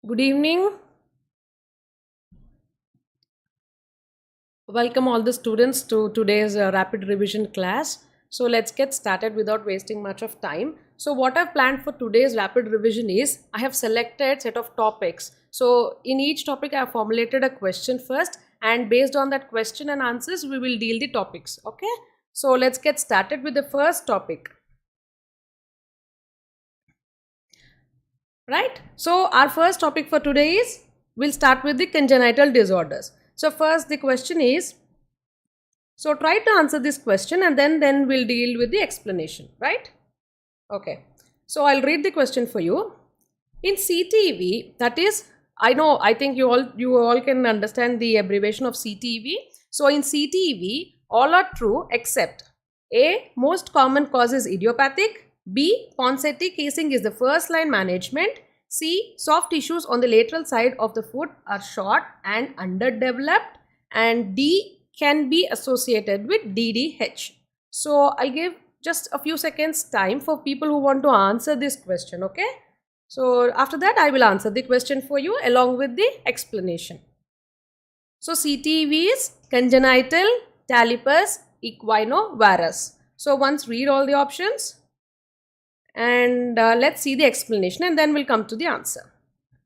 Good evening. Welcome all the students to today's rapid revision class. So let's get started without wasting much of time. So what I've planned for today's rapid revision is I have selected set of topics. So in each topic I have formulated a question first, and based on that question and answers we will deal the topics. Okay. So let's get started with the first topic. Right. So our first topic for today is we'll start with the congenital disorders. So first the question is, so try to answer this question and then we'll deal with the explanation, right? Okay. So I'll read the question for you. In CTV, that is, I think you all can understand the abbreviation of CTV. So in CTV, all are true except A, most common cause is idiopathic. B, Ponseti casing is the first line management. C, soft tissues on the lateral side of the foot are short and underdeveloped. And D, can be associated with DDH. So I'll give just a few seconds time for people who want to answer this question, okay? So after that I will answer the question for you along with the explanation. So CTV is congenital talipes equinovarus. So once read all the options and let's see the explanation and then we'll come to the answer.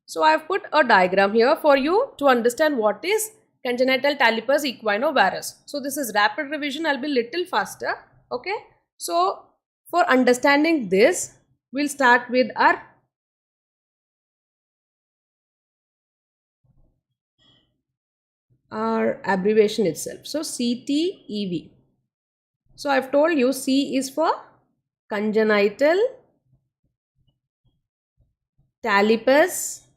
So I've put a diagram here for you to understand what is congenital talipes equinovarus. So this is rapid revision. I'll be little faster. Okay. So for understanding this, we'll start with our abbreviation itself. So CTEV. So I've told you C is for congenital talipes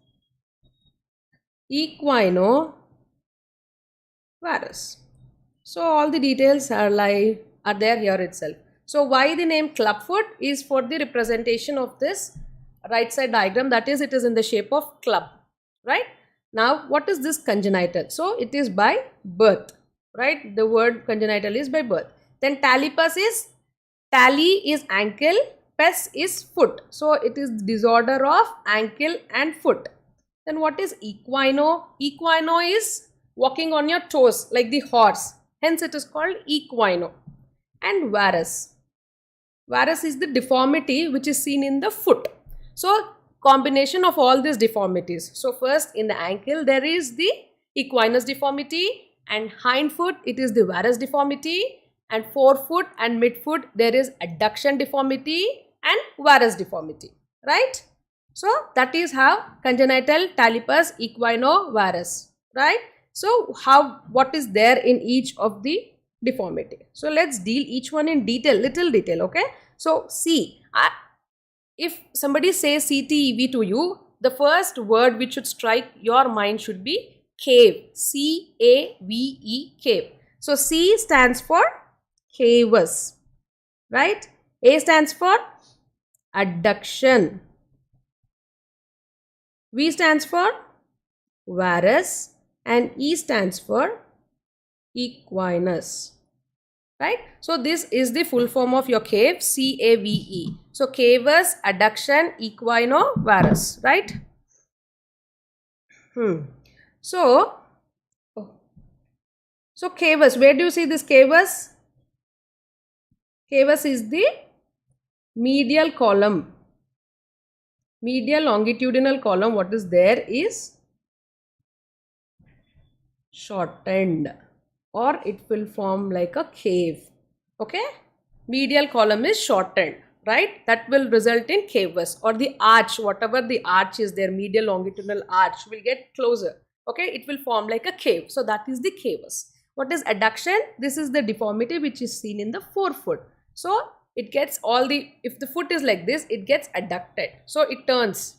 equinovarus. So all the details are there here itself. So why the name clubfoot is for the representation of this right side diagram, that is it is in the shape of club, right? Now what is this congenital? So it is by birth, right? The word congenital is by birth. Then talipes is, tali is ankle, pes is foot. So it is disorder of ankle and foot. Then what is equino? Equino is walking on your toes like the horse. Hence it is called equino. And varus. Varus is the deformity which is seen in the foot. So combination of all these deformities. So first in the ankle there is the equinus deformity, and hind foot it is the varus deformity, and forefoot and midfoot there is adduction deformity and varus deformity, right? So that is how congenital talipes equinovarus, right? So what is there in each of the deformity? So let's deal each one in detail, little detail, okay? So see, if somebody says CTEV to you, the first word which should strike your mind should be cave, C-A-V-E, cave. So C stands for cavus, right? A stands for adduction. V stands for varus and E stands for equinus, right? So this is the full form of your cave, C-A-V-E. So cavus, adduction, equinovarus, right? So cavus, where do you see this cavus? Cavus is the medial column. Medial longitudinal column, what is there is shortened, or it will form like a cave, okay? Medial column is shortened, right? That will result in cavus, or the arch, whatever the arch is there, medial longitudinal arch will get closer, okay? It will form like a cave. So that is the cavus. What is adduction? This is the deformity which is seen in the forefoot. So it gets if the foot is like this, it gets adducted, so it turns.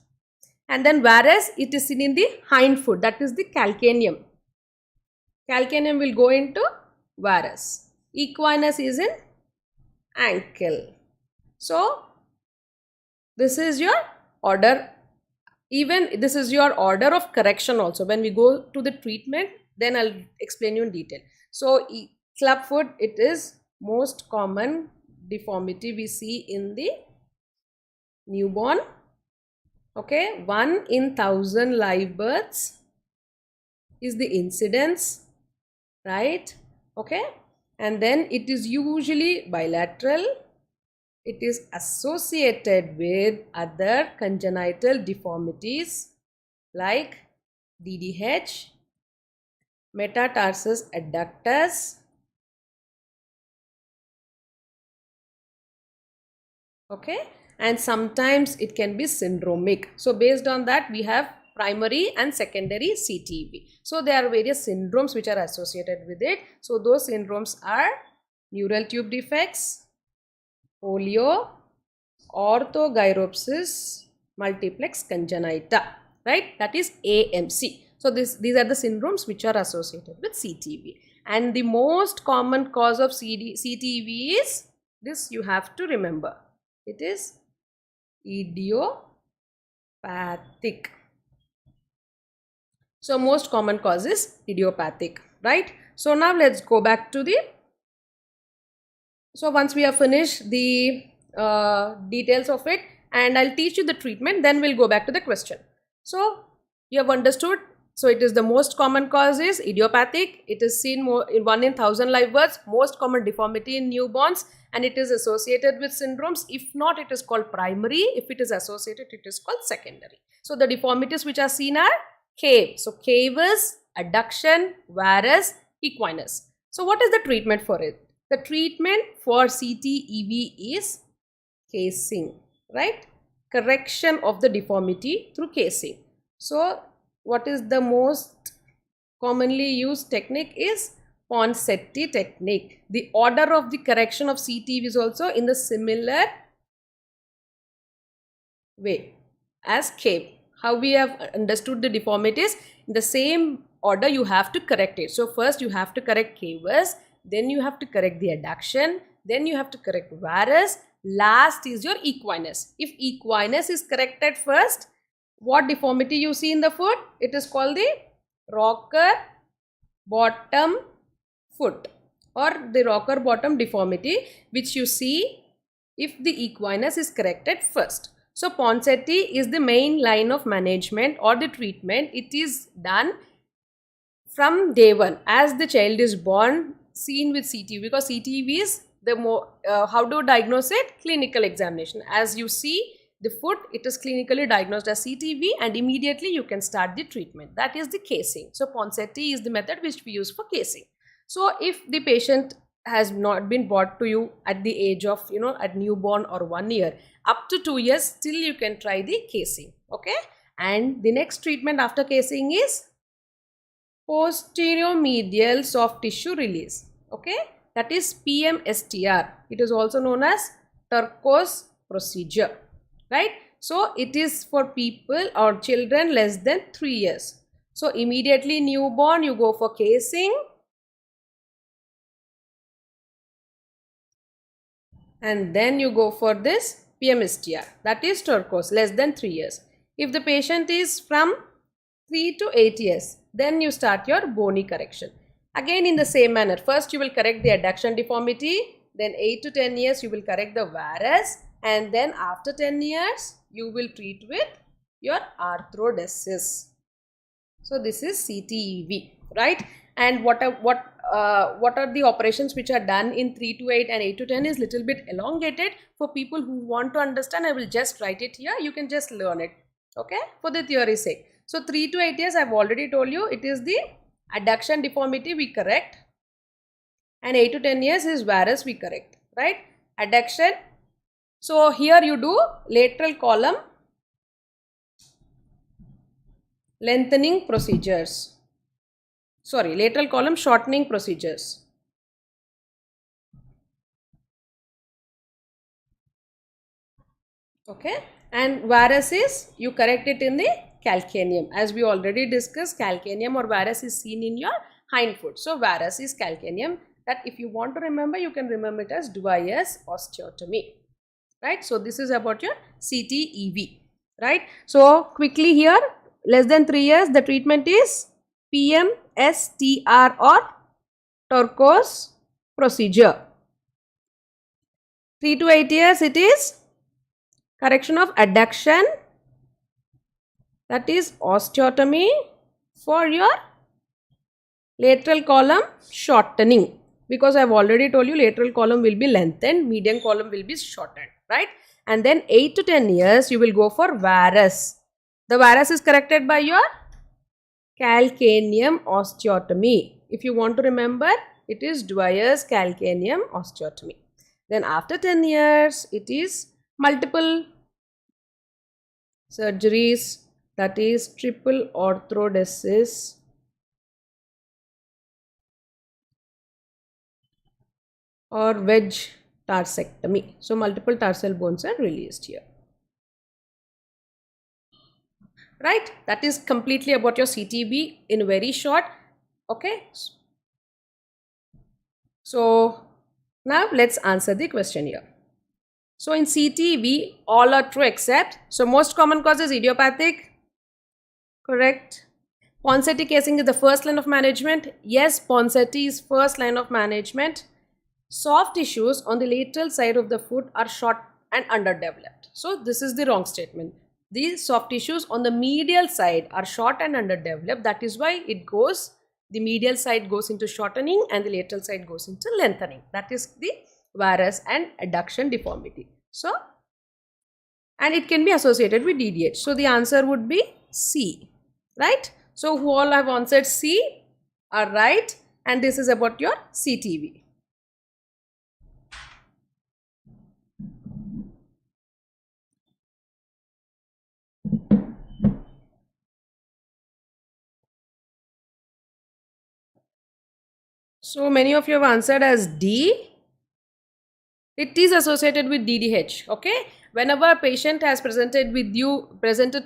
And then varus, it is seen in the hind foot, that is the calcaneum. Calcaneum will go into varus. Equinus is in ankle. So this is your order. Even this is your order of correction also. When we go to the treatment, then I'll explain you in detail. So clubfoot, it is most common deformity we see in the newborn. Okay, 1 in 1,000 live births is the incidence, right? Okay, and then it is usually bilateral. It is associated with other congenital deformities like DDH, metatarsus adductus. Okay, and sometimes it can be syndromic. So based on that, we have primary and secondary CTEV. So there are various syndromes which are associated with it. So those syndromes are neural tube defects, polio, orthogyropsis multiplex congenita, right? That is AMC. So these are the syndromes which are associated with CTEV. And the most common cause of CTEV is this, you have to remember. It is idiopathic. So most common cause is idiopathic, right? So now let's go back to the, so once we have finished the details of it, and I'll teach you the treatment, then we'll go back to the question. So you have understood. So it is the most common cause is idiopathic. It is seen more in 1 in 1,000 live births, most common deformity in newborns, and it is associated with syndromes. If not, it is called primary. If it is associated, it is called secondary. So the deformities which are seen are cave. So cavus, adduction, varus, equinus. So what is the treatment for it? The treatment for CTEV is casing, right? Correction of the deformity through casing. So what is the most commonly used technique is Ponseti technique. The order of the correction of CTEV is also in the similar way as cave. How we have understood the deformities, in the same order you have to correct it. So first you have to correct cavus, then you have to correct the adduction, then you have to correct varus, last is your equinus. If equinus is corrected first, what deformity you see in the foot? It is called the rocker bottom foot or the rocker bottom deformity, which you see if the equinus is corrected first. So Ponseti is the main line of management or the treatment. It is done from day one as the child is born, seen with CTEV, because CTEV is the more how to diagnose it? Clinical examination. As you see the foot, it is clinically diagnosed as CTEV and immediately you can start the treatment. That is the casing. So Ponseti is the method which we use for casing. So if the patient has not been brought to you at the age of, at newborn or 1 year, up to 2 years, still you can try the casing. Okay. And the next treatment after casing is posterior medial soft tissue release. Okay. That is PMSTR. It is also known as turquoise procedure. Right. So it is for people or children less than 3 years. So immediately newborn, you go for casing. And then you go for this PMSTR, that is turquoise, less than 3 years. If the patient is from 3 to 8 years, then you start your bony correction. Again in the same manner, first you will correct the adduction deformity, then 8 to 10 years you will correct the varus, and then after 10 years you will treat with your arthrodesis. So this is CTEV, right? And what are the operations which are done in 3 to 8 and 8 to 10 is little bit elongated. For people who want to understand, I will just write it here. You can just learn it, okay, for the theory's sake. So 3 to 8 years, I've already told you, it is the adduction deformity we correct, and 8 to 10 years is varus we correct, right? Adduction. So here you do lateral column lengthening procedures. Sorry, lateral column shortening procedures. Okay. And varus is, you correct it in the calcaneum. As we already discussed, calcaneum or varus is seen in your hind foot. So varus is calcaneum. That if you want to remember, you can remember it as Dewey's osteotomy. Right. So this is about your CTEV. Right. So quickly here, less than 3 years, the treatment is PMSTR or turquoise procedure. 3 to 8 years, it is correction of adduction that is osteotomy for your lateral column shortening, because I've already told you lateral column will be lengthened, median column will be shortened, right? And then 8 to 10 years you will go for varus. The varus is corrected by your calcaneum osteotomy. If you want to remember, it is Dwyer's calcaneum osteotomy. Then after 10 years, it is multiple surgeries, that is triple orthodesis or wedge tarsectomy. So multiple tarsal bones are released here. Right? That is completely about your CTB in very short. Okay. So now let's answer the question here. So in CTB, all are true except, so most common cause is idiopathic. Correct. Ponseti casing is the first line of management. Yes, Ponseti is first line of management. Soft tissues on the lateral side of the foot are short and underdeveloped. So this is the wrong statement. These soft tissues on the medial side are short and underdeveloped. That is why it goes, the medial side goes into shortening and the lateral side goes into lengthening. That is the varus and adduction deformity. So, and it can be associated with DDH. So the answer would be C, right? So who all have answered C are right, and this is about your CTV. So many of you have answered as D. It is associated with DDH. Okay. Whenever a patient has presented to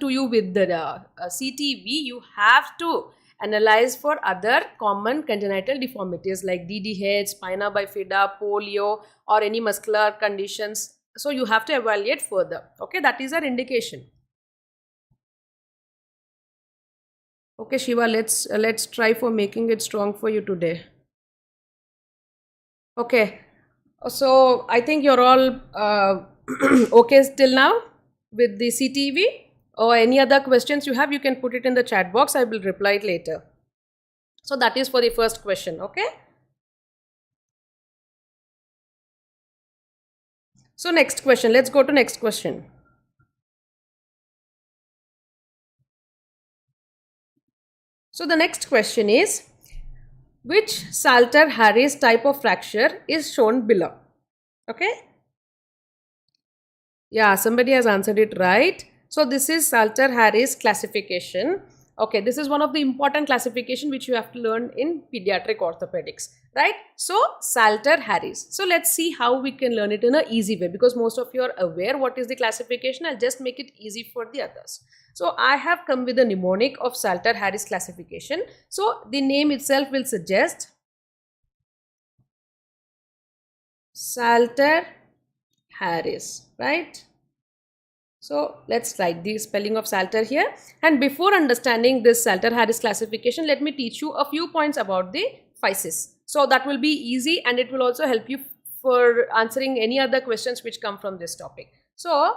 you with the CTV, you have to analyze for other common congenital deformities like DDH, spina bifida, polio, or any muscular conditions. So you have to evaluate further. Okay, that is our indication. Okay, Shiva, let's try for making it strong for you today. Okay, so I think you're all okay till now with the CTV, or any other questions you have, you can put it in the chat box. I will reply it later. So that is for the first question. Okay. So next question, let's go to next question. So the next question is, which Salter-Harris type of fracture is shown below? Okay. Yeah, somebody has answered it right. So this is Salter-Harris classification. Okay, this is one of the important classification which you have to learn in pediatric orthopedics, right? So Salter-Harris. So let's see how we can learn it in an easy way, because most of you are aware what is the classification. I'll just make it easy for the others. So I have come with a mnemonic of Salter-Harris classification. So the name itself will suggest Salter-Harris, right? So let's write the spelling of Salter here. And before understanding this Salter-Harris classification, let me teach you a few points about the physis. So that will be easy, and it will also help you for answering any other questions which come from this topic. So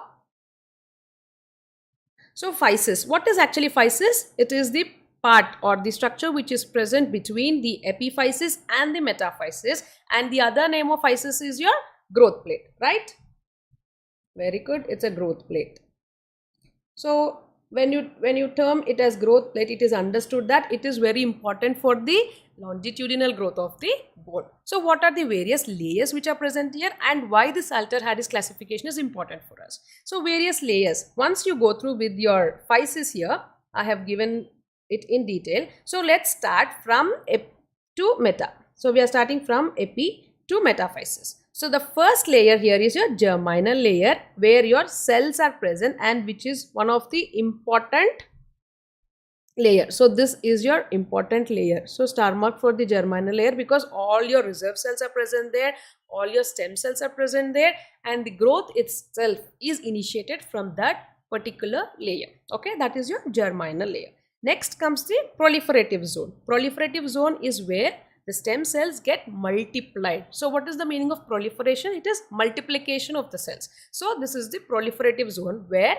physis, what is actually physis? It is the part or the structure which is present between the epiphysis and the metaphysis, and the other name of physis is your growth plate, right? Very good, it's a growth plate. So when you term it as growth plate, it is understood that it is very important for the longitudinal growth of the bone. So what are the various layers which are present here, and why the Salter-Harris classification is important for us? So various layers, once you go through with your physis here, I have given it in detail. So let's start from epi to meta. So we are starting from epi to metaphysis. So the first layer here is your germinal layer, where your cells are present and which is one of the important layer. So this is your important layer. So star mark for the germinal layer, because all your reserve cells are present there, all your stem cells are present there, and the growth itself is initiated from that particular layer. Okay, that is your germinal layer. Next comes the proliferative zone. Proliferative zone is where the stem cells get multiplied. So what is the meaning of proliferation? It is multiplication of the cells. So this is the proliferative zone, where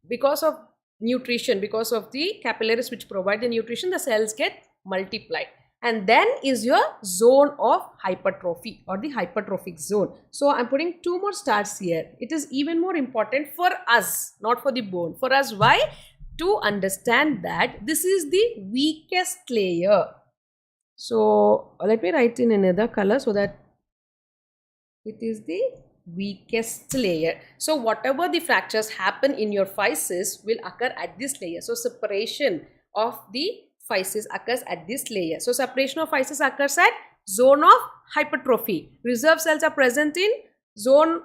because of nutrition, because of the capillaries which provide the nutrition, the cells get multiplied. And then is your zone of hypertrophy or the hypertrophic zone. So I'm putting 2 more stars here. It is even more important for us, not for the bone. For us, why? To understand that this is the weakest layer. So let me write in another color so that it is the weakest layer. So whatever the fractures happen in your physis will occur at this layer. So separation of the physis occurs at this layer. So separation of physis occurs at zone of hypertrophy. Reserve cells are present in zone,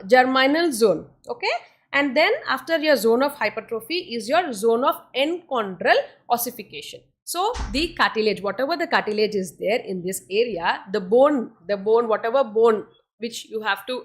germinal zone. Okay. And then after your zone of hypertrophy is your zone of enchondral ossification. So the cartilage, whatever the cartilage is there in this area, the bone, whatever bone which you have to,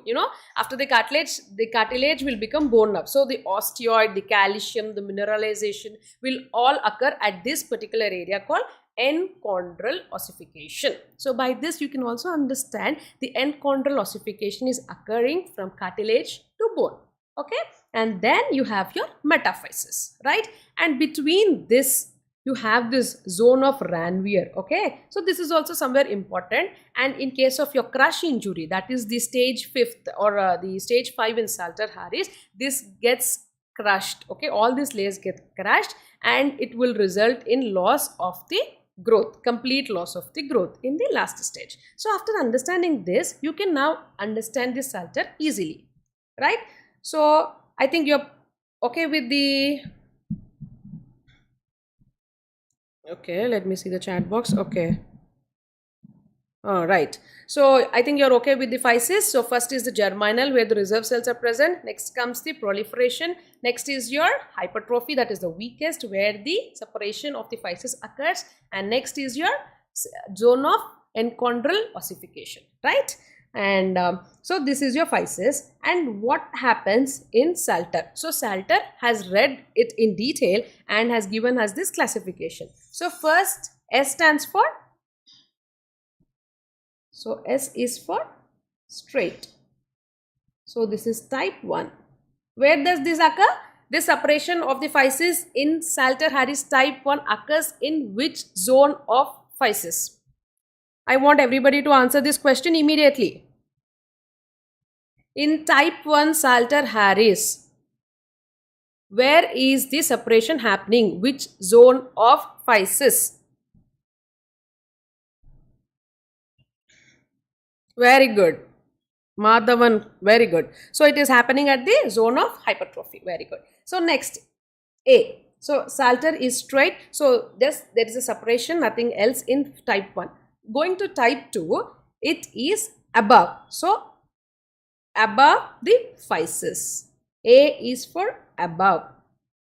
after the cartilage will become bone up. So the osteoid, the calcium, the mineralization will all occur at this particular area called enchondral ossification. So by this you can also understand the enchondral ossification is occurring from cartilage to bone. Okay, and then you have your metaphysis, right? And between this you have this zone of Ranvier. Okay, so this is also somewhere important. And in case of your crush injury, that is the stage 5th or the stage 5 in Salter-Harris, this gets crushed. Okay, all these layers get crushed and it will result in loss of the growth, complete loss of the growth in the last stage. So after understanding this, you can now understand the Salter easily, right? So I think you're okay with the, okay, let me see the chat box. Okay. All right. So I think you're okay with the physis. So first is the germinal where the reserve cells are present. Next comes the proliferation. Next is your hypertrophy, that is the weakest where the separation of the physis occurs. And next is your zone of enchondral ossification, right? And so this is your physis. And what happens in Salter? So Salter has read it in detail and has given us this classification. So first S stands for, so S is for straight. So this is type 1. Where does this occur? This separation of the physis in Salter-Harris type 1 occurs in which zone of physis? I want everybody to answer this question immediately. In type 1 Salter-Harris, where is the separation happening? Which zone of physis? Very good. Madhavan, very good. So it is happening at the zone of hypertrophy. Very good. So next, A. So Salter is straight. So there is a separation, nothing else in type 1. Going to type 2, it is above. So above the physis. A is for above.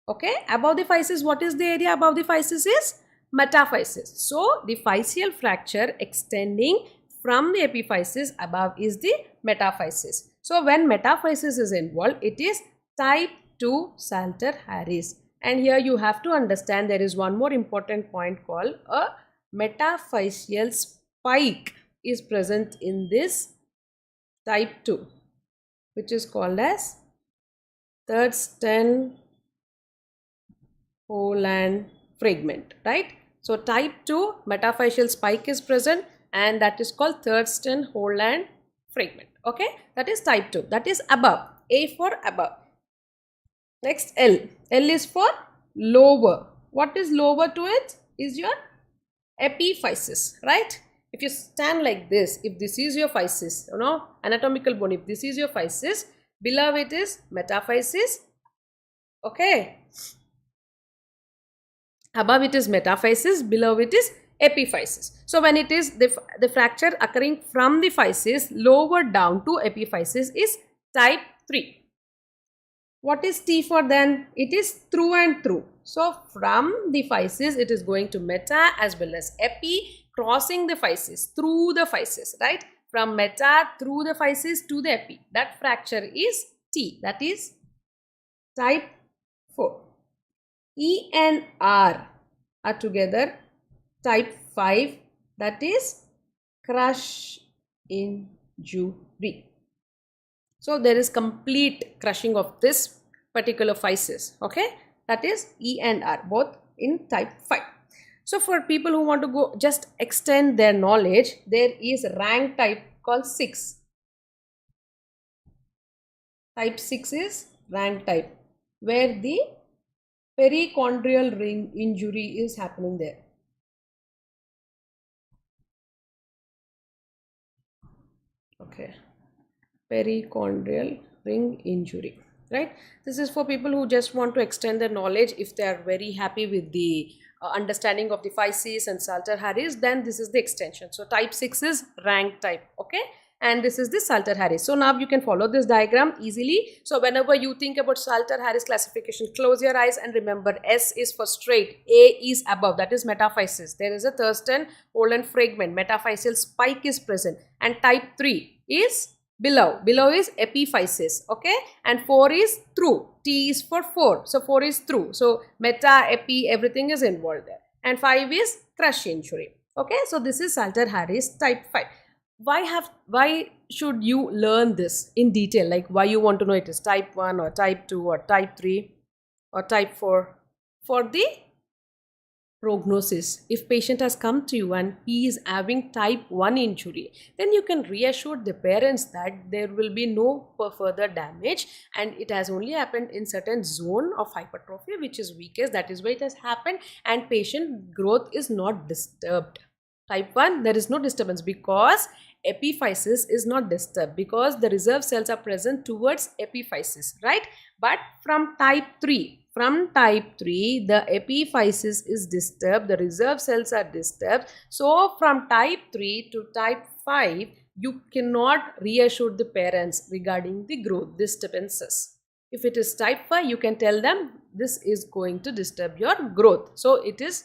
Okay, above the physis, what is the area above the physis is? Metaphysis. So the physeal fracture extending from the epiphysis above is the metaphysis. So when metaphysis is involved, it is type 2 Salter-Harris. And here you have to understand there is one more important point called a metaphyseal spike is present in this type 2, which is called as Thurston Holland fragment, right? So type 2 metaphyseal spike is present and that is called Thurston Holland fragment. Okay, that is type 2, that is above. A for above. Next L. L is for lower. What is lower to it? Is your epiphysis, right? If you stand like this, if this is your physis, anatomical bone, if this is your physis, below it is metaphysis. Okay. Above it is metaphysis, below it is epiphysis. So when it is the fracture occurring from the physis lower down to epiphysis is type 3. What is T for then? It is through and through. So from the physis it is going to meta as well as epi, crossing the physis, through the physis, right? From meta through the physis to the epi. That fracture is T, that is type 4. E and R are together type 5, that is crush injury. So there is complete crushing of this particular physis. Okay, that is E and R, both in type 5. So for people who want to go just extend their knowledge, there is rank type called 6. Type 6 is rank type, where the perichondrial ring injury is happening there. Okay, perichondrial ring injury, right? This is for people who just want to extend their knowledge. If they are very happy with the understanding of the 5Cs and Salter Harris, then this is the extension. So type 6 is rank type, okay, and this is the Salter Harris. So now you can follow this diagram easily. So whenever you think about Salter Harris classification, close your eyes and remember S is for straight, A is above, that is metaphysis. There is a Thurston Poland fragment, metaphyseal spike is present, and type 3 is below. Below is epiphysis, okay, and 4 is through. T is for 4, so 4 is through. So meta, epi, everything is involved there. And 5 is crush injury. Okay, so this is Salter Harris type 5. Why should you learn this in detail? Like why you want to know it is type 1 or type 2 or type 3 or type 4? For the prognosis. If patient has come to you and he is having type 1 injury, then you can reassure the parents that there will be no further damage and it has only happened in certain zone of hypertrophy which is weakest. That is why it has happened, and patient growth is not disturbed. Type 1, there is no disturbance because epiphysis is not disturbed, because the reserve cells are present towards epiphysis, right? But from type 3, the epiphysis is disturbed, the reserve cells are disturbed. So from type 3 to type 5, you cannot reassure the parents regarding the growth disturbances. If it is type 5, you can tell them this is going to disturb your growth. So it is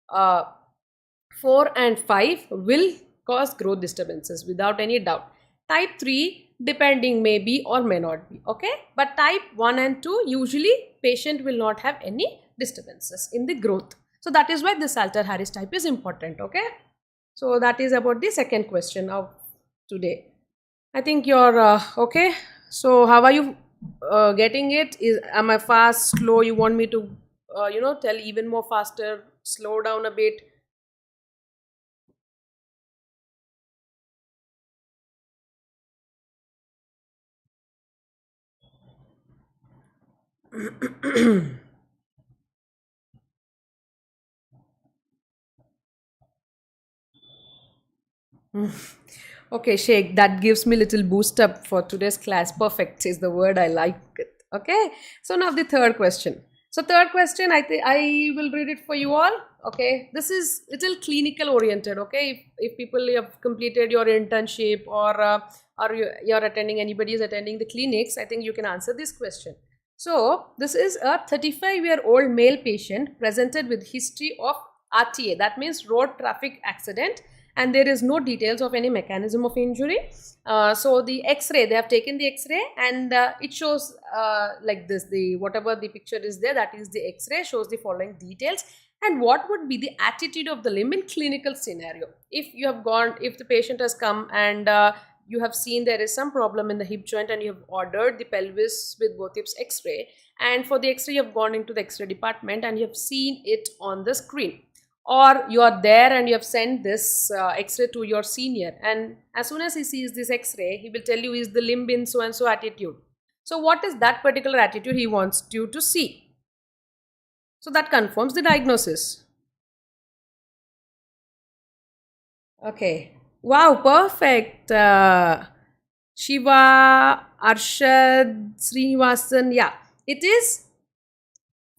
4 and 5 will cause growth disturbances without any doubt. Type 3 depending may be or may not be, okay, but type 1 and 2 usually patient will not have any disturbances in the growth. So that is why the Salter Harris type is important, okay. So that is about the second question of today. I think you're okay. So how are you getting it? Am I fast, slow? You want me to tell even more faster, slow down a bit? Okay, Sheikh, that gives me little boost up for today's class. Perfect is the word, I like it. Okay, so now the third question. So third question, I think I will read it for you all. Okay, this is little clinical oriented. Okay, if people have completed your internship or you're attending, anybody is attending the clinics, I think you can answer this question. So this is a 35-year-old male patient presented with history of RTA, that means road traffic accident, and there is no details of any mechanism of injury. So the X-ray, they have taken the X-ray and it shows like this, the whatever the picture is there, that is the X-ray, shows the following details. And what would be the attitude of the limb in clinical scenario? If you have gone, if the patient has come and you have seen there is some problem in the hip joint and you have ordered the pelvis with both hips X-ray, and for the X-ray you have gone into the X-ray department and you have seen it on the screen, or you are there and you have sent this X-ray to your senior, and as soon as he sees this X-ray, he will tell you is the limb in so and so attitude. So what is that particular attitude he wants you to see? So that confirms the diagnosis. Okay. Wow, perfect. Shiva, Arshad, Srinivasan. Yeah, it is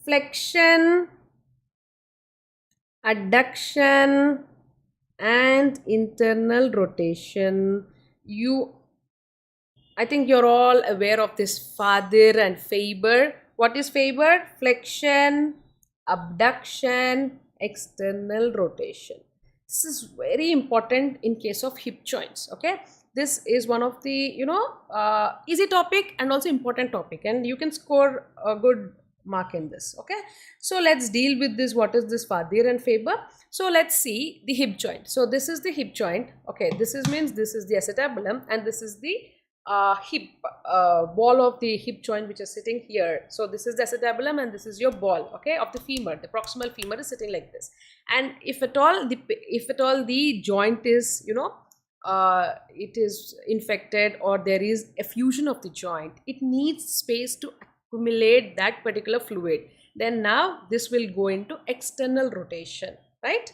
flexion, adduction and internal rotation. I think you're all aware of this Fadir and Faber. What is Faber? Flexion, abduction, external rotation. This is very important in case of hip joints, okay. This is one of the easy topic and also important topic, and you can score a good mark in this, okay. So let's deal with this. What is this Fadir and Faber? So let's see the hip joint. So this is the hip joint, okay. This is means this is the acetabulum and this is the hip ball of the hip joint which is sitting here. So this is the acetabulum and this is your ball, okay, of the femur. The proximal femur is sitting like this. And if at all the joint is, it is infected or there is effusion of the joint, it needs space to accumulate that particular fluid. Then now this will go into external rotation, right?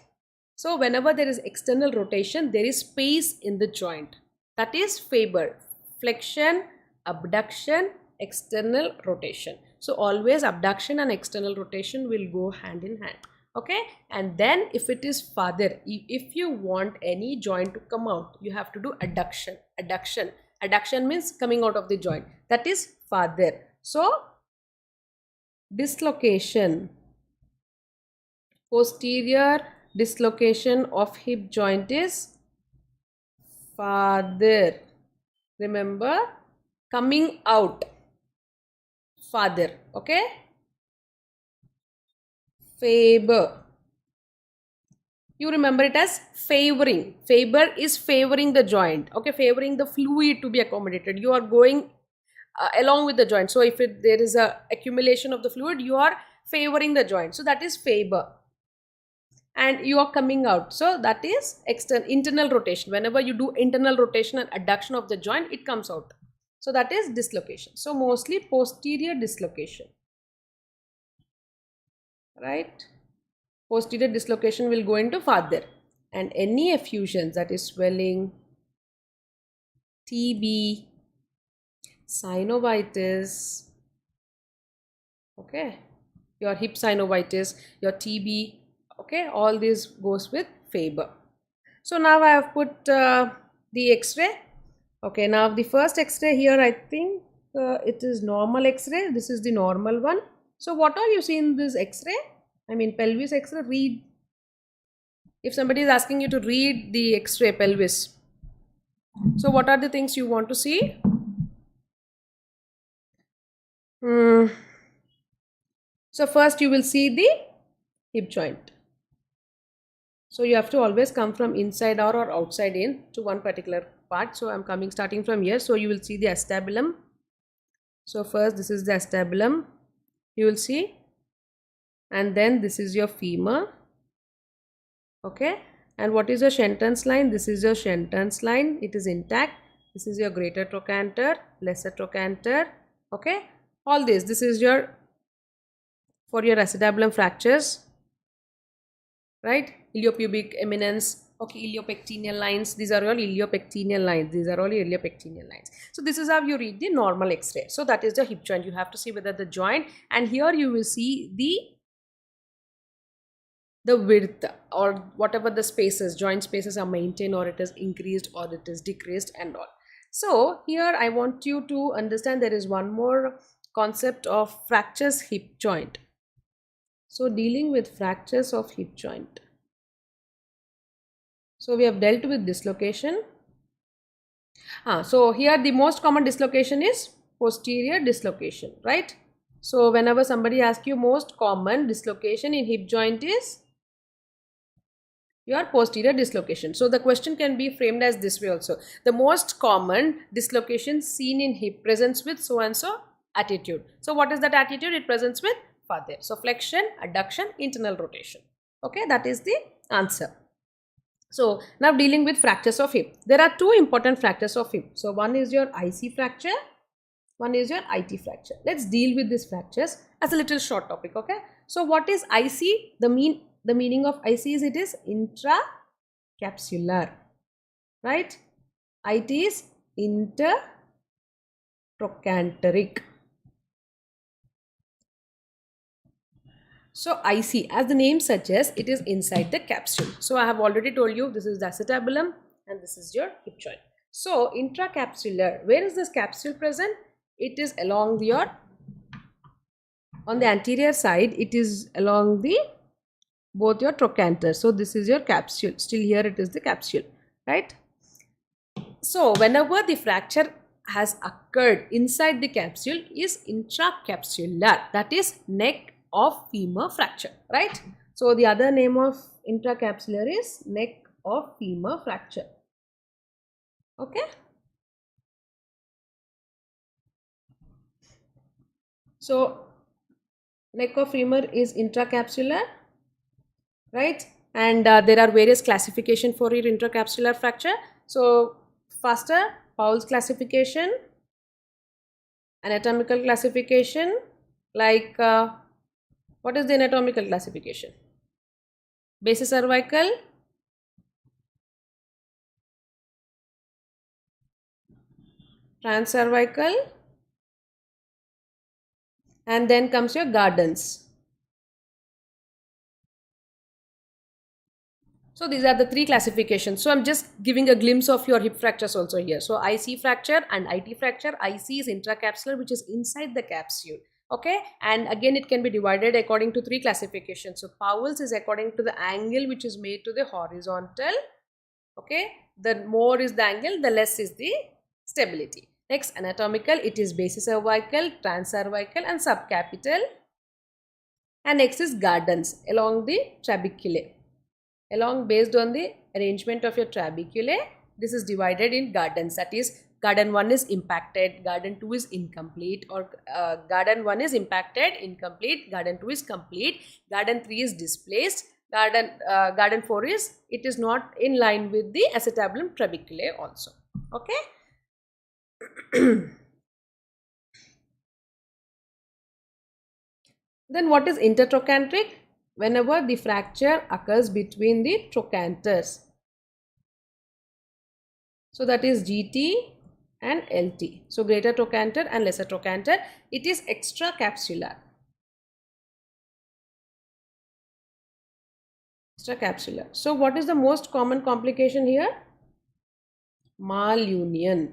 So whenever there is external rotation, there is space in the joint. That is Faber. Flexion, abduction, external rotation. So always abduction and external rotation will go hand in hand. Okay. And then if it is farther, if you want any joint to come out, you have to do adduction. Adduction means coming out of the joint. That is farther. So dislocation, posterior dislocation of hip joint is farther. Remember, coming out, farther, okay? Faber. You remember it as favoring. Faber is favoring the joint, okay? Favoring the fluid to be accommodated. You are going along with the joint. So if there is a accumulation of the fluid, you are favoring the joint. So that is Faber. And you are coming out. So that is internal rotation. Whenever you do internal rotation and adduction of the joint, it comes out. So that is dislocation. So mostly posterior dislocation, right? Posterior dislocation will go into farther. And any effusions, that is swelling, TB, synovitis, okay, your hip synovitis, your TB, okay, all this goes with Faber. So now I have put the X-ray. Okay, now the first X-ray here, I think it is normal X-ray. This is the normal one. So what are you seeing in this X-ray? I mean pelvis X-ray. Read. If somebody is asking you to read the X-ray pelvis, so what are the things you want to see? So first you will see the hip joint. So you have to always come from inside out or outside in to one particular part. So I'm starting from here. So you will see the acetabulum. So first this is the acetabulum, you will see, and then this is your femur, okay. And what is your Shenton's line? This is your Shenton's line, it is intact. This is your greater trochanter, lesser trochanter, okay. All this is your for your acetabulum fractures, right? Iliopubic eminence, okay, iliopectineal lines, these are all iliopectineal lines, So this is how you read the normal X-ray. So that is the hip joint. You have to see whether the joint, and here you will see the width or whatever the spaces, joint spaces are maintained or it is increased or it is decreased and all. So here I want you to understand there is one more concept of fractures hip joint. So dealing with fractures of hip joint. So we have dealt with dislocation. So here the most common dislocation is posterior dislocation, right? So whenever somebody asks you most common dislocation in hip joint is your posterior dislocation. So the question can be framed as this way also. The most common dislocation seen in hip presents with so and so attitude. So what is that attitude? It presents with farther. So flexion, adduction, internal rotation. Okay, that is the answer. So now dealing with fractures of hip. There are two important fractures of hip. So one is your IC fracture, one is your IT fracture. Let's deal with these fractures as a little short topic, okay? So what is IC? The meaning of IC is it is intracapsular, right? IT is intertrochanteric. So IC, as the name suggests, it is inside the capsule. So I have already told you this is the acetabulum and this is your hip joint. So intracapsular, where is this capsule present? It is along your, on the anterior side, it is along the both your trochanter. So this is your capsule. Still here it is the capsule, right? So whenever the fracture has occurred inside the capsule is intracapsular, that is neck of femur fracture, right? So the other name of intracapsular is neck of femur fracture, okay. So neck of femur is intracapsular, right? And there are various classification for your intracapsular fracture. So faster, Powell's classification, anatomical classification, like what is the anatomical classification? Basis cervical, transcervical, and then comes your Gardens. So these are the three classifications. So I'm just giving a glimpse of your hip fractures also here. So IC fracture and IT fracture. IC is intracapsular, which is inside the capsule. Okay, and again it can be divided according to three classifications. So Powell's is according to the angle which is made to the horizontal. Okay, the more is the angle, the less is the stability. Next, anatomical, it is basis cervical, transcervical, and subcapital. And next is Gardens along the trabeculae. Along based on the arrangement of your trabeculae, this is divided in Gardens. That is, Garden 1 is impacted, Garden 2 is incomplete, or Garden 1 is impacted, incomplete, Garden 2 is complete, Garden 3 is displaced, Garden 4 is, it is not in line with the acetabulum trabeculae also. Okay. Then what is intertrochanteric? Whenever the fracture occurs between the trochanters. So that is GT and LT. So greater trochanter and lesser trochanter. It is extracapsular. Extracapsular. So what is the most common complication here? Malunion.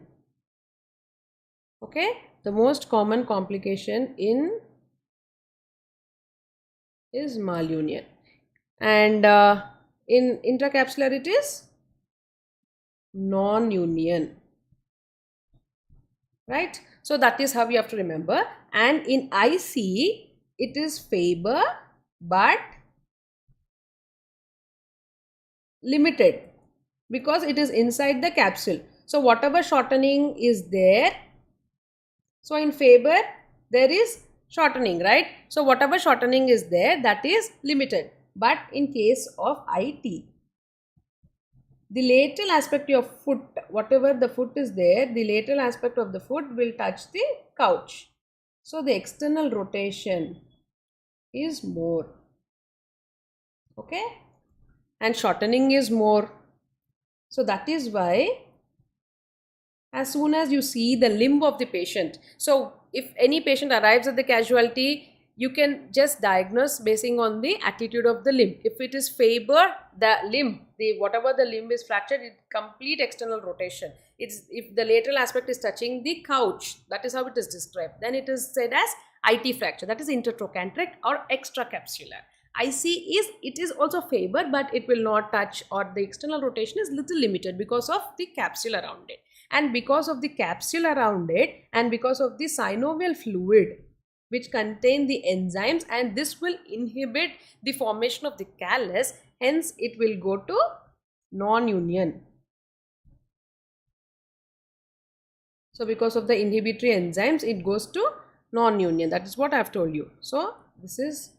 Okay. The most common complication is malunion. And in intracapsular it is non-union, right? So that is how you have to remember. And in IC it is Faber but limited because it is inside the capsule. So whatever shortening is there, so in Faber there is shortening, right? So whatever shortening is there, that is limited. But in case of IT, the lateral aspect of foot, whatever the foot is there, the lateral aspect of the foot will touch the couch. So the external rotation is more. Okay. And shortening is more. So that is why as soon as you see the limb of the patient, so if any patient arrives at the casualty, you can just diagnose basing on the attitude of the limb. If it is Faber, the limb, whatever the limb is fractured, it's complete external rotation. It's if the lateral aspect is touching the couch, that is how it is described. Then it is said as IT fracture, that is intertrochanteric or extracapsular. IC it is also Faber, but it will not touch, or the external rotation is little limited because of the capsule around it. And because of the capsule around it, and because of the synovial fluid which contain the enzymes, and this will inhibit the formation of the callus, hence it will go to non-union. So because of the inhibitory enzymes, it goes to non-union. That is what I have told you. So this is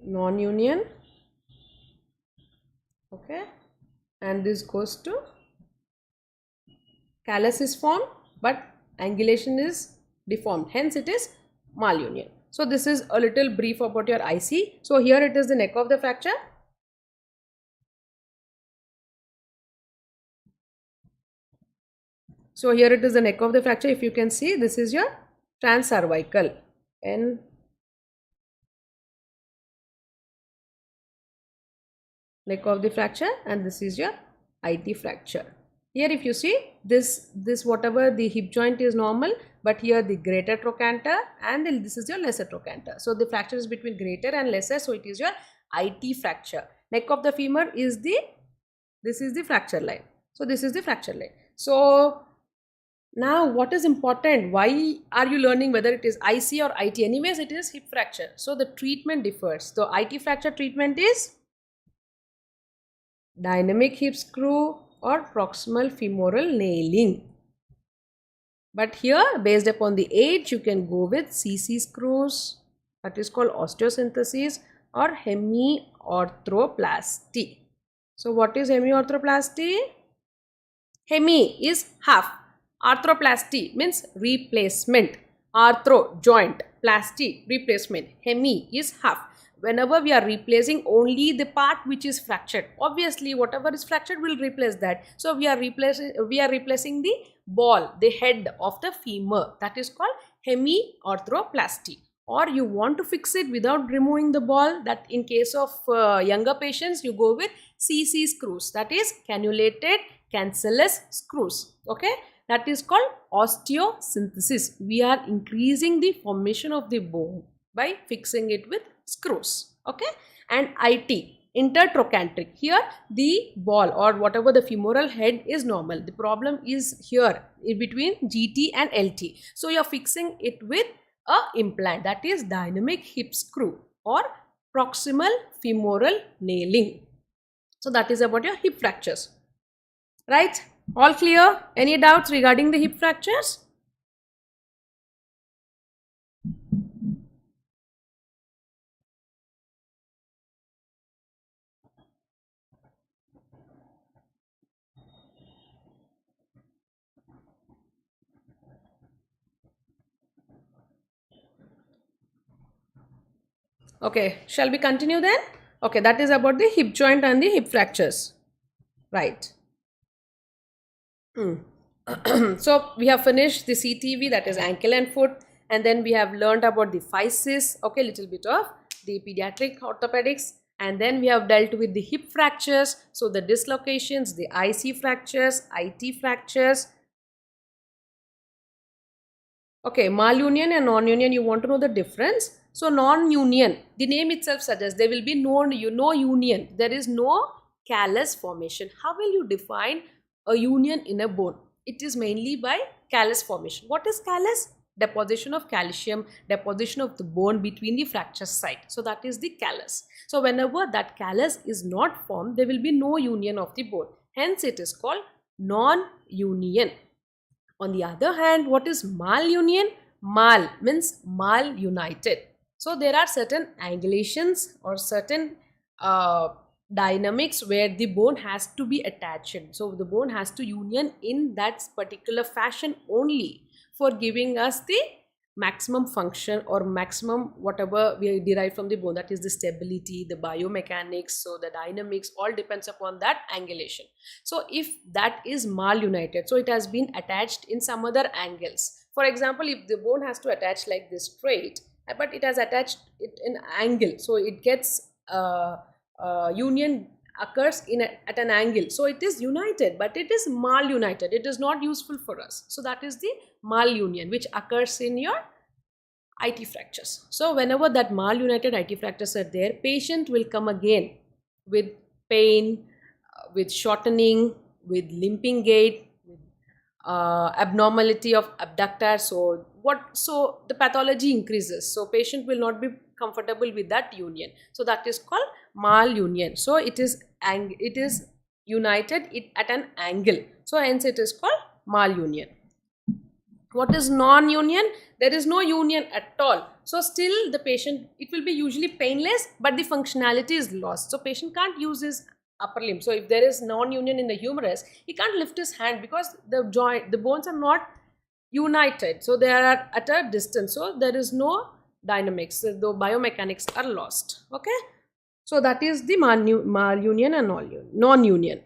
non-union. Okay, and this goes to callus is formed but angulation is deformed, hence it is malunion. So this is a little brief about your IC. So here it is the neck of the fracture. So here it is the neck of the fracture. If you can see, this is your transcervical and neck of the fracture, and this is your IT fracture. Here if you see, this whatever the hip joint is normal, but here the greater trochanter and this is your lesser trochanter. So the fracture is between greater and lesser, so it is your IT fracture. Neck of the femur is this is the fracture line. So this is the fracture line. So now what is important? Why are you learning whether it is IC or IT? Anyways, it is hip fracture. So the treatment differs. So IT fracture treatment is dynamic hip screw, or proximal femoral nailing. But here, based upon the age, you can go with CC screws, that is called osteosynthesis, or hemiarthroplasty. So what is hemiarthroplasty? Hemi is half. Arthroplasty means replacement. Arthro, joint. Plasty, replacement. Hemi is half. Whenever we are replacing only the part which is fractured, obviously whatever is fractured will replace that. So we are replacing the ball, the head of the femur. That is called hemiarthroplasty. Or you want to fix it without removing the ball, that in case of younger patients you go with CC screws, that is cannulated cancellous screws. Okay, that is called osteosynthesis. We are increasing the formation of the bone by fixing it with screws. Okay, and IT, intertrochanteric, here the ball or whatever the femoral head is normal. The problem is here in between GT and LT. So you are fixing it with a implant, that is dynamic hip screw or proximal femoral nailing. So that is about your hip fractures. Right? All clear? Any doubts regarding the hip fractures? Okay, shall we continue then? Okay, that is about the hip joint and the hip fractures. Right. So we have finished the CTV, that is ankle and foot, and then we have learned about the physis, okay, little bit of the pediatric orthopedics, and then we have dealt with the hip fractures, so the dislocations, the IC fractures, IT fractures. Okay, malunion and non-union, you want to know the difference? So non-union, the name itself suggests there will be no union, there is no callus formation. How will you define a union in a bone? It is mainly by callus formation. What is callus? Deposition of calcium, deposition of the bone between the fracture site. So that is the callus. So whenever that callus is not formed, there will be no union of the bone. Hence it is called non-union. On the other hand, what is malunion? Mal means malunited. So there are certain angulations or certain dynamics where the bone has to be attached. So the bone has to union in that particular fashion only for giving us the maximum function or maximum whatever we derive from the bone, that is the stability, the biomechanics, so the dynamics all depends upon that angulation. So if that is malunited, so it has been attached in some other angles. For example, if the bone has to attach like this straight, but it has attached it in angle, so it gets union occurs at an angle, so it is united, but it is malunited, it is not useful for us. So that is the malunion which occurs in your IT fractures. So whenever that malunited IT fractures are there, patient will come again with pain, with shortening, with limping gait, with abnormality of abductor. So the pathology increases, so patient will not be comfortable with that union, so that is called malunion. So it is united at an angle, so hence it is called malunion. What is non-union? There is no union at all, so still the patient, it will be usually painless, but the functionality is lost, so patient can't use his upper limb. So if there is non-union in the humerus, he can't lift his hand because the bones are not united, so they are at a distance, so there is no dynamics, the biomechanics are lost. Okay, so that is the malunion and non-union.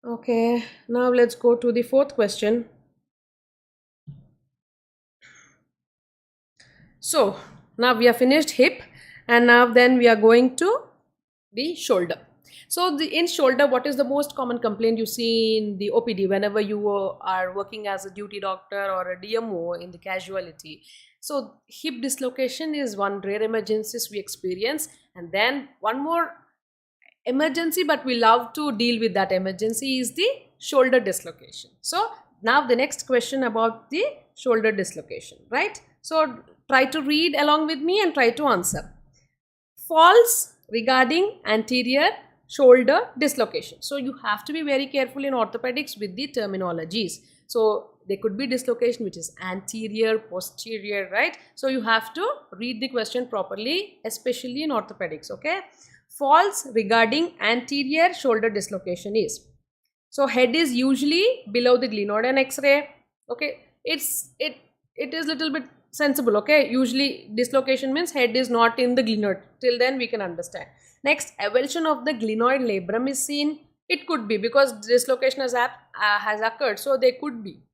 Okay, now let's go to the fourth question. So now we have finished hip, and now then we are going to the shoulder. So in shoulder, what is the most common complaint you see in the OPD whenever you are working as a duty doctor or a DMO in the casualty? So hip dislocation is one rare emergency we experience, and then one more emergency, but we love to deal with that emergency, is the shoulder dislocation. So now the next question about the shoulder dislocation, right? So try to read along with me and try to answer. Falls regarding anterior shoulder dislocation. So you have to be very careful in orthopedics with the terminologies. So there could be dislocation which is anterior, posterior, right? So you have to read the question properly, especially in orthopedics, okay? False regarding anterior shoulder dislocation is, so head is usually below the glenoid and X-ray, okay? It is little bit sensible, okay? Usually dislocation means head is not in the glenoid. Till then we can understand. Next, avulsion of the glenoid labrum is seen. It could be because dislocation has occurred, so they could be.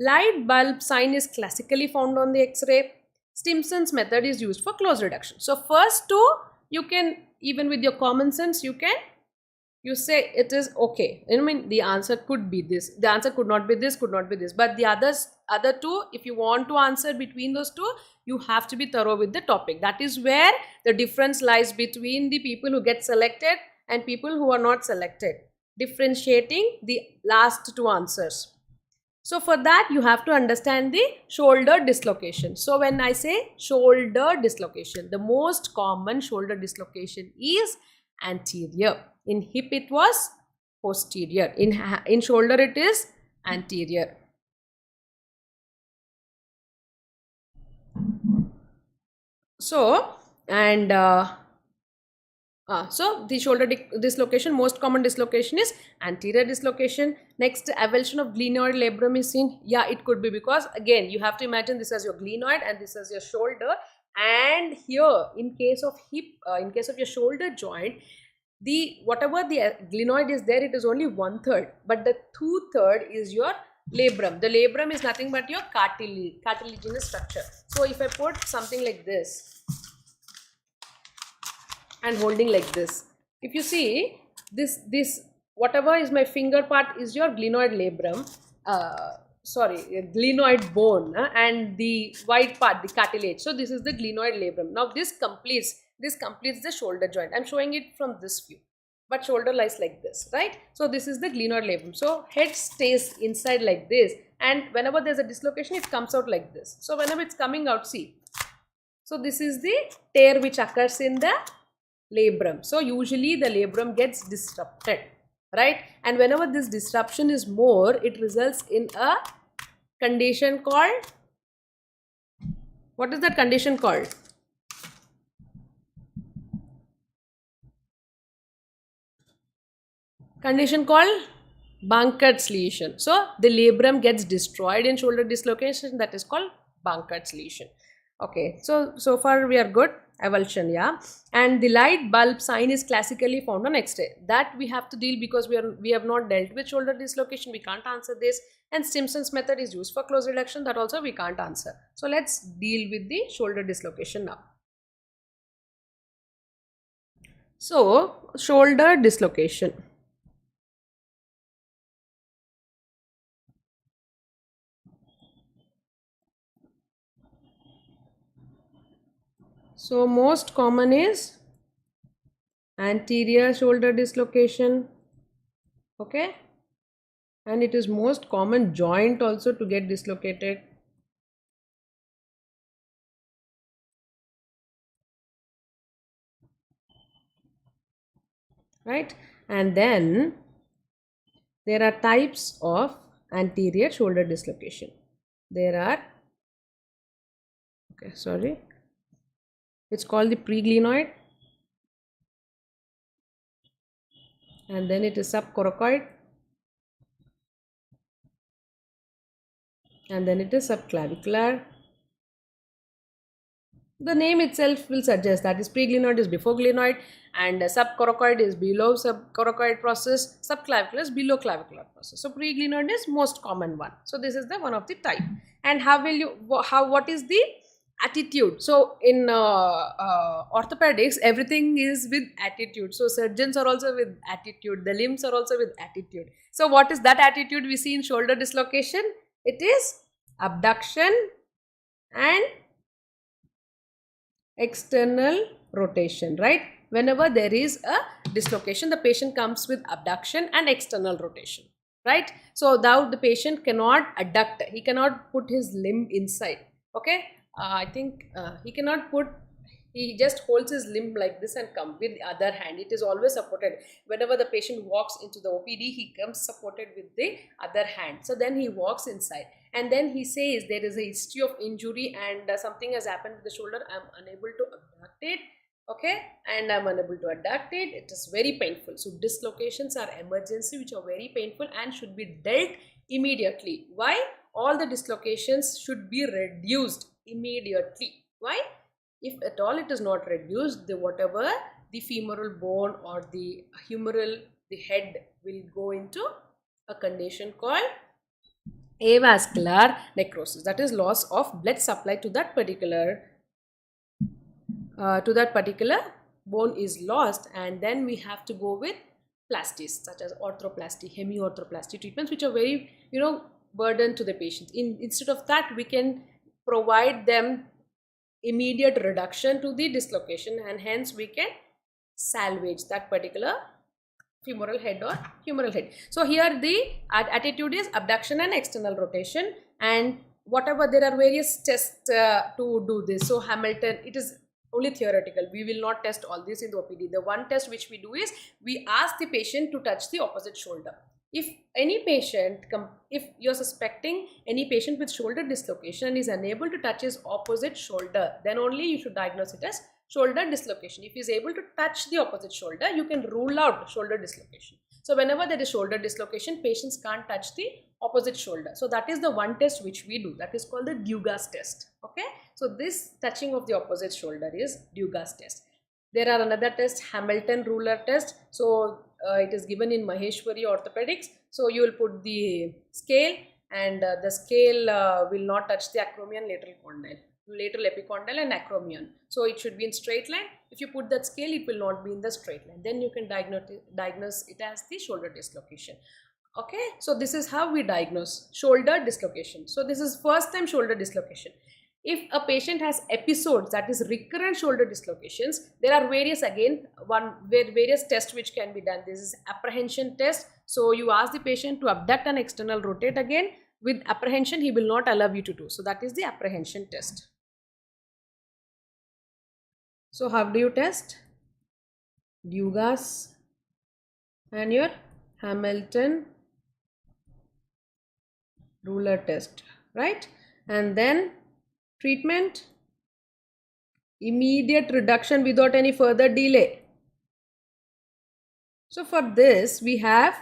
Light bulb sign is classically found on the X-ray. Stimson's method is used for close reduction. So first two, you can, even with your common sense, you say it is okay. I mean, the answer could be this, the answer could not be this, could not be this. But the other two, if you want to answer between those two, you have to be thorough with the topic. That is where the difference lies between the people who get selected and people who are not selected. Differentiating the last two answers. So for that, you have to understand the shoulder dislocation. So when I say shoulder dislocation, the most common shoulder dislocation is anterior. In hip it was posterior. In shoulder it is anterior. So so the shoulder dislocation, most common dislocation is anterior dislocation. Next, avulsion of glenoid labrum is seen. Yeah, it could be because again you have to imagine this as your glenoid and this as your shoulder. And here, in case of hip, in case of your shoulder joint, the whatever the glenoid is there, it is only 1/3, but the 2/3 is your labrum. The labrum is nothing but your cartilaginous structure. So if I put something like this and holding like this, if you see this whatever is my finger part is your glenoid labrum, glenoid bone, and the white part, the cartilage. So this is the glenoid labrum. Now this completes the shoulder joint. I'm showing it from this view, but shoulder lies like this, right? So this is the glenoid labrum. So head stays inside like this, and whenever there's a dislocation, it comes out like this. So whenever it's coming out, see, so this is the tear which occurs in the labrum. So usually the labrum gets disrupted, right? And whenever this disruption is more, it results in a condition called, what is that condition called? Condition called Bankert's lesion. So the labrum gets destroyed in shoulder dislocation. That is called Bankert's lesion. Okay, so far we are good. Avulsion, yeah. And the light bulb sign is classically found on X-ray. That we have to deal because we have not dealt with shoulder dislocation. We can't answer this. And Stimson's method is used for close reduction. That also we can't answer. So let's deal with the shoulder dislocation now. So shoulder dislocation. So most common is anterior shoulder dislocation, okay, and it is most common joint also to get dislocated. Right, and then there are types of anterior shoulder dislocation. There are, okay, sorry, it's called the preglenoid, and then it is subcoracoid, and then it is subclavicular. The name itself will suggest that is preglenoid is before glenoid, and subcoracoid is below subcoracoid process, subclavicular is below clavicular process. So preglenoid is most common one. So this is the one of the type. And what is the attitude? So in orthopedics, everything is with attitude. So surgeons are also with attitude. The limbs are also with attitude. So what is that attitude we see in shoulder dislocation? It is abduction and external rotation, right? Whenever there is a dislocation, the patient comes with abduction and external rotation, right? So now the patient cannot adduct, he cannot put his limb inside, okay? I think he cannot put He just holds his limb like this and comes with the other hand. It is always supported. Whenever the patient walks into the OPD, he comes supported with the other hand. So then he walks inside and then he says there is a history of injury and something has happened with the shoulder. I'm unable to abduct it. Okay, and I'm unable to adduct it. It is very painful. So dislocations are emergency, which are very painful and should be dealt immediately. Why? All the dislocations should be reduced immediately. Why? If at all it is not reduced, the whatever the femoral bone or the humeral, the head will go into a condition called avascular necrosis. That is loss of blood supply to that particular bone is lost, and then we have to go with plasties such as arthroplasty, hemiarthroplasty treatments, which are very burden to the patient. Instead of that, we can provide them immediate reduction to the dislocation, and hence we can salvage that particular femoral head or humeral head. So here the attitude is abduction and external rotation, and whatever there are various tests to do this. So Hamilton, it is only theoretical. We will not test all this in the OPD. The one test which we do is we ask the patient to touch the opposite shoulder. If any patient, if you're suspecting any patient with shoulder dislocation is unable to touch his opposite shoulder, then only you should diagnose it as shoulder dislocation. If he is able to touch the opposite shoulder, you can rule out shoulder dislocation. So whenever there is shoulder dislocation, patients can't touch the opposite shoulder. So that is the one test which we do. That is called the Dugas test. Okay. So this touching of the opposite shoulder is Dugas test. There are another test, Hamilton ruler test. So it is given in Maheshwari Orthopedics. So you will put the scale, and the scale will not touch the acromion, lateral epicondyle and acromion. So it should be in straight line. If you put that scale, it will not be in the straight line. Then you can diagnose it as the shoulder dislocation. Okay, so this is how we diagnose shoulder dislocation. So this is first time shoulder dislocation. If a patient has episodes, that is recurrent shoulder dislocations, there are various various tests which can be done. This is apprehension test. So you ask the patient to abduct and external rotate again. With apprehension, he will not allow you to do. So that is the apprehension test. So how do you test? Dugas and your Hamilton ruler test, right? And then treatment, immediate reduction without any further delay. So for this, we have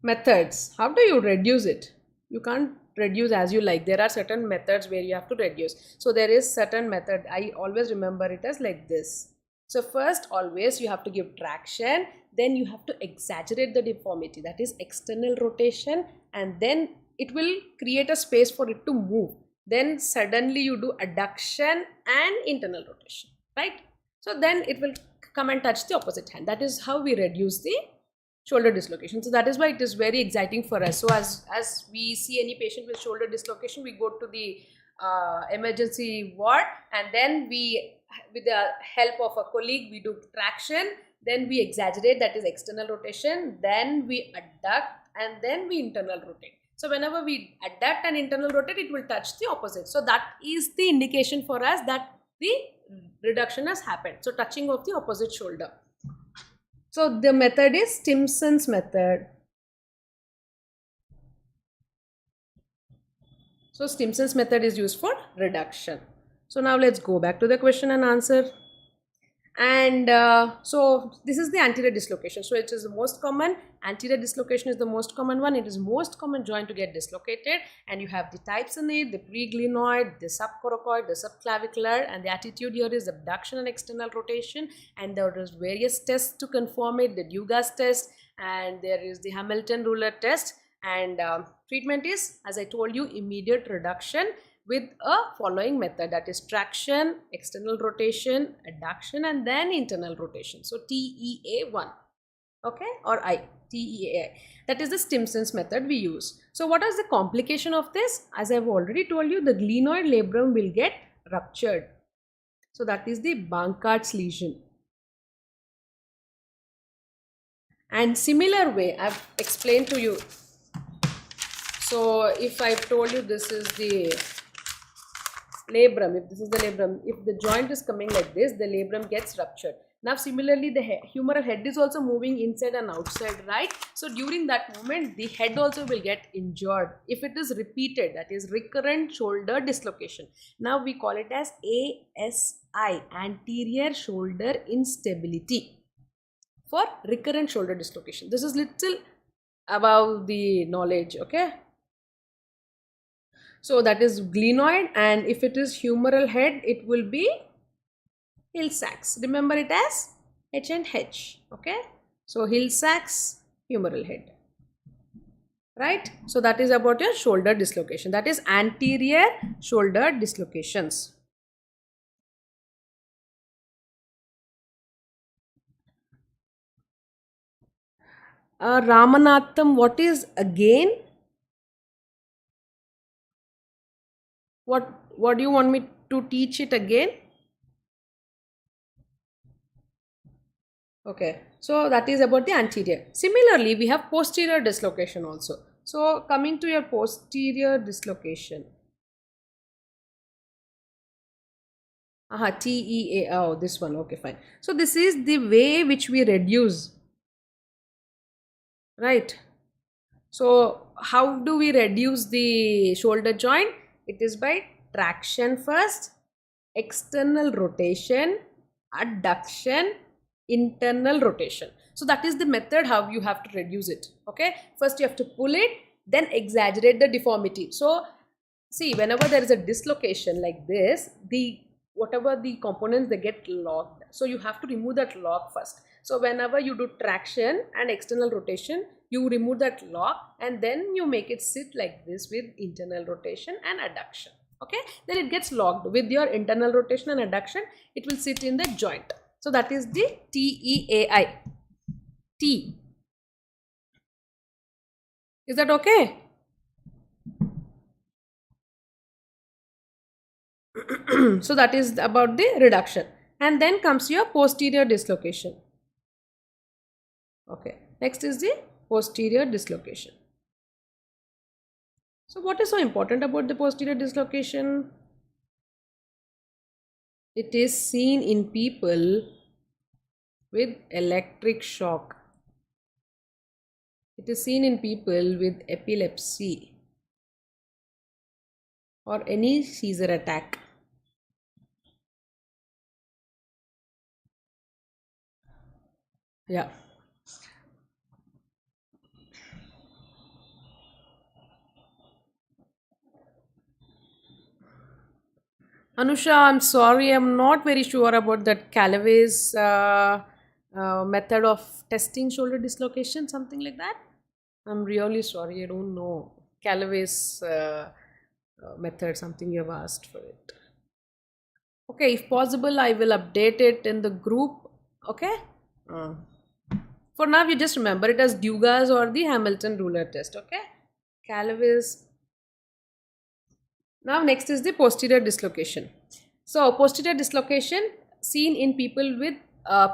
methods. How do you reduce it? You can't reduce as you like. There are certain methods where you have to reduce. So there is certain method. I always remember it as like this. So first, always you have to give traction. Then you have to exaggerate the deformity. That is external rotation. And then it will create a space for it to move. Then suddenly you do adduction and internal rotation, right? So then it will come and touch the opposite hand. That is how we reduce the shoulder dislocation. So that is why it is very exciting for us. So as we see any patient with shoulder dislocation, we go to the emergency ward, and then we, with the help of a colleague, we do traction, then we exaggerate, that is external rotation, then we adduct, and then we internal rotate. So whenever we adduct and internal rotate, it will touch the opposite. So that is the indication for us that the reduction has happened. So touching of the opposite shoulder. So the method is Stimson's method. So Stimson's method is used for reduction. So now let's go back to the question and answer. And so this is the anterior dislocation. So it is the most common. Anterior dislocation is the most common one. It is most common joint to get dislocated, and you have the types in it: the preglenoid, the subcoracoid, the subclavicular, and the attitude here is abduction and external rotation. And there is various tests to confirm it: the Dugas test, and there is the Hamilton ruler test. And treatment is, as I told you, immediate reduction with a following method, that is traction, external rotation, adduction, and then internal rotation. So TEA1, okay, or TEAI. That is the Stimson's method we use. So what is the complication of this? As I have already told you, the glenoid labrum will get ruptured. So that is the Bankhart's lesion. And similar way, I have explained to you. So if I have told you this is the labrum, if this is the labrum, if the joint is coming like this, the labrum gets ruptured. Now similarly the humeral head is also moving inside and outside, right? So during that moment the head also will get injured if it is repeated, that is recurrent shoulder dislocation. Now we call it as ASI, anterior shoulder instability, for recurrent shoulder dislocation. This is little above the knowledge, okay? So that is glenoid, and if it is humeral head, it will be Hill-Sachs. Remember it as H and H, okay? So Hill-Sachs humeral head, right? So that is about your shoulder dislocation. That is anterior shoulder dislocations. Ramanatham, what is again? What do you want me to teach it again? Okay, so that is about the anterior. Similarly, we have posterior dislocation also. So coming to your posterior dislocation. TEA. Oh, this one. Okay, fine. So this is the way which we reduce, right? So how do we reduce the shoulder joint? It is by traction first, external rotation, adduction, internal rotation. So that is the method how you have to reduce it. Okay, first you have to pull it, then exaggerate the deformity. So see, whenever there is a dislocation like this, the whatever the components, they get locked. So you have to remove that lock first. So whenever you do traction and external rotation, you remove that lock and then you make it sit like this with internal rotation and adduction. Okay, then it gets locked with your internal rotation and adduction. It will sit in the joint. So that is the TEAI. T. Is that okay? So that is about the reduction, and then comes your posterior dislocation. Okay, next is the posterior dislocation. So what is so important about the posterior dislocation? It is seen in people with electric shock. It is seen in people with epilepsy or any seizure attack. Yeah. Anusha, I'm sorry, I'm not very sure about that Callaway's method of testing shoulder dislocation, something like that. I'm really sorry, I don't know Callaway's method, something you have asked for it. Okay, if possible, I will update it in the group. Okay. Uh, for now, you just remember it as Dugas or the Hamilton ruler test. Okay. Callaway's. Now, next is the posterior dislocation. So, posterior dislocation seen in people with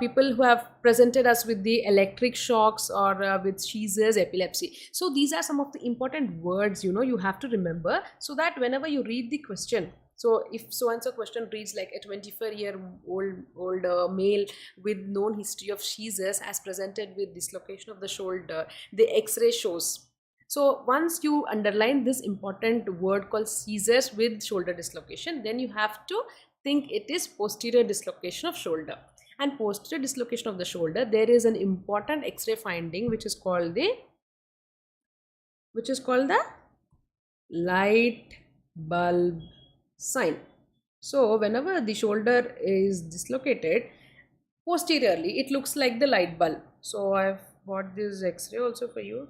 people who have presented us with the electric shocks or with seizures, epilepsy. So, these are some of the important words you have to remember, so that whenever you read the question, so if so and so question reads like a 24-year-old male with known history of seizures as presented with dislocation of the shoulder, the X-ray shows. So once you underline this important word called seizures with shoulder dislocation, then you have to think it is posterior dislocation of shoulder. And posterior dislocation of the shoulder, there is an important X-ray finding which is called the light bulb sign. So whenever the shoulder is dislocated posteriorly, it looks like the light bulb. So I've bought this X-ray also for you.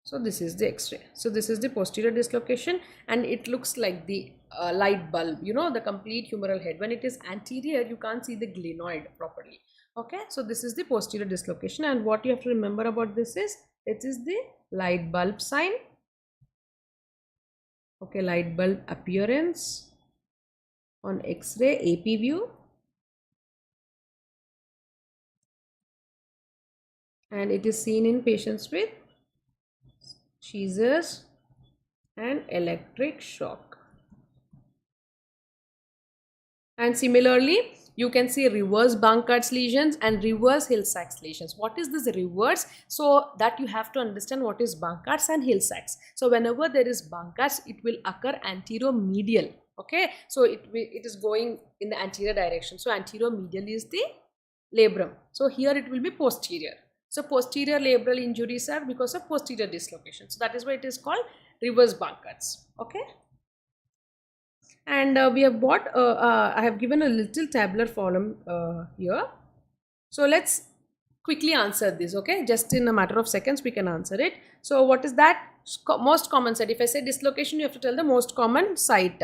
So this is the X-ray. So this is the posterior dislocation, and it looks like the light bulb, the complete humeral head. When it is anterior, you can't see the glenoid properly. Okay, so this is the posterior dislocation, and what you have to remember about this is, it is the light bulb sign. Okay, light bulb appearance on X-ray AP view, and it is seen in patients with seizures and electric shock. And similarly, you can see reverse Bankard's lesions and reverse Hill-Sachs lesions. What is this reverse? So that you have to understand what is Bankard's and Hill-Sachs. So whenever there is Bankard's, it will occur anteromedial. Okay, so it is going in the anterior direction. So anteromedial is the labrum. So here it will be posterior. So posterior labral injuries are because of posterior dislocation. So that is why it is called reverse Bankard's. Okay. And we have got I have given a little tabular column here. So let's quickly answer this. Okay, just in a matter of seconds we can answer it. So what is that? Most common site. If I say dislocation, you have to tell the most common site.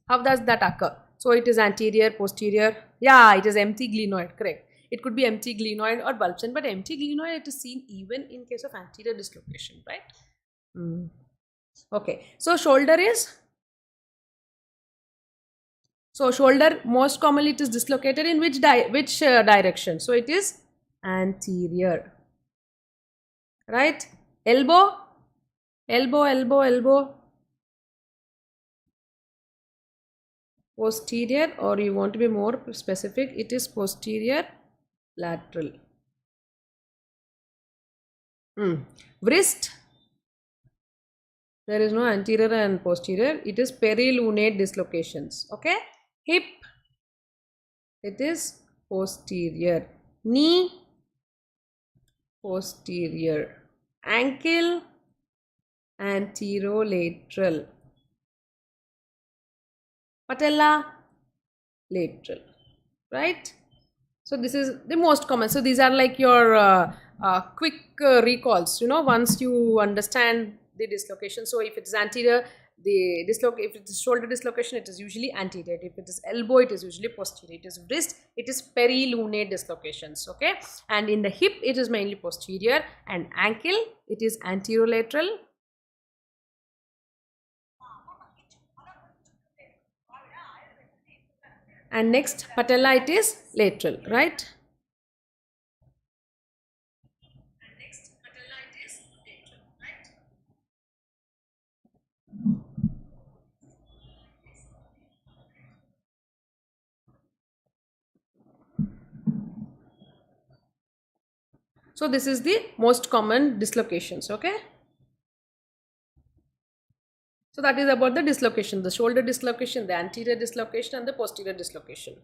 How does that occur? So it is anterior, posterior. Yeah, it is empty glenoid. Correct. It could be empty glenoid or bulbs, but empty glenoid it is seen even in case of anterior dislocation, right? Okay. So shoulder is. So shoulder most commonly it is dislocated in which direction? So it is anterior, right? Elbow, elbow, posterior, or you want to be more specific, it is posterior lateral. Wrist, there is no anterior and posterior, it is perilunate dislocations. Okay. Hip, it is posterior. Knee, posterior. Ankle, anterolateral. Patella, lateral, right? So this is the most common. So these are like your quick recalls, once you understand the dislocation. So if it is anterior, if it is shoulder dislocation, it is usually anterior. If it is elbow, it is usually posterior. It is wrist, it is perilunate dislocations. Okay, and in the hip, it is mainly posterior, and ankle, it is anterolateral. And next, patella, it is lateral, right? So this is the most common dislocations. Okay. So that is about the dislocation, the shoulder dislocation, the anterior dislocation and the posterior dislocation.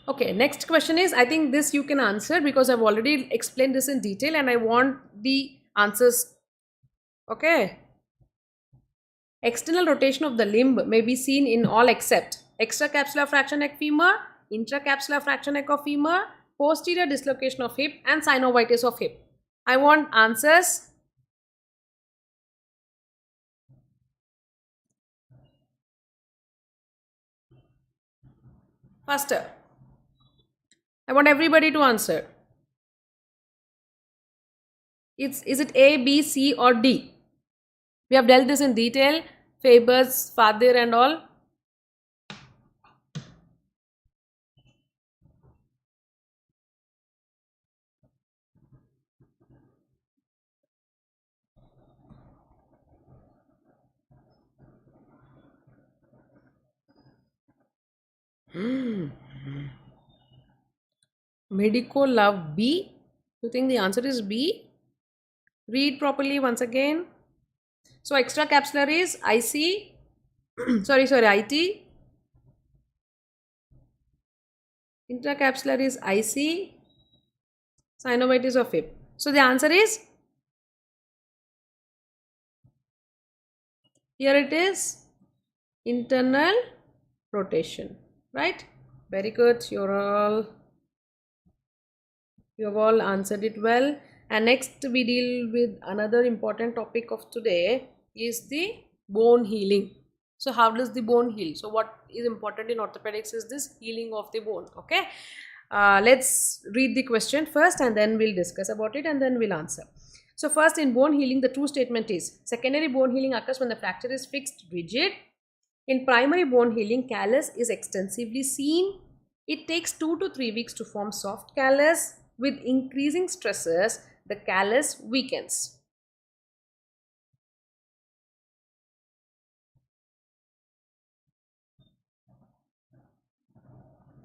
Okay, next question is, I think this you can answer because I've already explained this in detail and I want the answers. Okay. External rotation of the limb may be seen in all except extracapsular fraction neck femur, intracapsular fraction neck of femur, posterior dislocation of hip and synovitis of hip. I want answers. Faster. I want everybody to answer. Is it A, B, C or D? We have dealt this in detail. Faber's, father and all. Medico love B. You think the answer is B? Read properly once again. So extracapsular is IC. sorry, IT. Intracapsular is IC. Synovitis of hip. So the answer is, here it is, internal rotation. Right? Very good. You have all answered it well. And next we deal with another important topic of today is the bone healing. So how does the bone heal? So what is important in orthopedics is this healing of the bone. Okay. Let's read the question first and then we'll discuss about it and then we'll answer. So first, in bone healing, the true statement is secondary bone healing occurs when the fracture is fixed, rigid. In primary bone healing, callus is extensively seen. It takes 2 to 3 weeks to form soft callus. With increasing stresses, the callus weakens.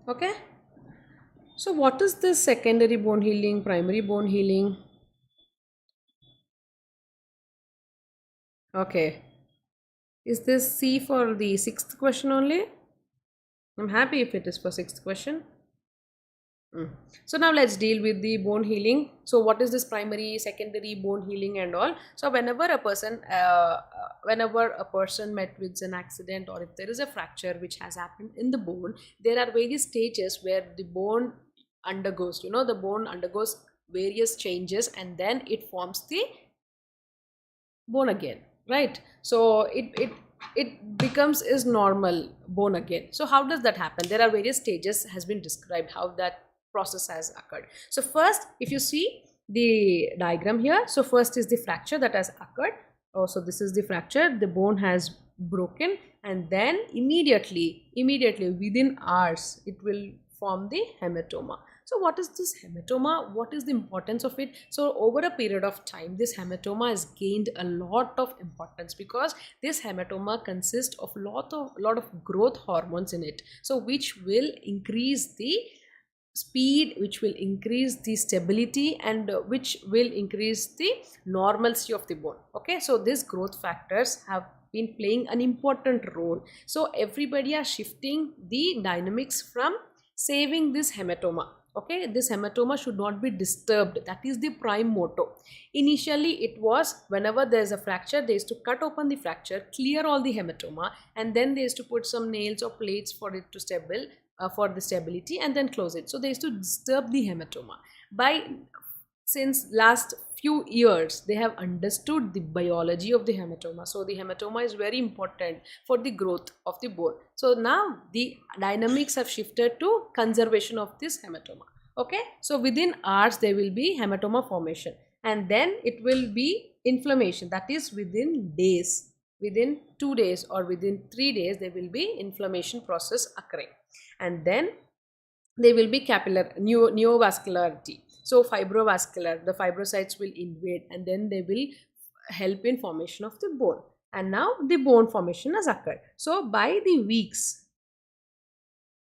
Okay. So what is this secondary bone healing, primary bone healing? Okay. Is this C for the sixth question only? I'm happy if it is for sixth question. Mm. So now let's deal with the bone healing. So what is this primary, secondary bone healing and all? So whenever a person met with an accident, or if there is a fracture which has happened in the bone, there are various stages where the bone undergoes. The bone undergoes various changes, and then it forms the bone again, right? So it becomes is normal bone again. So how does that happen? There are various stages has been described how that process has occurred. So first, if you see the diagram here, so first is the fracture that has occurred. Oh, so this is the fracture, the bone has broken, and then immediately within hours it will form the hematoma. So what is this hematoma? What is the importance of it? So over a period of time, this hematoma has gained a lot of importance, because this hematoma consists of lot of growth hormones in it. So which will increase the speed, which will increase the stability, and which will increase the normalcy of the bone. Okay, so these growth factors have been playing an important role. So everybody are shifting the dynamics from saving this hematoma. Okay, this hematoma should not be disturbed. That is the prime motto. Initially, it was whenever there is a fracture, they used to cut open the fracture, clear all the hematoma, and then they used to put some nails or plates for it to stable, for the stability, and then close it. So they used to disturb the hematoma. By Since last few years, they have understood the biology of the hematoma. So the hematoma is very important for the growth of the bone. So now the dynamics have shifted to conservation of this hematoma. Okay, so within hours there will be hematoma formation, and then it will be inflammation. That is within days, within 2 days or within 3 days, there will be inflammation process occurring, and then there will be capillary neovascularity. So fibrovascular, the fibrocytes will invade, and then they will help in formation of the bone. And now the bone formation has occurred. So by the weeks,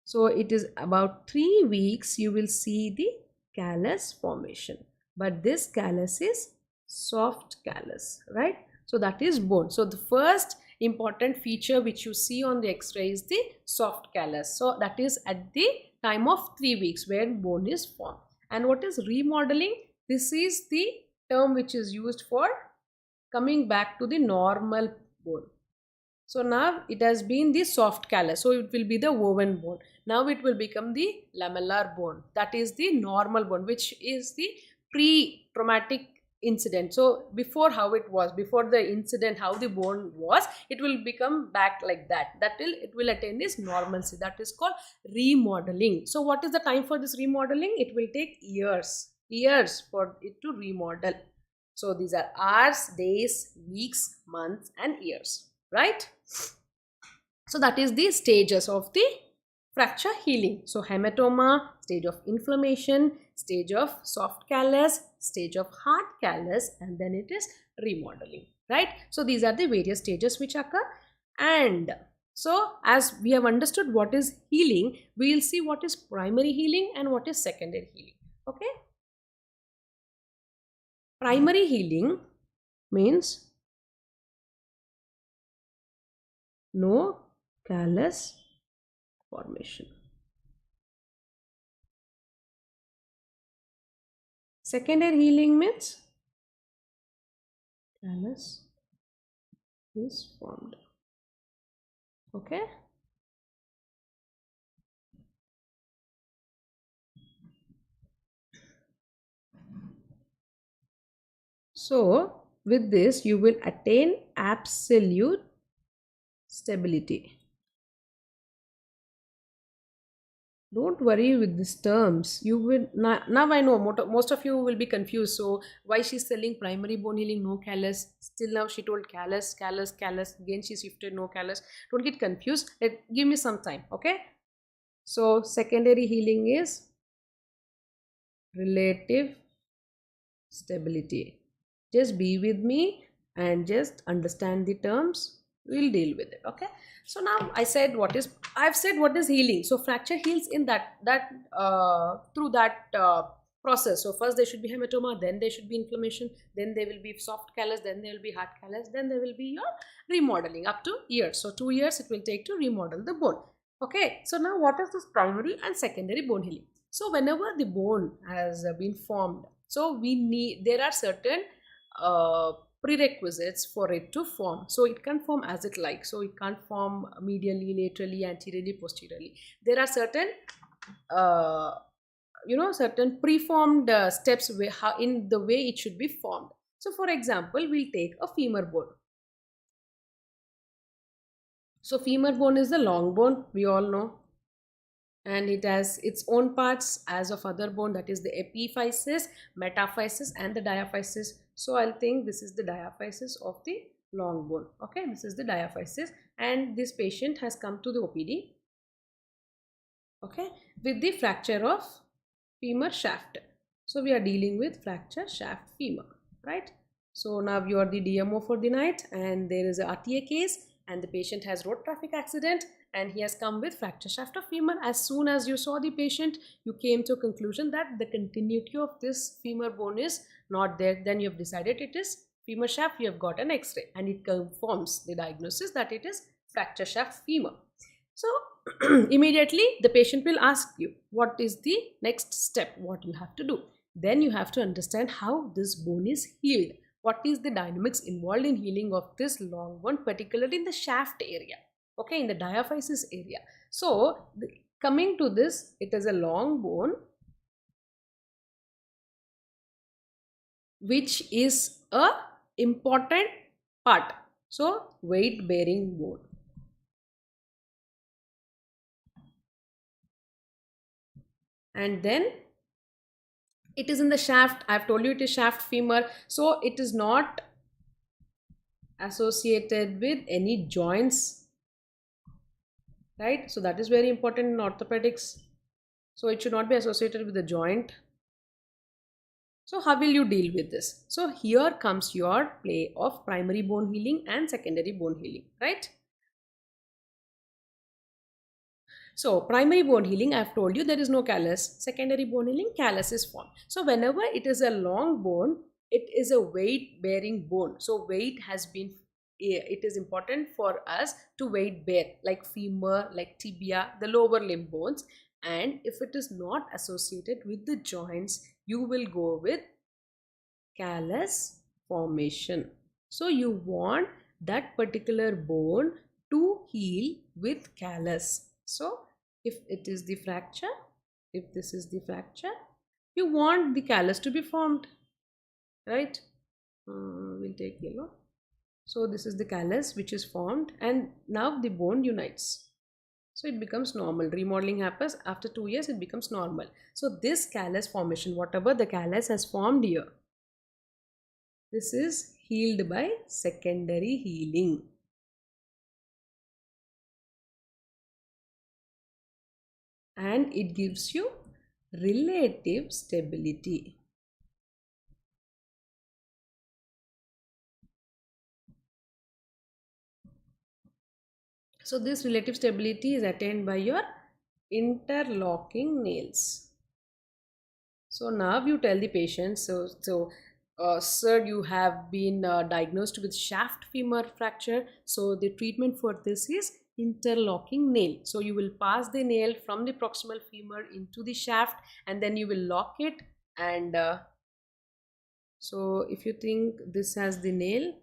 so it is about 3 weeks, you will see the callus formation. But this callus is soft callus, right? So that is bone. So the first important feature which you see on the x-ray is the soft callus. So that is at the time of 3 weeks where bone is formed. And what is remodeling? This is the term which is used for coming back to the normal bone. So now it has been the soft callus. So it will be the woven bone. Now it will become the lamellar bone. That is the normal bone, which is the pre-traumatic incident. So before how it was, before the incident, how the bone was, it will become back like that. It will attain this normalcy. That is called remodeling. So what is the time for this remodeling? It will take years for it to remodel. So these are hours, days, weeks, months, and years, right? So that is the stages of the fracture healing. So hematoma, stage of inflammation, stage of soft callus, stage of hard callus, and then it is remodeling, right? So these are the various stages which occur. And so as we have understood what is healing, we will see what is primary healing and what is secondary healing. Okay, primary healing means no callus formation. Secondary healing means callus is formed. Okay. So with this you will attain absolute stability. Don't worry with these terms. You will now I know most of you will be confused. So why she's selling primary bone healing, no callus? Still now she told callus, callus, callus. Again she shifted no callus. Don't get confused. Give me some time, okay? So secondary healing is relative stability. Just be with me and just understand the terms. We'll deal with it. Okay. So now I've said what is healing. So fracture heals in that through that process. So first there should be hematoma, then there should be inflammation, then there will be soft callus, then there will be hard callus, then there will be your remodeling up to years. So 2 years it will take to remodel the bone. Okay. So now what is this primary and secondary bone healing? So whenever the bone has been formed, so there are certain uh, prerequisites for it to form. So it can form as it likes. So it can't form medially, laterally, anteriorly, posteriorly. There are certain uh, certain preformed steps in the way it should be formed. So for example, we'll take a femur bone. So femur bone is the long bone, we all know, and it has its own parts as of other bone, that is the epiphysis, metaphysis and the diaphysis. So I'll think this is the diaphysis of the long bone. Okay, this is the diaphysis, and this patient has come to the OPD, okay, with the fracture of femur shaft. So we are dealing with fracture shaft femur, right? So now you are the DMO for the night, and there is a RTA case, and the patient has road traffic accident, and he has come with fracture shaft of femur. As soon as you saw the patient, you came to a conclusion that the continuity of this femur bone is not there. Then you have decided it is femur shaft. You have got an X-ray, and it confirms the diagnosis that it is fracture shaft femur. So immediately the patient will ask you, what is the next step, what you have to do? Then you have to understand how this bone is healed. What is the dynamics involved in healing of this long bone, particularly in the shaft area, okay, in the diaphysis area. So coming to this, it is a long bone which is a important part. So weight bearing bone. And then it is in the shaft. I've told you it is shaft femur, so it is not associated with any joints, right? So that is very important in orthopedics. So it should not be associated with the joint. So how will you deal with this? So here comes your play of primary bone healing and secondary bone healing, right? So primary bone healing, I've told you there is no callus. Secondary bone healing, callus is formed. So whenever it is a long bone, it is a weight bearing bone. So weight has been, it is important for us to weight bear, like femur, like tibia, the lower limb bones. And if it is not associated with the joints, you will go with callus formation. So you want that particular bone to heal with callus. So if it is the fracture, if this is the fracture, you want the callus to be formed, right? We'll take yellow. So this is the callus which is formed, and now the bone unites. So it becomes normal. Remodeling happens after 2 years, it becomes normal. So this callus formation, whatever the callus has formed here, this is healed by secondary healing. And it gives you relative stability. So this relative stability is attained by your interlocking nails. So now you tell the patient, sir, you have been diagnosed with shaft femur fracture. So the treatment for this is interlocking nail. So you will pass the nail from the proximal femur into the shaft, and then you will lock it. And so if you think this has the nail,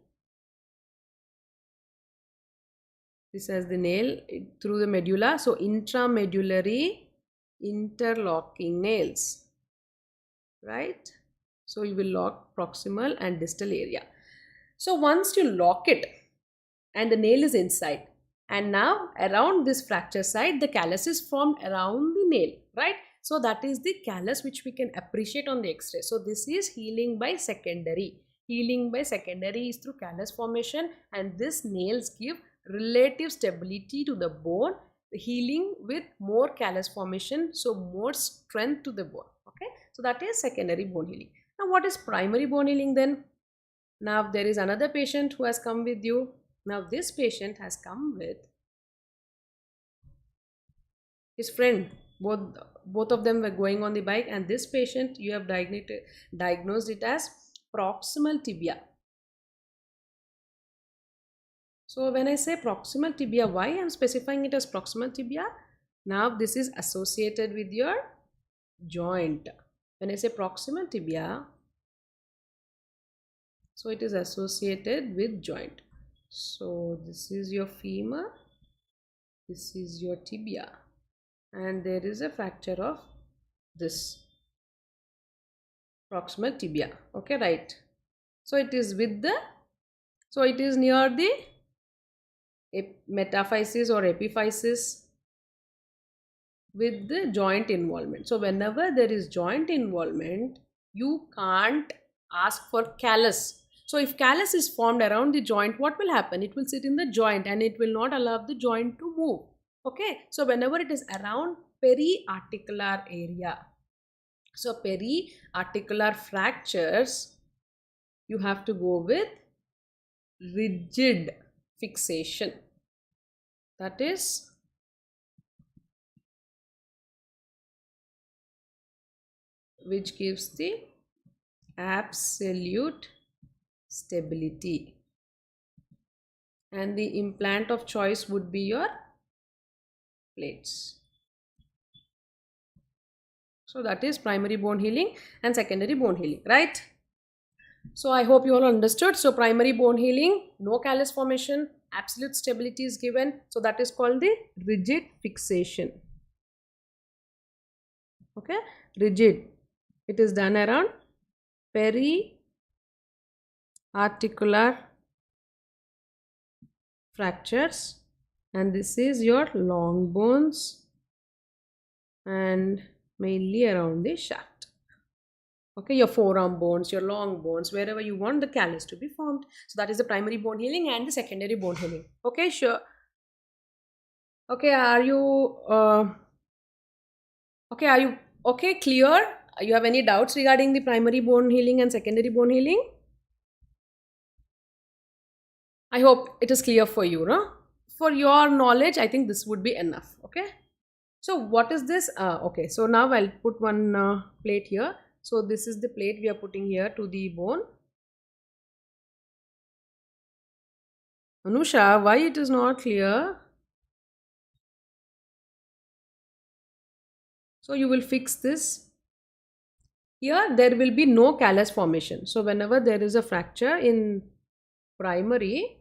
this has the nail through the medulla. So intramedullary interlocking nails, right? So you will lock proximal and distal area. So once you lock it and the nail is inside, And now around this fracture site, the callus is formed around the nail, right? So that is the callus which we can appreciate on the x-ray. So this is healing by secondary. Healing by secondary is through callus formation, and this nails give relative stability to the bone. The healing with more callus formation, so more strength to the bone. Okay, so that is secondary bone healing. Now what is primary bone healing then? Now there is another patient who has come with you. Now this patient has come with his friend. Both of them were going on the bike, and this patient, you have diagnosed it as proximal tibia. So when I say proximal tibia, why I am specifying it as proximal tibia? Now this is associated with your joint. When I say proximal tibia, so it is associated with joint. So this is your femur, this is your tibia, and there is a fracture of this proximal tibia. Okay, right? So it is with the, so it is near the metaphysis or epiphysis with the joint involvement. So whenever there is joint involvement, you can't ask for callus. So if callus is formed around the joint, what will happen? It will sit in the joint and it will not allow the joint to move. Okay, so whenever it is around periarticular area, so periarticular fractures, you have to go with rigid fixation. That is which gives the absolute stability, and the implant of choice would be your plates. So that is primary bone healing and secondary bone healing, right? So I hope you all understood. So primary bone healing, no callus formation, absolute stability is given. So that is called the rigid fixation. Okay, rigid. It is done around periarticular fractures, and this is your long bones and mainly around the shaft. Okay, your forearm bones, your long bones, wherever you want the callus to be formed. So that is the primary bone healing and the secondary bone healing. Okay, sure. Okay, are you clear? You have any doubts regarding the primary bone healing and secondary bone healing? I hope it is clear for you, no? For your knowledge, I think this would be enough. Okay, so what is this? Okay, so now I'll put one plate here. So this is the plate we are putting here to the bone. Anusha, why it is not clear? So you will fix this. Here there will be no callus formation. So whenever there is a fracture in primary,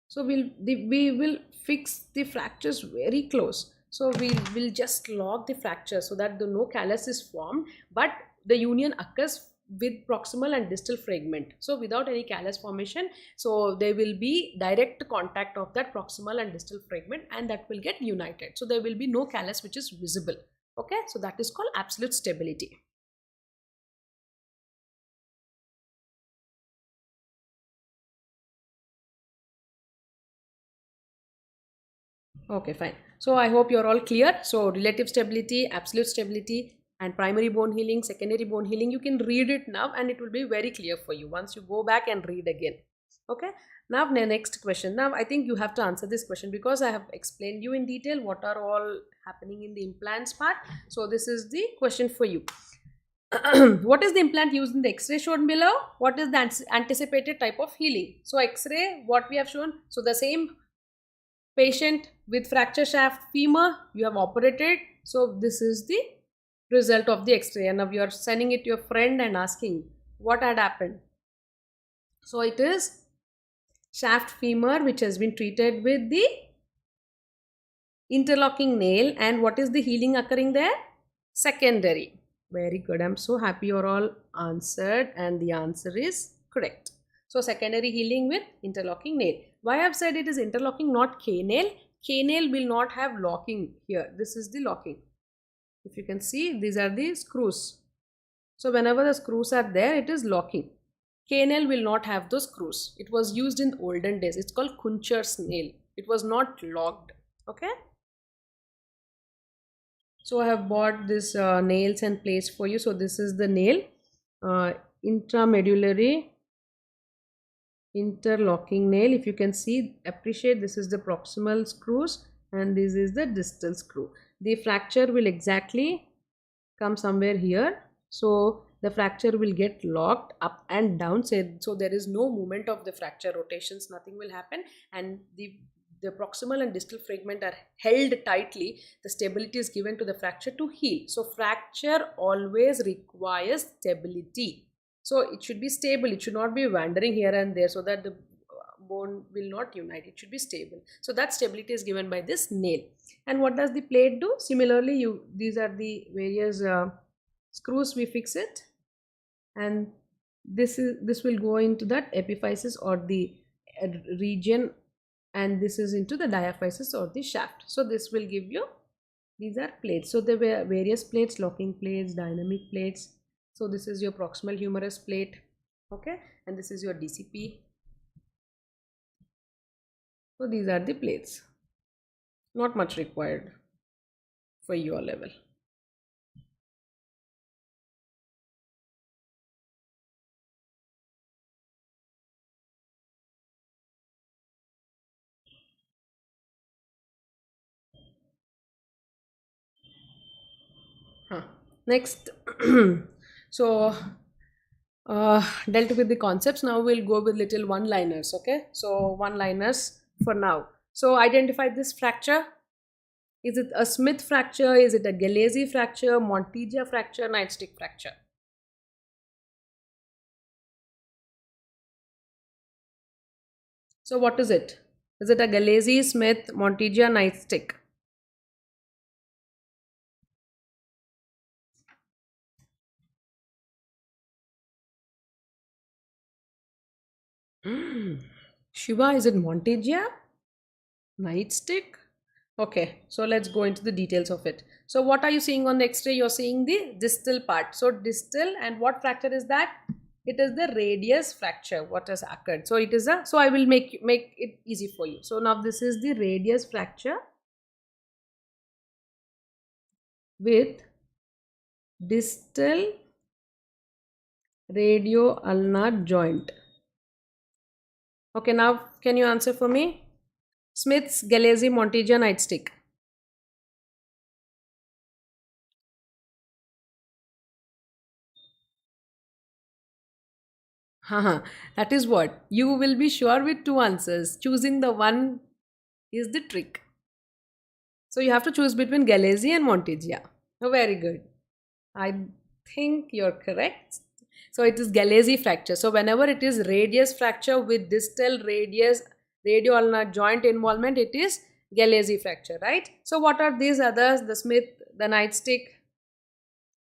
so we will fix the fractures very close. So we will just log the fracture so that the no callus is formed, but the union occurs with proximal and distal fragment. So without any callus formation, so there will be direct contact of that proximal and distal fragment, and that will get united. So there will be no callus which is visible. Okay, so that is called absolute stability. Okay, fine. So I hope you're all clear. So relative stability, absolute stability, and primary bone healing, secondary bone healing, you can read it now and it will be very clear for you once you go back and read again. Okay, now the next question. Now I think you have to answer this question because I have explained you in detail what are all happening in the implants part. So this is the question for you. What is the implant used in the x-ray shown below? What is the anticipated type of healing? So x-ray, what we have shown, so the same patient with fracture shaft femur you have operated. So this is the result of the x-ray, and now you are sending it to your friend and asking what had happened. So it is shaft femur which has been treated with the interlocking nail, and what is the healing occurring there? Secondary. Very good. I'm so happy you're all answered, and the answer is correct. So secondary healing with interlocking nail. Why I've said it is interlocking, not canal? Canal will not have locking here. This is the locking. If you can see, these are the screws. So whenever the screws are there, it is locking. Canal will not have those screws. It was used in olden days. It's called Kuncher's nail. It was not locked. Okay. So I have bought this nails and plates for you. So this is the nail, intramedullary interlocking nail. If you can see, appreciate, this is the proximal screws and this is the distal screw. The fracture will exactly come somewhere here. So the fracture will get locked up and down. So there is no movement of the fracture, rotations, nothing will happen, and the proximal and distal fragment are held tightly. The stability is given to the fracture to heal. So fracture always requires stability. So it should be stable. It should not be wandering here and there, so that the bone will not unite. It should be stable. So that stability is given by this nail. And what does the plate do? Similarly, these are the various screws. We fix it, and this will go into that epiphysis or the region, and this is into the diaphysis or the shaft. So this will give you, these are plates. So there were various plates, locking plates, dynamic plates. So this is your proximal humerus plate, okay, and this is your DCP. So these are the plates. Not much required for your level. Next, so dealt with the concepts. Now we'll go with little one-liners. Okay, so one-liners for now. So identify this fracture. Is it a Smith fracture? Is it a Galeazzi fracture, Montigia fracture, nightstick fracture? So what is it? Is it a Galeazzi, Smith, Montigia, nightstick? Shiva, is it Montigia? Nightstick? Okay, so let's go into the details of it. So what are you seeing on the x-ray? You're seeing the distal part. So distal, and what fracture is that? It is the radius fracture what has occurred. So it is a, so I will make it easy for you. So now this is the radius fracture with distal radio-ulnar joint. Okay, now can you answer for me? Smith's, Galeazzi, Montigia, nightstick. Haha, that is what. You will be sure with two answers. Choosing the one is the trick. So you have to choose between Galeazzi and Montigia. Oh, very good. I think you're correct. So it is Galeazzi fracture. So whenever it is radius fracture with distal radius radio-ulnar joint involvement, it is Galeazzi fracture, right? So what are these others? The Smith, the nightstick,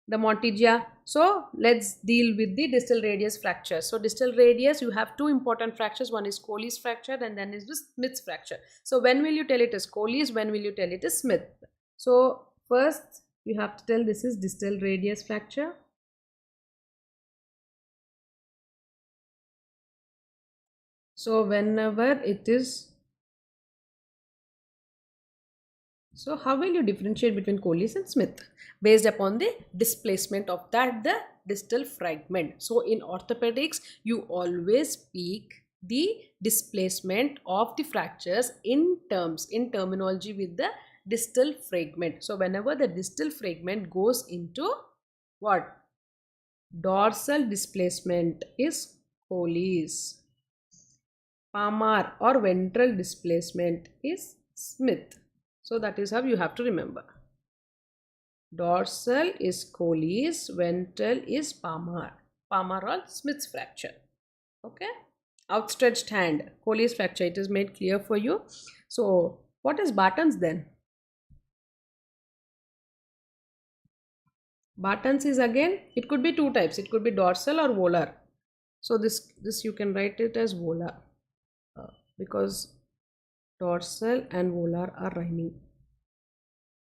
the Montigia. So let's deal with the distal radius fracture. So distal radius, you have two important fractures. One is Colles fracture and then is the Smith's fracture. So when will you tell it is Colles? When will you tell it is Smith? So first you have to tell this is distal radius fracture. So whenever it is, so how will you differentiate between Colles and Smith? Based upon the displacement of the distal fragment. So in orthopedics, you always speak the displacement of the fractures in terminology with the distal fragment. So whenever the distal fragment goes into what? Dorsal displacement is Colles. Palmar or ventral displacement is Smith. So that is how you have to remember. Dorsal is Colles, ventral is Palmar. Palmar or Smith's fracture. Okay. Outstretched hand, Colles fracture. It is made clear for you. So what is Barton's then? Barton's is again, it could be two types. It could be dorsal or volar. So this you can write it as volar. because dorsal and volar are rhyming.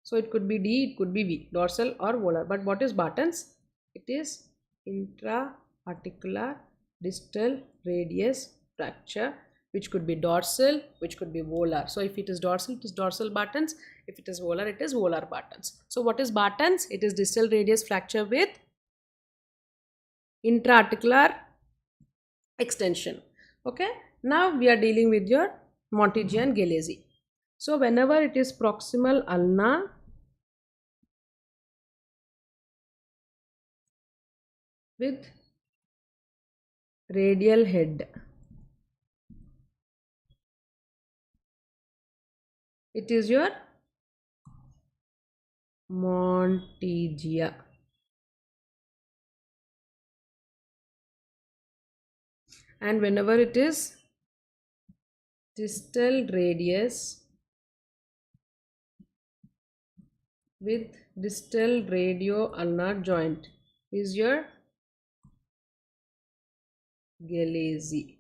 So it could be D, it could be V, dorsal or volar. But what is Barton's? It is intra-articular distal radius fracture, which could be dorsal, which could be volar. So if it is dorsal, it is dorsal Barton's. If it is volar, it is volar Barton's. So what is Barton's? It is distal radius fracture with intra-articular extension. Okay. Now we are dealing with your Monteggia and Galeazzi. So whenever it is proximal ulna with radial head, it is your Monteggia. And whenever it is distal radius with distal radio-ulnar joint is your Galeazzi.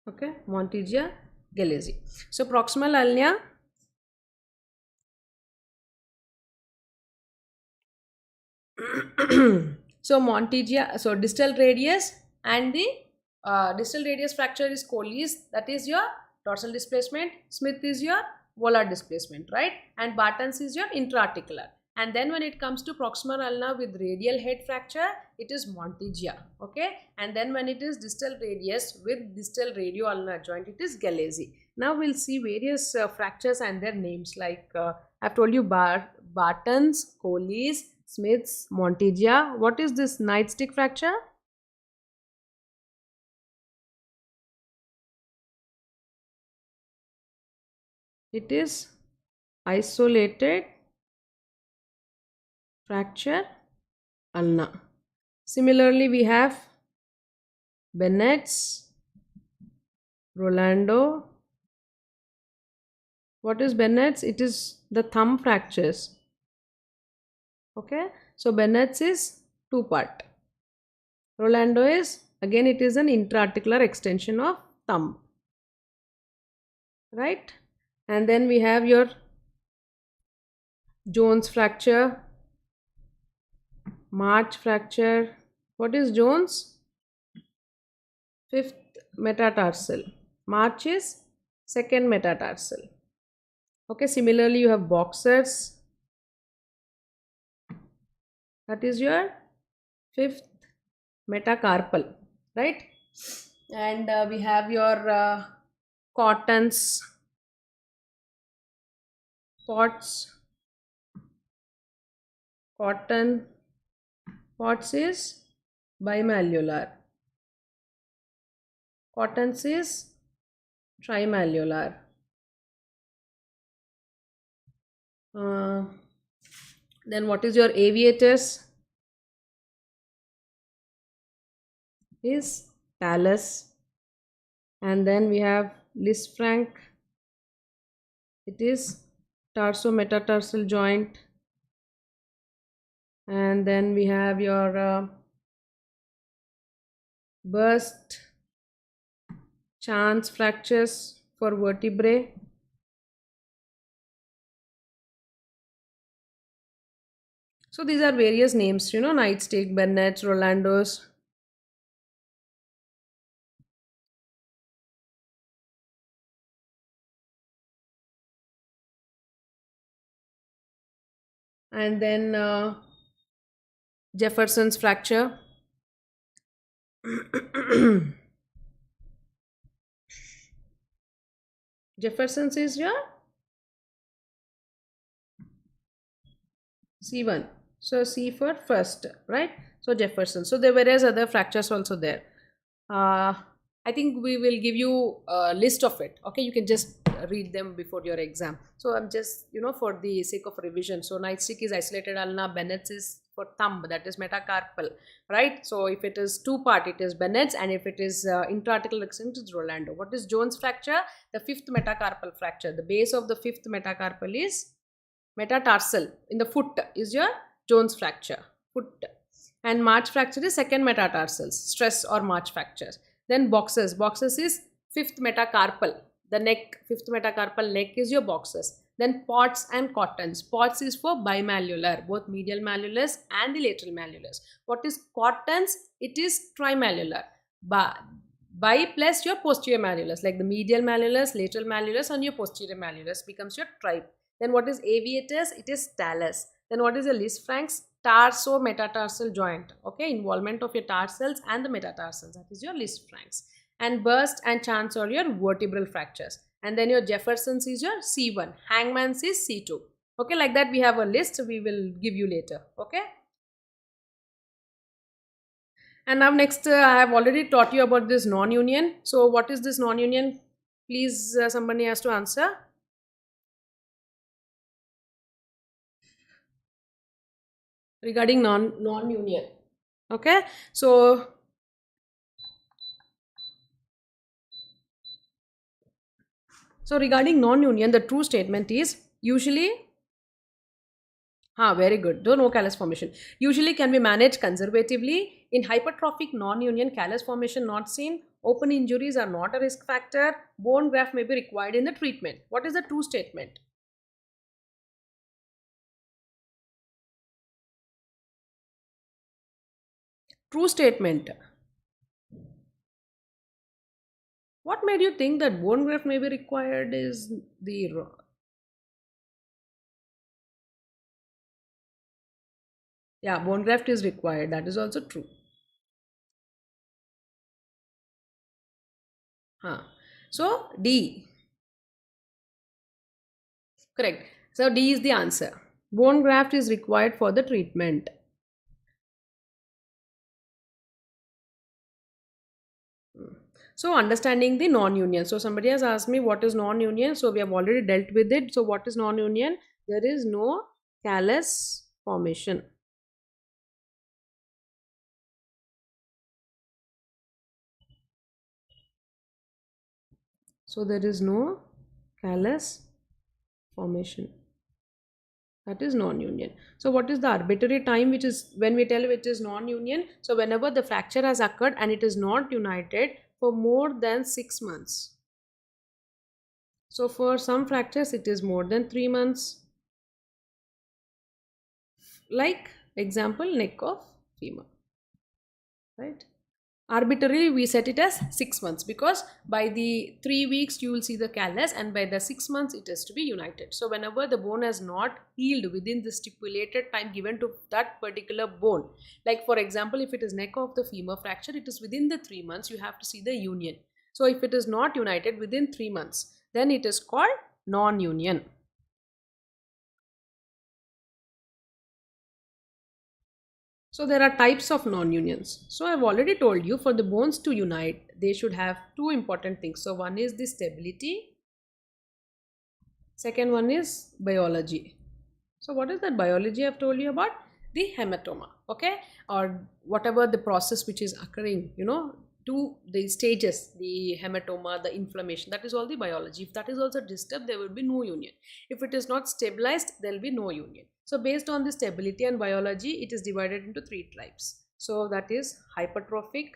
Okay, Monteggia, Galeazzi. So proximal ulna so Monteggia, so distal radius and the distal radius fracture is Colles, that is your dorsal displacement. Smith is your volar displacement, right? And Barton's is your intra-articular. And then when it comes to proximal ulna with radial head fracture, it is Monteggia, okay? And then when it is distal radius with distal radio-ulnar joint, it is Galeazzi. Now we'll see various fractures and their names, like I've told you Barton's, Colles, Smith's, Monteggia. What is this nightstick fracture? It is isolated fracture ulna. Similarly, we have Bennett's, Rolando. What is Bennett's? It is the thumb fractures. Okay, so Bennett's is two-part. Rolando is, again, it is an intra-articular extension of thumb, right? And then we have your Jones fracture, March fracture. What is Jones? Fifth metatarsal. March is second metatarsal. Okay, similarly you have Boxer's. That is your fifth metacarpal, right? And we have your Cotton's, Potts. Cotton, Potts is bimalleolar. Cotton's is trimalleolar. Then what is your Aviatus? Is Talus. And then we have Lisfranc. It is tarsometatarsal joint. And then we have your burst chance fractures for vertebrae. So these are various names, you know, nightstick, Bennett's, Rolando's. And then Jefferson's fracture. Jefferson's is your C1. So C for first, right? So Jefferson. So there were various other fractures also there. I think we will give you a list of it. Okay, you can just read them before your exam. So I'm just, for the sake of revision. So nightstick is isolated ulna, Bennett's is for thumb, that is metacarpal, right? So if it is two part, it is Bennett's, and if it is intra-articular extent, it's Rolando. What is Jones fracture? The fifth metacarpal fracture. The base of the fifth metacarpal is metatarsal. In the foot is your Jones fracture, foot. And March fracture is second metatarsals, stress or March fractures. Then boxes. Boxes is fifth metacarpal. The neck, fifth metacarpal neck is your boxes. Then pots and cottons. Pots is for bimalleolar, both medial malleolus and the lateral malleolus. What is cottons? It is trimalleolar. Bi plus your posterior malleolus, like the medial malleolus, lateral malleolus, and your posterior malleolus becomes your tri. Then what is aviators? It is talus. Then what is the Lisfranc's? Tarso-metatarsal joint. Okay, involvement of your tarsals and the metatarsals. That is your Lisfranc's. And burst and chance are your vertebral fractures. And then your Jefferson's is your C1. Hangman's is C2. Okay, like that we have a list we will give you later. Okay. And now next, I have already taught you about this non-union. So what is this non-union? Please, somebody has to answer. Regarding non-union. Okay. So regarding non-union, the true statement is usually, very good. Though no callus formation. Usually can be managed conservatively. In hypertrophic non-union, callus formation not seen. Open injuries are not a risk factor. Bone graft may be required in the treatment. What is the true statement? True statement. What made you think that bone graft may be required is the... Yeah, bone graft is required. That is also true. So D. Correct. So D is the answer. Bone graft is required for the treatment. So understanding the non-union. So somebody has asked me what is non-union. So we have already dealt with it. So what is non-union? There is no callus formation. So there is no callus formation. That is non-union. So what is the arbitrary time, which is when we tell it is non-union? So whenever the fracture has occurred and it is not united for more than 6 months. So for some fractures it is more than 3 months. Like example, neck of femur. Right? Arbitrarily we set it as 6 months because by the 3 weeks you will see the callus and by the 6 months it is to be united. So whenever the bone has not healed within the stipulated time given to that particular bone, like for example if it is neck of the femur fracture, it is within the 3 months you have to see the union. So if it is not united within 3 months, then it is called non-union. So there are types of non-unions. So I've already told you for the bones to unite, they should have two important things. So one is the stability. Second one is biology. So what is that biology I've told you about? The hematoma, okay? Or whatever the process which is occurring, to the stages, the hematoma, the inflammation, that is all the biology. If that is also disturbed, there will be no union. If it is not stabilized, there will be no union. So based on the stability and biology, it is divided into 3 types. So that is hypertrophic,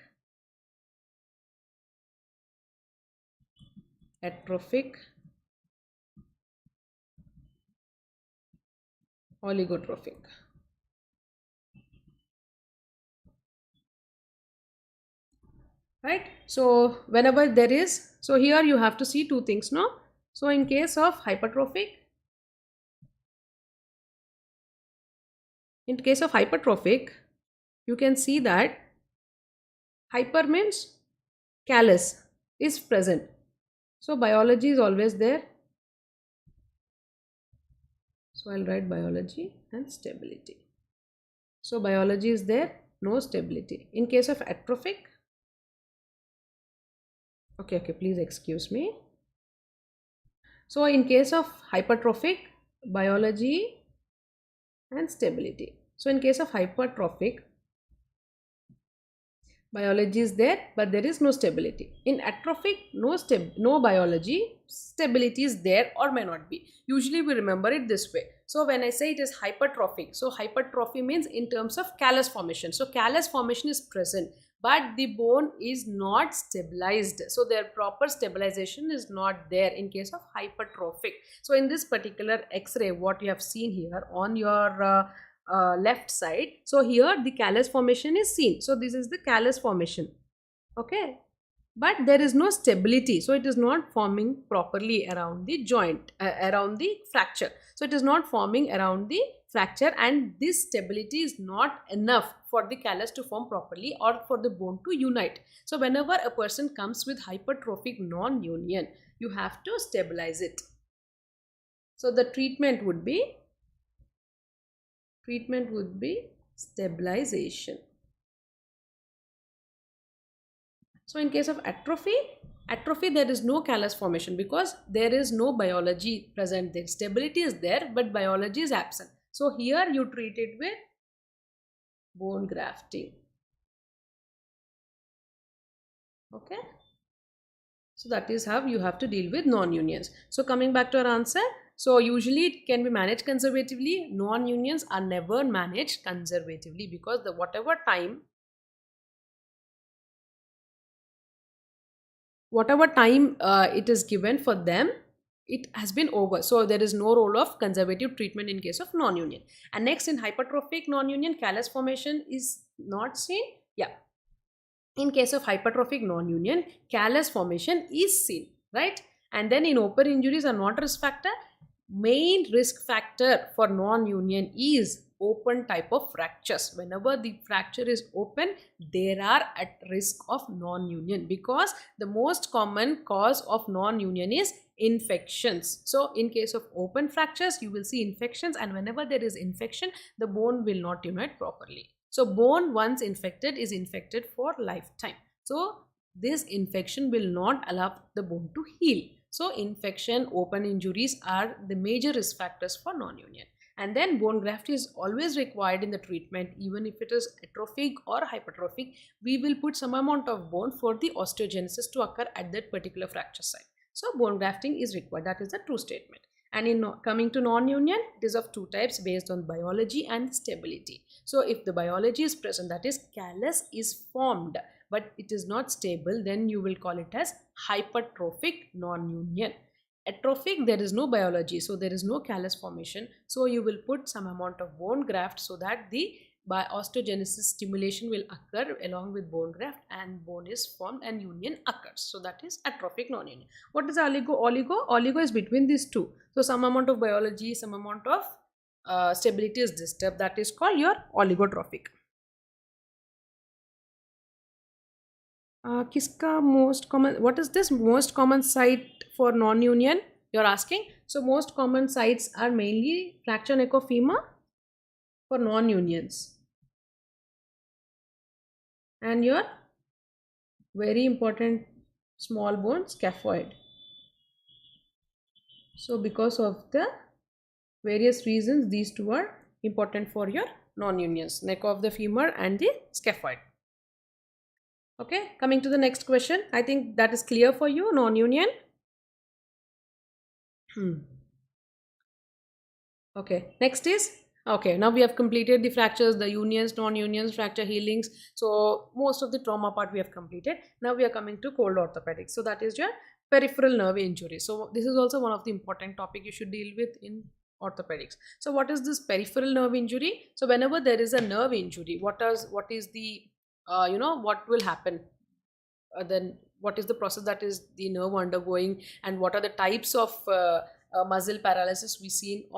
atrophic, oligotrophic. Right? So whenever there is, so here you have to see 2 things, no? So in case of hypertrophic, you can see that hyper means callus is present. So biology is always there. So I'll write biology and stability. So biology is there, no stability. In case of atrophic, okay, please excuse me. So in case of hypertrophic, biology and stability. So in case of hypertrophic, biology is there, but there is no stability. In atrophic, no biology, stability is there or may not be. Usually we remember it this way. So when I say it is hypertrophic, so hypertrophy means in terms of callus formation. So callus formation is present, but the bone is not stabilized, so their proper stabilization is not there in case of hypertrophic. So in this particular x-ray, what you have seen here on your left side, so here the callus formation is seen. So this is the callus formation, okay, but there is no stability, so it is not forming properly around the joint, around the fracture. So it is not forming around the fracture, and this stability is not enough for the callus to form properly or for the bone to unite. So whenever a person comes with hypertrophic non-union, you have to stabilize it. So the treatment would be stabilization. So in case of atrophy, there is no callus formation because there is no biology present there. Stability is there, but biology is absent. So here you treat it with bone grafting. Okay. So that is how you have to deal with non-unions. So coming back to our answer, so usually it can be managed conservatively. Non-unions are never managed conservatively because the whatever time it is given for them, it has been over. So there is no role of conservative treatment in case of non-union. And next, in hypertrophic non-union, callus formation is not seen. Yeah. In case of hypertrophic non-union, callus formation is seen, right? And then in open injuries are not risk factor. Main risk factor for non-union is open type of fractures. Whenever the fracture is open, they are at risk of non-union because the most common cause of non-union is infections. So in case of open fractures, you will see infections, and whenever there is infection, the bone will not unite properly. So bone once infected is infected for lifetime. So this infection will not allow the bone to heal. So infection, open injuries are the major risk factors for non-union. And then bone graft is always required in the treatment, even if it is atrophic or hypertrophic. We will put some amount of bone for the osteogenesis to occur at that particular fracture site. So bone grafting is required. That is the true statement. And in coming to non-union, it is of two types based on biology and stability. So if the biology is present, that is callus is formed, but it is not stable, then you will call it as hypertrophic non-union. Atrophic, there is no biology, so there is no callus formation. So you will put some amount of bone graft so that the by osteogenesis stimulation will occur along with bone graft and bone is formed and union occurs. So that is atrophic non-union. What is oligo is between these two. So some amount of biology, some amount of stability is disturbed. That is called your oligotrophic. Kiska most common, what is this most common site for non-union, you're asking? So most common sites are mainly fracture neck of femur for non-unions, and your very important small bone scaphoid. So because of the various reasons, these two are important for your non-unions, neck of the femur and the scaphoid. Okay, coming to the next question. I think that is clear for you, non-union. Okay, next is, okay, now we have completed the fractures, the unions, non-unions, fracture healings. So most of the trauma part we have completed. Now we are coming to cold orthopedics. So that is your peripheral nerve injury. So this is also one of the important topic you should deal with in orthopedics. So what is this peripheral nerve injury? So whenever there is a nerve injury, what is the what will happen? Then what is the process that is the nerve undergoing, and what are the types of muscle paralysis we seen,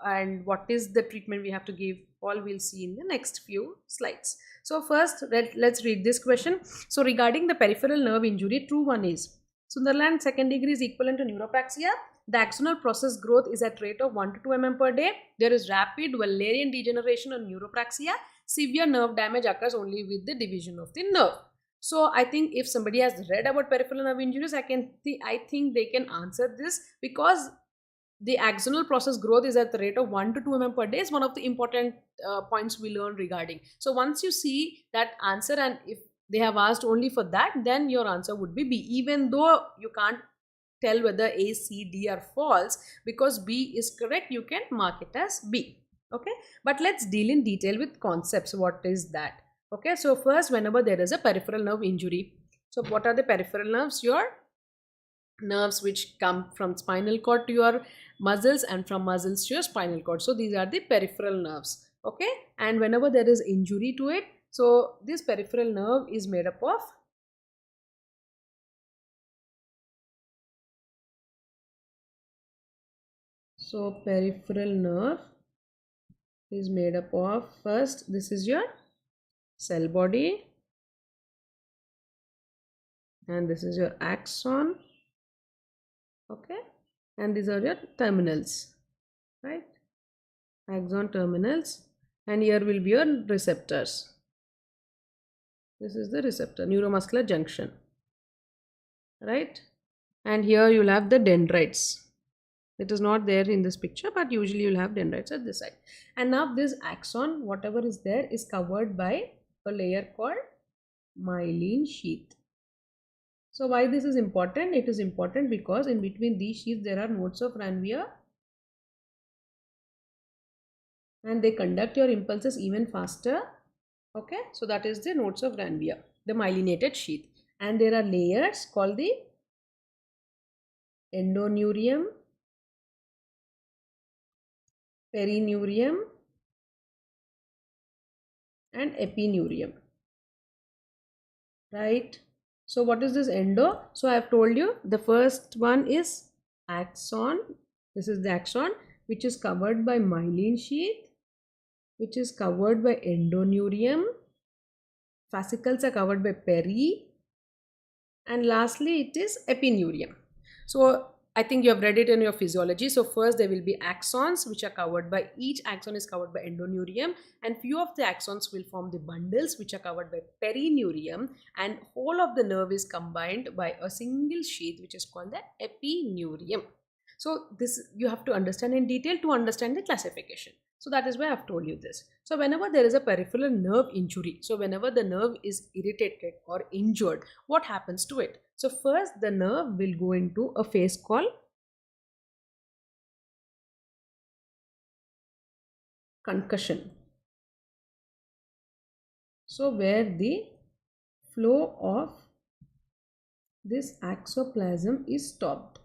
and what is the treatment we have to give? All we'll see in the next few slides. So first, let's read this question. So regarding the peripheral nerve injury, true one is Sunderland second degree is equivalent to neuropraxia. The axonal process growth is at rate of 1 to 2 mm per day. There is rapid Wallerian degeneration or neuropraxia. Severe nerve damage occurs only with the division of the nerve. So I think if somebody has read about peripheral nerve injuries, I think they can answer this, because the axonal process growth is at the rate of 1 to 2 per day is one of the important points we learn regarding. So once you see that answer, and if they have asked only for that, then your answer would be B, even though you can't tell whether A, C, D are false. Because B is correct, you can mark it as B. Okay, but let's deal in detail with concepts. What is that? Okay, so first, whenever there is a peripheral nerve injury, so what are the peripheral nerves? Your nerves which come from spinal cord to your muscles, and from muscles to your spinal cord. So these are the peripheral nerves. Okay, and whenever there is injury to it, so this peripheral nerve is made up of peripheral nerve is made up of, first, this is your cell body, and this is your axon. Okay, and these are your terminals, right? Axon terminals, and here will be your receptors. This is the receptor, neuromuscular junction, right? And here you'll have the dendrites. It is not there in this picture, but usually you'll have dendrites at this side. And now this axon, whatever is there, is covered by a layer called myelin sheath. So why this is important? It is important because in between these sheaths there are nodes of Ranvier, and they conduct your impulses even faster. Okay, so that is the nodes of Ranvier, the myelinated sheath. And there are layers called the endoneurium, perineurium, and epineurium, right? So what is this endo? So I have told you the first one is axon. This is the axon, which is covered by myelin sheath, which is covered by endoneurium. Fascicles are covered by peri, and lastly it is epineurium. So I think you have read it in your physiology. So first there will be axons, which are covered by, each axon is covered by endoneurium, and few of the axons will form the bundles, which are covered by perineurium, and whole of the nerve is combined by a single sheath, which is called the epineurium. So this you have to understand in detail to understand the classification. So that is why I have told you this. So whenever there is a peripheral nerve injury, so whenever the nerve is irritated or injured, what happens to it? So first the nerve will go into a phase called concussion. So where the flow of this axoplasm is stopped.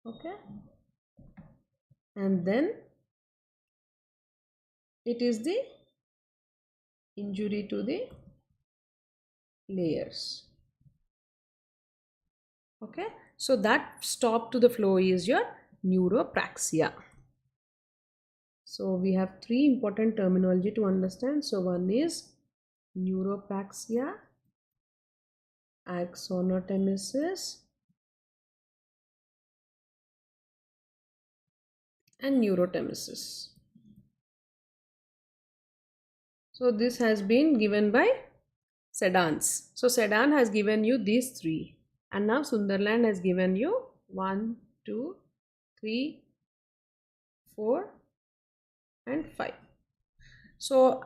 Okay, and then it is the injury to the layers. Okay, so that stop to the flow is your neuropraxia. So we have three important terminology to understand. So one is neuropraxia, axonotemesis, and neurotemesis. So this has been given by Sedans. So Sedan has given you these three, and now Sunderland has given you 1, 2, 3, 4, and 5. So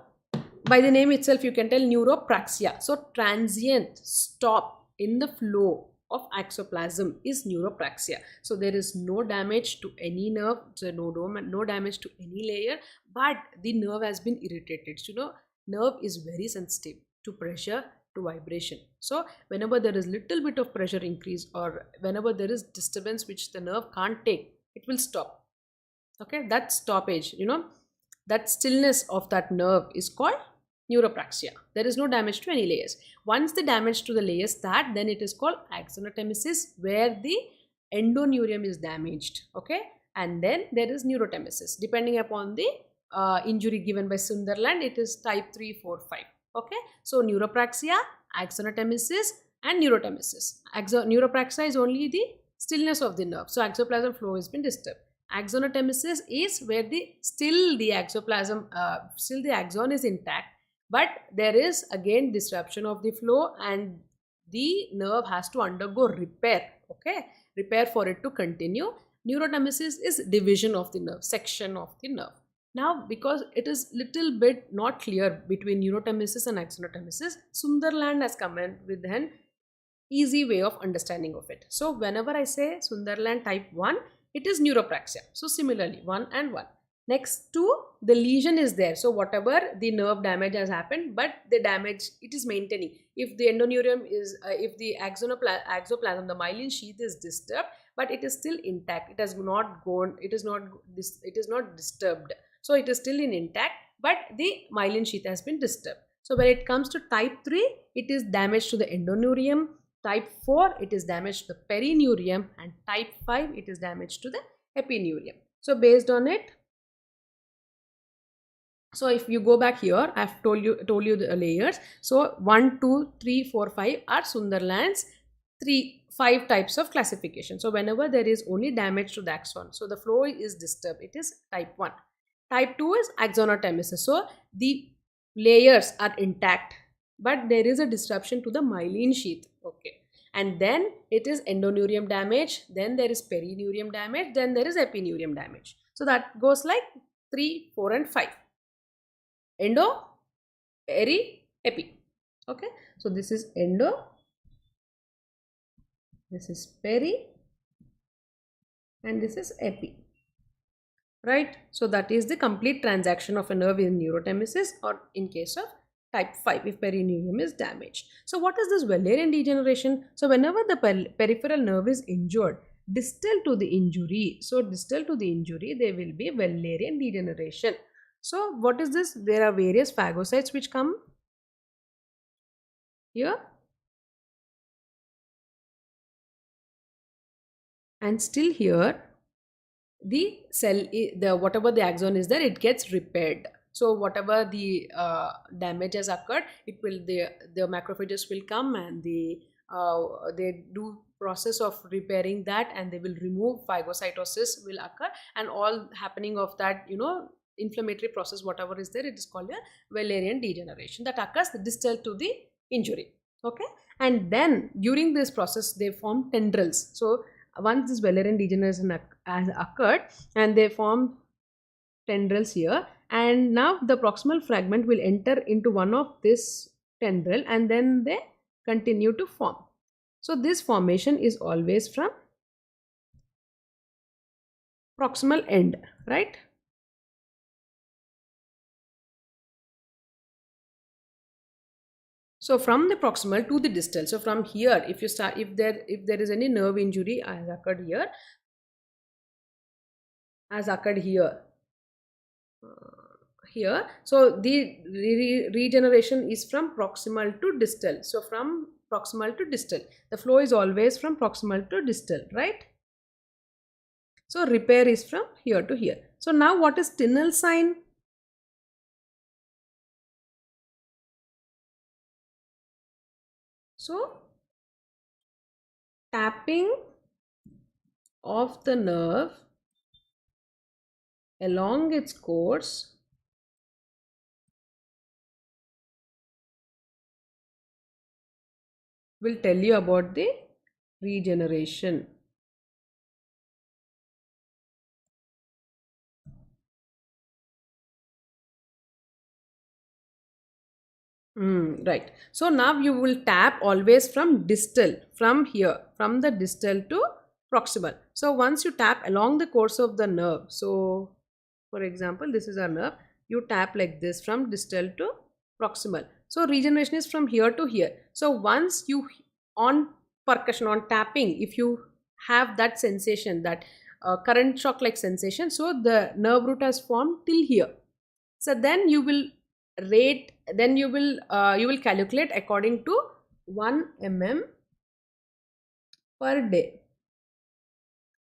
by the name itself you can tell neuropraxia. So transient stop in the flow of axoplasm is neuropraxia. So there is no damage to any nerve, so no damage to any layer, but the nerve has been irritated. So nerve is very sensitive to pressure, to vibration. So whenever there is little bit of pressure increase, or whenever there is disturbance which the nerve can't take, it will stop. Okay, that stoppage, that stillness of that nerve is called neuropraxia. There is no damage to any layers. Once the damage to the layers start, then it is called axonotemesis, where the endoneurium is damaged. Okay, and then there is neurotemesis. Depending upon the injury given by Sunderland, it is type 3, 4, 5. Okay, so neuropraxia, axonotemesis, and neurotemesis. Neuropraxia is only the stillness of the nerve. So axoplasm flow has been disturbed. Axonotemesis is where still the axon is intact, but there is again disruption of the flow and the nerve has to undergo repair. Okay, repair for it to continue. Neurodemesis is division of the nerve, section of the nerve. Now, because it is little bit not clear between neurodemesis and axonodemesis, Sunderland has come in with an easy way of understanding of it. So whenever I say Sunderland type 1, it is neuropraxia. So similarly, 1 and 1. Next to the lesion is there. So whatever the nerve damage has happened, but the damage, it is maintaining. If the endoneurium is, if the axoplasm, the myelin sheath is disturbed, but it is still intact. It has not gone, it is not disturbed. So it is still in intact, but the myelin sheath has been disturbed. So when it comes to type 3, it is damage to the endoneurium. Type 4, it is damage to the perineurium, and type 5, it is damage to the epineurium. So based on it, so if you go back here, I have told you the layers. So 1, 2, 3, 4, 5 are Sunderland's 5 types of classification. So whenever there is only damage to the axon, so the flow is disturbed, it is type 1. Type 2 is axonotemesis. So the layers are intact, but there is a disruption to the myelin sheath. Okay. And then it is endoneurium damage, then there is perineurium damage, then there is epineurium damage. So that goes like 3, 4 and 5. Endo, peri, epi. Okay. So this is endo, this is peri, and this is epi. Right. So that is the complete transaction of a nerve in neurodemesis, or in case of type 5 if perineurium is damaged. So what is this Wallerian degeneration? So whenever the peripheral nerve is injured, distal to the injury, there will be Wallerian degeneration. So what is this? There are various phagocytes which come here, and still here the cell, the whatever the axon is there, it gets repaired. So whatever the damage has occurred, it will, the macrophages will come, and they do process of repairing that, and they will remove, phagocytosis will occur, and all happening of that, inflammatory process, whatever is there, it is called a Wallerian degeneration that occurs distal to the injury. Okay, and then during this process they form tendrils. So once this Wallerian degeneration has occurred, and they form tendrils here, and now the proximal fragment will enter into one of this tendril, and then they continue to form. So this formation is always from proximal end, right? So from the proximal to the distal. So from here, if you start, if there is any nerve injury has occurred here, here, so the regeneration is from proximal to distal. So from proximal to distal, the flow is always from proximal to distal, right? So repair is from here to here. So now what is Tinel sign? So tapping of the nerve along its course will tell you about the regeneration. Right. So now you will tap always from distal, from here, from the distal to proximal. So once you tap along the course of the nerve, so for example, this is our nerve, you tap like this from distal to proximal. So regeneration is from here to here. So once you, on percussion, on tapping, if you have that sensation, that current shock like sensation, so the nerve root has formed till here. So then you will rate, then you will calculate according to 1 mm per day.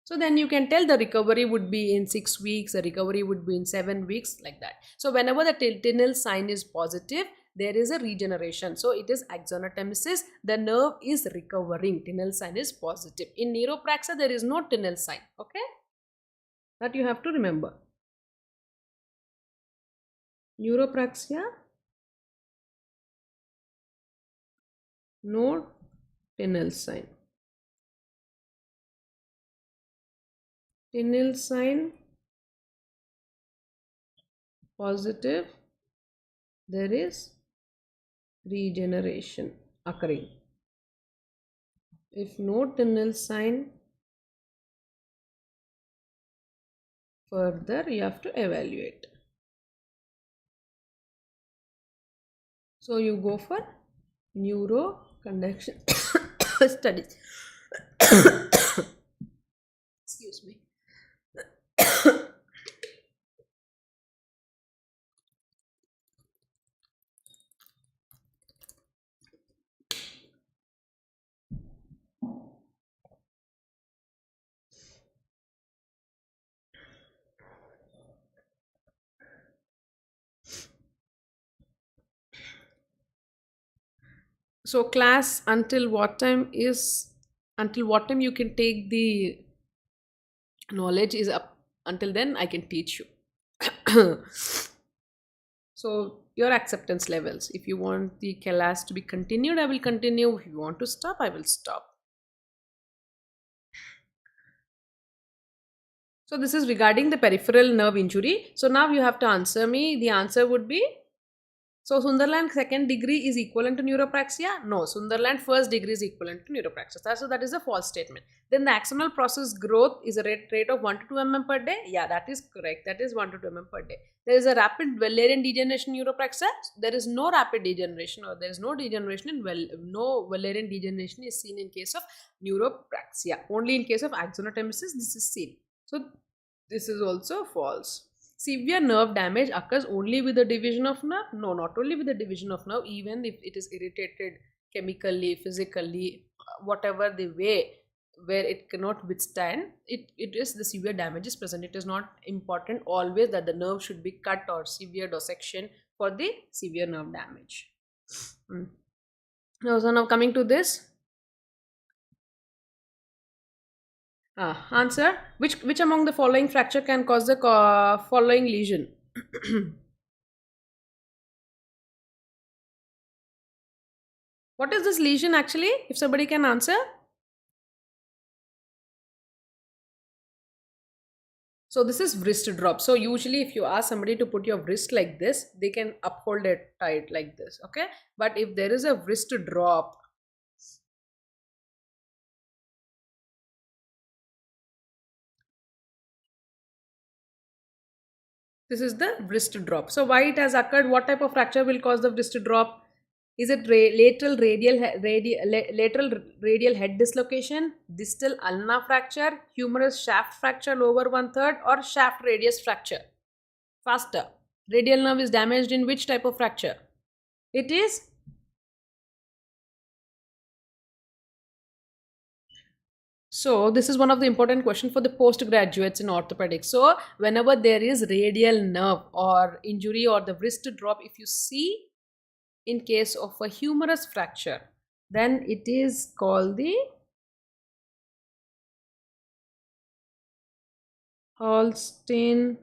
So then you can tell the recovery would be in 6 weeks, the recovery would be in 7 weeks, like that. So whenever the Tinel sign is positive, there is a regeneration. So it is axonotemesis, the nerve is recovering, Tinel sign is positive. In neuropraxia, there is no Tinel sign. Okay, that you have to remember. Neuropraxia, no Tinel sign. Tinel sign positive, there is regeneration occurring. If no Tinel sign, further you have to evaluate. So you go for neuro conduction studies. Excuse me. So class until what time you can take the knowledge is up, until then I can teach you. So your acceptance levels, if you want the class to be continued, I will continue. If you want to stop, I will stop. So this is regarding the peripheral nerve injury. So now you have to answer me. The answer would be, so Sunderland second degree is equivalent to neuropraxia? No, Sunderland first degree is equivalent to neuropraxia. So that is a false statement. Then the axonal process growth is a rate of 1 to 2 mm per day. Yeah, that is correct. That is 1 to 2 mm per day. There is a rapid Wallerian degeneration neuropraxia. There is no rapid degeneration, or there is no degeneration in no Wallerian degeneration is seen in case of neuropraxia. Only in case of axonotemesis this is seen. So this is also false. Severe nerve damage occurs only with the division of nerve? No, not only with the division of nerve, even if it is irritated chemically, physically, whatever the way where it cannot withstand, it is the severe damage is present. It is not important always that the nerve should be cut or severe dissection for the severe nerve damage. So now coming to this. Answer. Which among the following fracture can cause the following lesion? What is this lesion actually? If somebody can answer. So this is wrist drop. So usually if you ask somebody to put your wrist like this, they can uphold it tight like this. Okay. But if there is a wrist drop, this is the wrist drop. So why it has occurred? What type of fracture will cause the wrist drop? Is it lateral radial head dislocation, distal ulna fracture, humerus shaft fracture lower one third, or shaft radius fracture? Faster. Radial nerve is damaged in which type of fracture? It is. So this is one of the important questions for the postgraduates in orthopedics. So whenever there is radial nerve or injury or the wrist drop, if you see in case of a humerus fracture, then it is called the Holstein-Lewis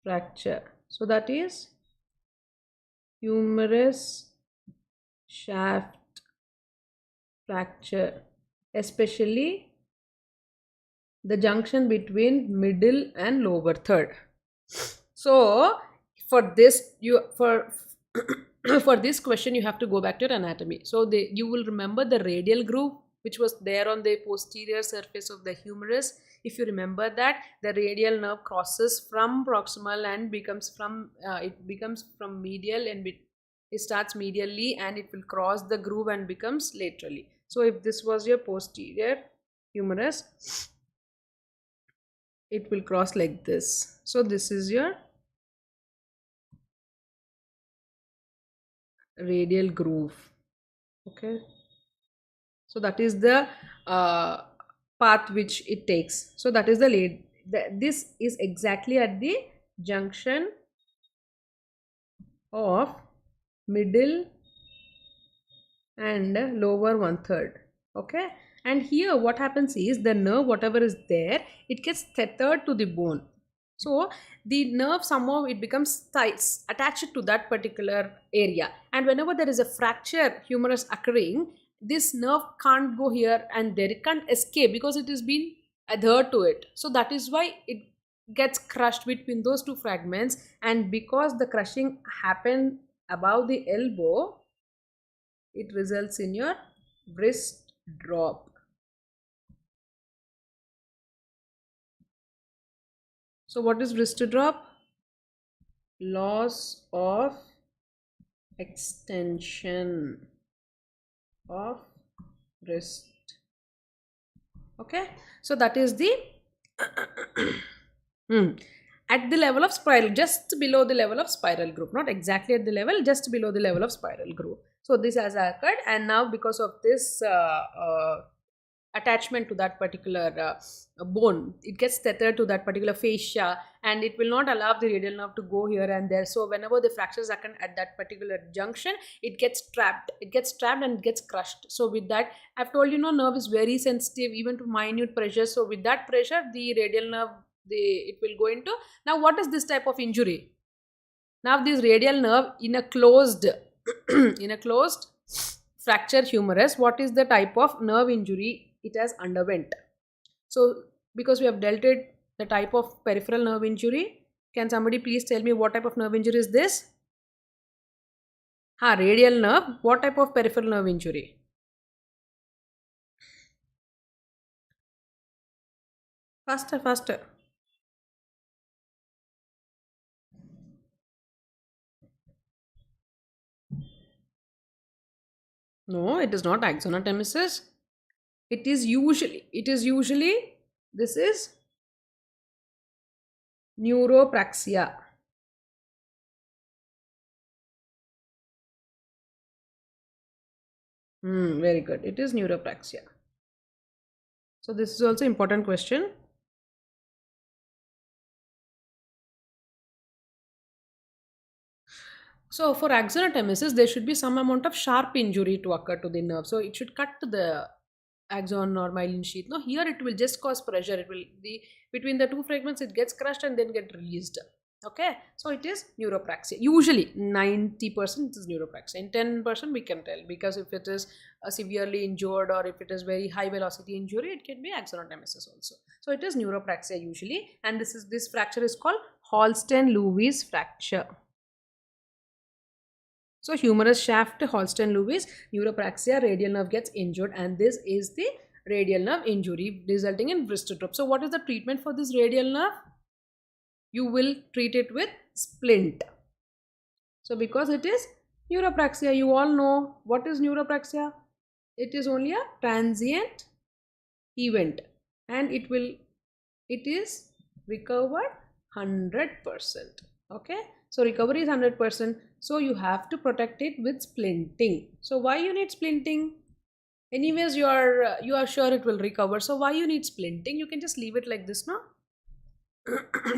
fracture. So that is humerus shaft fracture, especially the junction between middle and lower third. So for this for this question you have to go back to your anatomy. So you will remember the radial groove which was there on the posterior surface of the humerus. If you remember that, the radial nerve crosses from proximal and becomes from medial, and it starts medially and it will cross the groove and becomes laterally. So if this was your posterior humerus, it will cross like this. So this is your radial groove. Okay, so that is the path which it takes. So that is this is exactly at the junction of middle and lower one third. Okay, and here what happens is the nerve, whatever is there, it gets tethered to the bone. So the nerve somehow it becomes attached to that particular area, and whenever there is a fracture humerus occurring, this nerve can't go here and there, it can't escape because it has been adhered to it. So that is why it gets crushed between those two fragments, and because the crushing happened above the elbow, it results in your wrist drop. So what is wrist drop? Loss of extension of wrist. Okay, so that is the at the level of spiral, just below the level of spiral group, not exactly at the level, just below the level of spiral group. So this has occurred, and now because of this attachment to that particular bone, it gets tethered to that particular fascia, and it will not allow the radial nerve to go here and there. So whenever the fractures occur at that particular junction, it gets trapped, and gets crushed. So with that, I've told you, nerve is very sensitive even to minute pressure. So with that pressure, the radial nerve, it will go into. Now what is this type of injury? Now this radial nerve in a closed in a closed fracture humerus, what is the type of nerve injury it has underwent? So because we have dealt it the type of peripheral nerve injury, can somebody please tell me what type of nerve injury is this? Radial nerve. What type of peripheral nerve injury? Faster, faster. No, it is not axonotemesis. It is usually this is neuropraxia. Very good. It is neuropraxia. So this is also important question. So for axonotemesis, there should be some amount of sharp injury to occur to the nerve. So it should cut the axon or myelin sheath. No, here it will just cause pressure. It will the between the two fragments, it gets crushed and then get released. Okay, so it is neuropraxia. Usually 90% is neuropraxia. In 10% we can tell, because if it is severely injured or if it is very high velocity injury, it can be axonotemesis also. So it is neuropraxia usually, and this fracture is called Holstein-Lewis fracture. So humerus shaft, Holstein-Lewis, neuropraxia, radial nerve gets injured, and this is the radial nerve injury resulting in wrist drop. So what is the treatment for this radial nerve? You will treat it with splint. So because it is neuropraxia, you all know what is neuropraxia. It is only a transient event, and it is recovered 100%. Okay, so recovery is 100%. So you have to protect it with splinting. So why you need splinting? Anyways, you are sure it will recover. So why you need splinting? You can just leave it like this, no?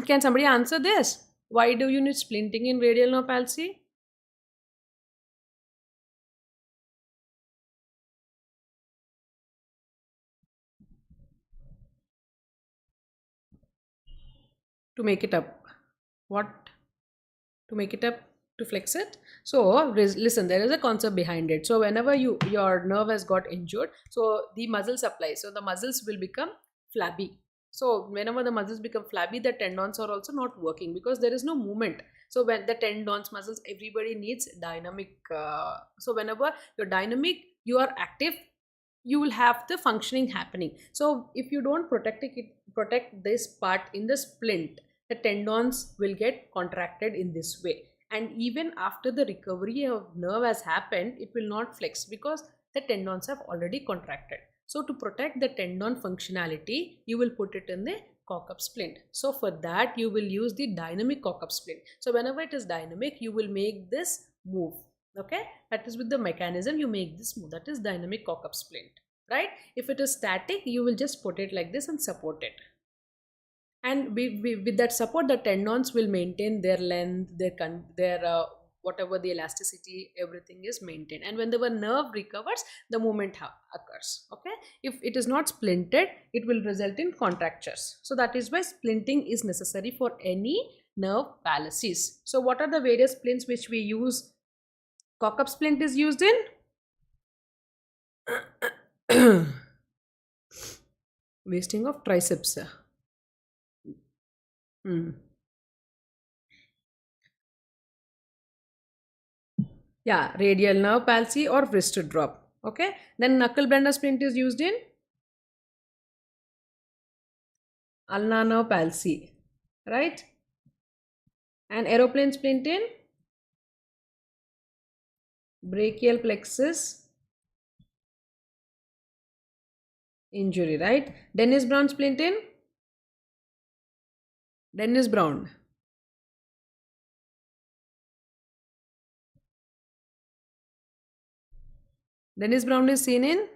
Can somebody answer this? Why do you need splinting in radial nerve palsy? To make it up. What? To make it up, to flex it. So listen, there is a concept behind it. So whenever your nerve has got injured, so the muscle supply, so the muscles will become flabby. So whenever the muscles become flabby, the tendons are also not working because there is no movement. So when the tendons, muscles, everybody needs dynamic. So whenever you're dynamic, you are active, you will have the functioning happening. So if you don't protect this part in the splint, the tendons will get contracted in this way, and even after the recovery of nerve has happened, it will not flex because the tendons have already contracted. So to protect the tendon functionality, you will put it in the cock-up splint. So for that, you will use the dynamic cock-up splint. So whenever it is dynamic, you will make this move. Okay, that is with the mechanism you make this move, that is dynamic cock-up splint, right? If it is static, you will just put it like this and support it, and with that support, the tendons will maintain their length, their whatever the elasticity, everything is maintained, and when the nerve recovers, the movement occurs. Okay, if it is not splinted, it will result in contractures. So that is why splinting is necessary for any nerve paralysis. So what are the various splints which we use? Cock-up splint is used in Wasting of triceps. Hmm. Yeah, radial nerve palsy or wrist drop. Okay. Then knuckle blender splint is used in ulnar nerve palsy, right? And aeroplane splint in brachial plexus injury, right? Dennis Brown splint in Dennis Brown. Dennis Brown is seen in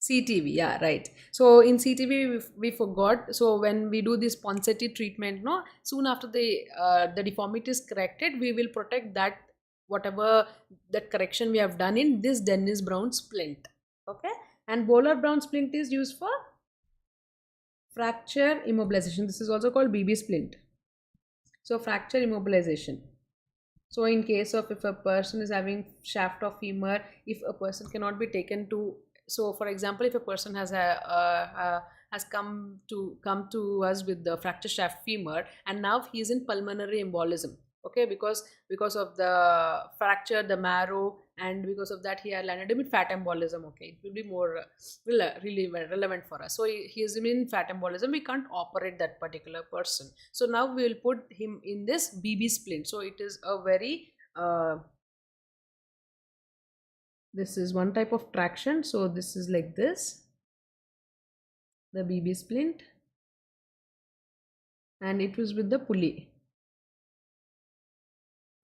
CTV, yeah, right. So in CTV, we forgot. So when we do this Ponseti treatment, no, soon after the deformity is corrected, we will protect that whatever that correction we have done in this Dennis Brown splint. Okay, and Bowler Brown splint is used for fracture immobilization. This is also called BB splint. So fracture immobilization. So in case of if a person is having shaft of femur, if a person cannot be taken to, so for example, if a person has has come to us with the fracture shaft femur, and now he is in pulmonary embolism. Okay, because of the fracture, the marrow, and because of that he had landed with fat embolism. Okay, it will be more really relevant for us. So he is in fat embolism. We can't operate that particular person. So now we will put him in this BB splint. So it is a very this is one type of traction. So this is like this, the BB splint, and it was with the pulley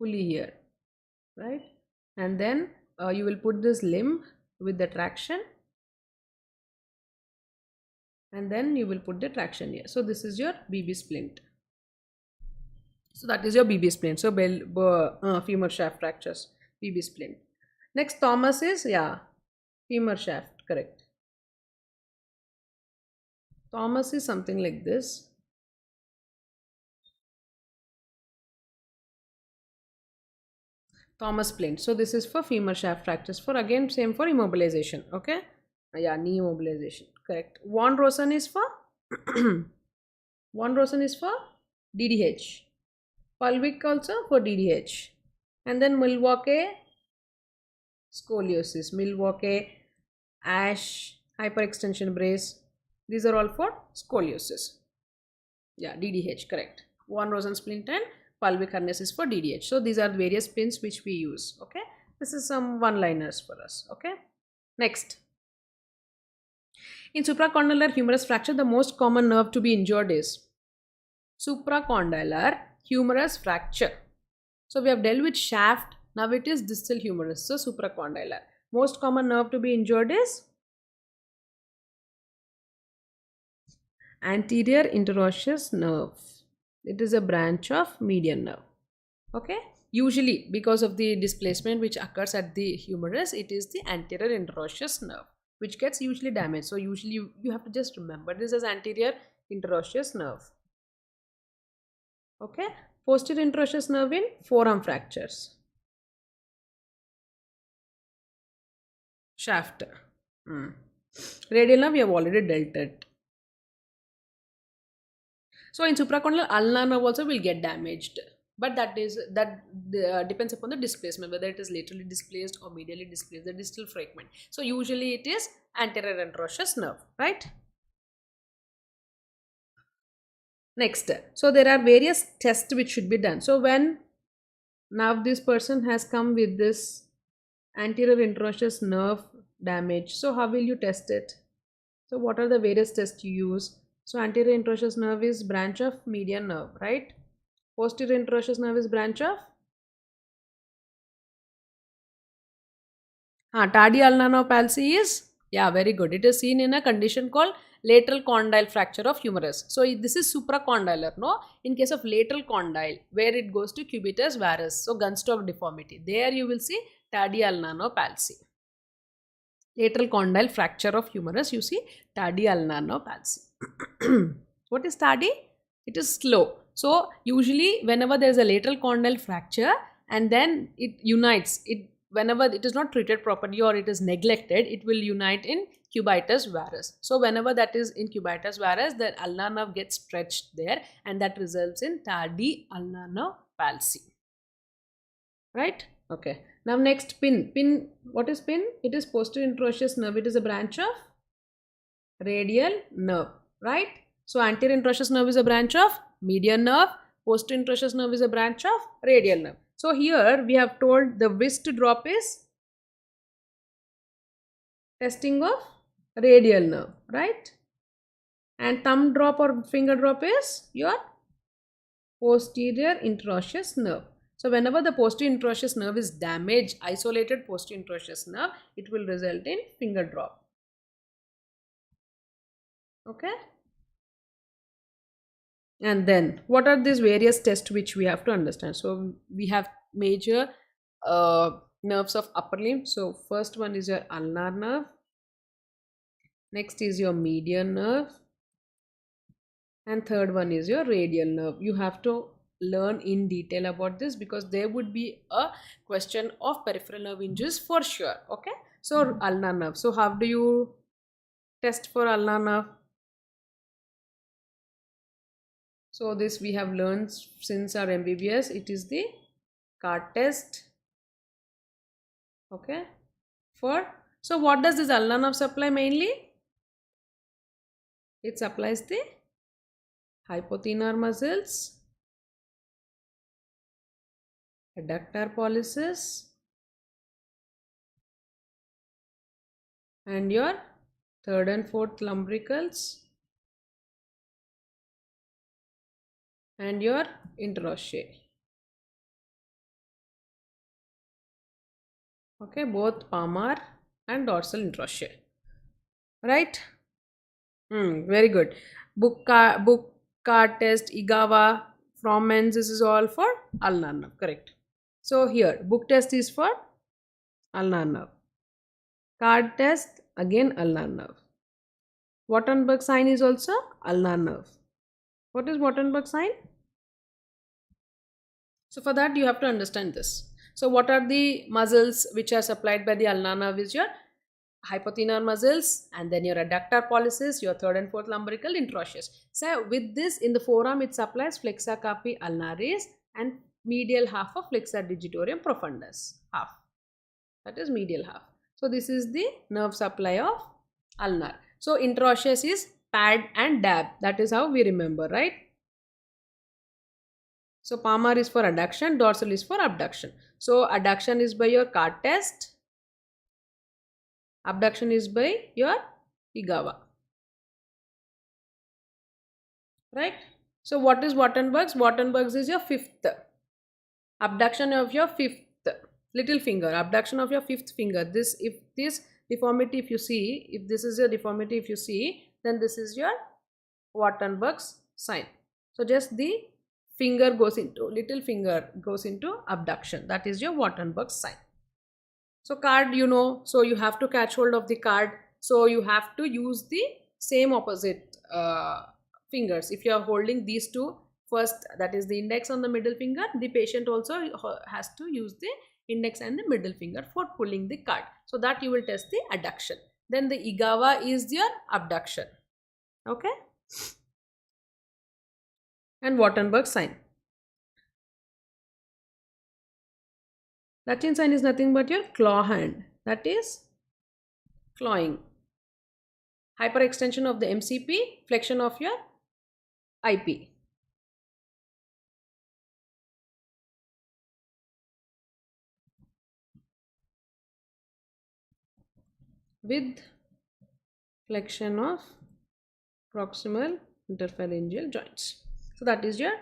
here, right? And then you will put this limb with the traction, and then you will put the traction here. So this is your BB splint. So that is your BB splint. So femur shaft fractures, BB splint. Next, Thomas is, yeah, femur shaft, correct. Thomas is something like this. Thomas splint. So this is for femur shaft fractures. For again, same for immobilization. Okay. Yeah, knee immobilization. Correct. Von Rosen is for Von Rosen is for DDH. Pulvic also for DDH. And then Milwaukee scoliosis, Milwaukee Ash hyperextension brace. These are all for scoliosis. Yeah, DDH, correct. Von Rosen splint and pelvic hernias is for DDH. So these are various splints which we use. Okay, this is some one-liners for us. Okay, next. In supracondylar humerus fracture, the most common nerve to be injured is supracondylar humerus fracture. So we have dealt with shaft. Now it is distal humerus. So supracondylar. Most common nerve to be injured is anterior interosseous nerve. It is a branch of median nerve. Okay, usually because of the displacement which occurs at the humerus, it is the anterior interosseous nerve which gets usually damaged. So usually you have to just remember this as anterior interosseous nerve. Okay, posterior interosseous nerve in forearm fractures. Shaft. Radial nerve we have already dealt it. So in supracondylar ulnar nerve also will get damaged, but that depends upon the displacement, whether it is laterally displaced or medially displaced, the distal fragment. So usually it is anterior interosseous nerve, right? Next, so there are various tests which should be done. So when now this person has come with this anterior interosseous nerve damage, so how will you test it? So what are the various tests you use? So anterior interosseous nerve is branch of median nerve, right? Posterior interosseous nerve is branch of tardy ulnar nerve palsy is, yeah, very good. It is seen in a condition called lateral condyle fracture of humerus. So this is supracondylar, no? In case of lateral condyle, where it goes to cubitus varus, so gunstop deformity, there you will see tardy ulnar nerve palsy. Lateral condyle fracture of humerus, you see tardy ulnar nerve palsy. What is tardy? It is slow. So usually whenever there is a lateral condyle fracture and then it unites, it whenever it is not treated properly or it is neglected, it will unite in cubitus varus. So whenever that is in cubitus varus, the ulnar nerve gets stretched there, and that results in tardy ulnar nerve palsy. Right? Okay. Now next, pin. Pin, what is pin? It is posterior introosseous nerve. It is a branch of radial nerve. Right? So anterior introosseous nerve is a branch of median nerve. Posterior introosseous nerve is a branch of radial nerve. So here we have told the wrist drop is testing of radial nerve, right? And thumb drop or finger drop is your posterior interosseous nerve. So whenever the posterior interosseous nerve is damaged, isolated posterior interosseous nerve, it will result in finger drop. Okay? And then what are these various tests which we have to understand? So we have major nerves of upper limb. So first one is your ulnar nerve. Next is your median nerve. And third one is your radial nerve. You have to learn in detail about this because there would be a question of peripheral nerve injuries for sure. Okay? So ulnar nerve. So how do you test for ulnar nerve? So this we have learned since our MBBS. It is the card test. Okay? So what does this ulnar nerve supply mainly? It supplies the hypothenar muscles, adductor pollicis, and your third and fourth lumbricals, and your interosseae. Okay, both palmar and dorsal interosseae. Right? Very good. Book card test, Igawa, Frommans, this is all for ulnar nerve. Correct. So here, book test is for ulnar nerve. Card test, again ulnar nerve. Wattenberg sign is also ulnar nerve. What is Wattenberg sign? So for that you have to understand this. So what are the muscles which are supplied by the ulnar nerve is your hypothenar muscles and then your adductor pollicis, your third and fourth lumbrical, interosseous. So with this in the forearm it supplies flexor carpi ulnaris and medial half of flexor digitorum profundus. Half. That is medial half. So this is the nerve supply of ulnar. So interosseous is pad and dab. That is how we remember, right? So palmar is for adduction, dorsal is for abduction. So adduction is by your card test, abduction is by your Igawa. Right? So what is Wattenberg's? Wattenberg's is your fifth. Abduction of your fifth little finger, abduction of your fifth finger. This, if this deformity, if you see, if this is a deformity, if you see, then this is your Wattenberg's sign. So just the finger goes into, little finger goes into abduction. That is your Wattenberg's sign. So card, you know, so you have to catch hold of the card. So you have to use the same opposite fingers. If you are holding these two first, that is the index on the middle finger, the patient also has to use the index and the middle finger for pulling the card. So that you will test the adduction. Then the Igawa is your abduction. Okay? And Wattenberg sign. Latin sign is nothing but your claw hand. That is clawing. Hyperextension of the MCP, flexion of your IP. With flexion of proximal interphalangeal joints. So that is your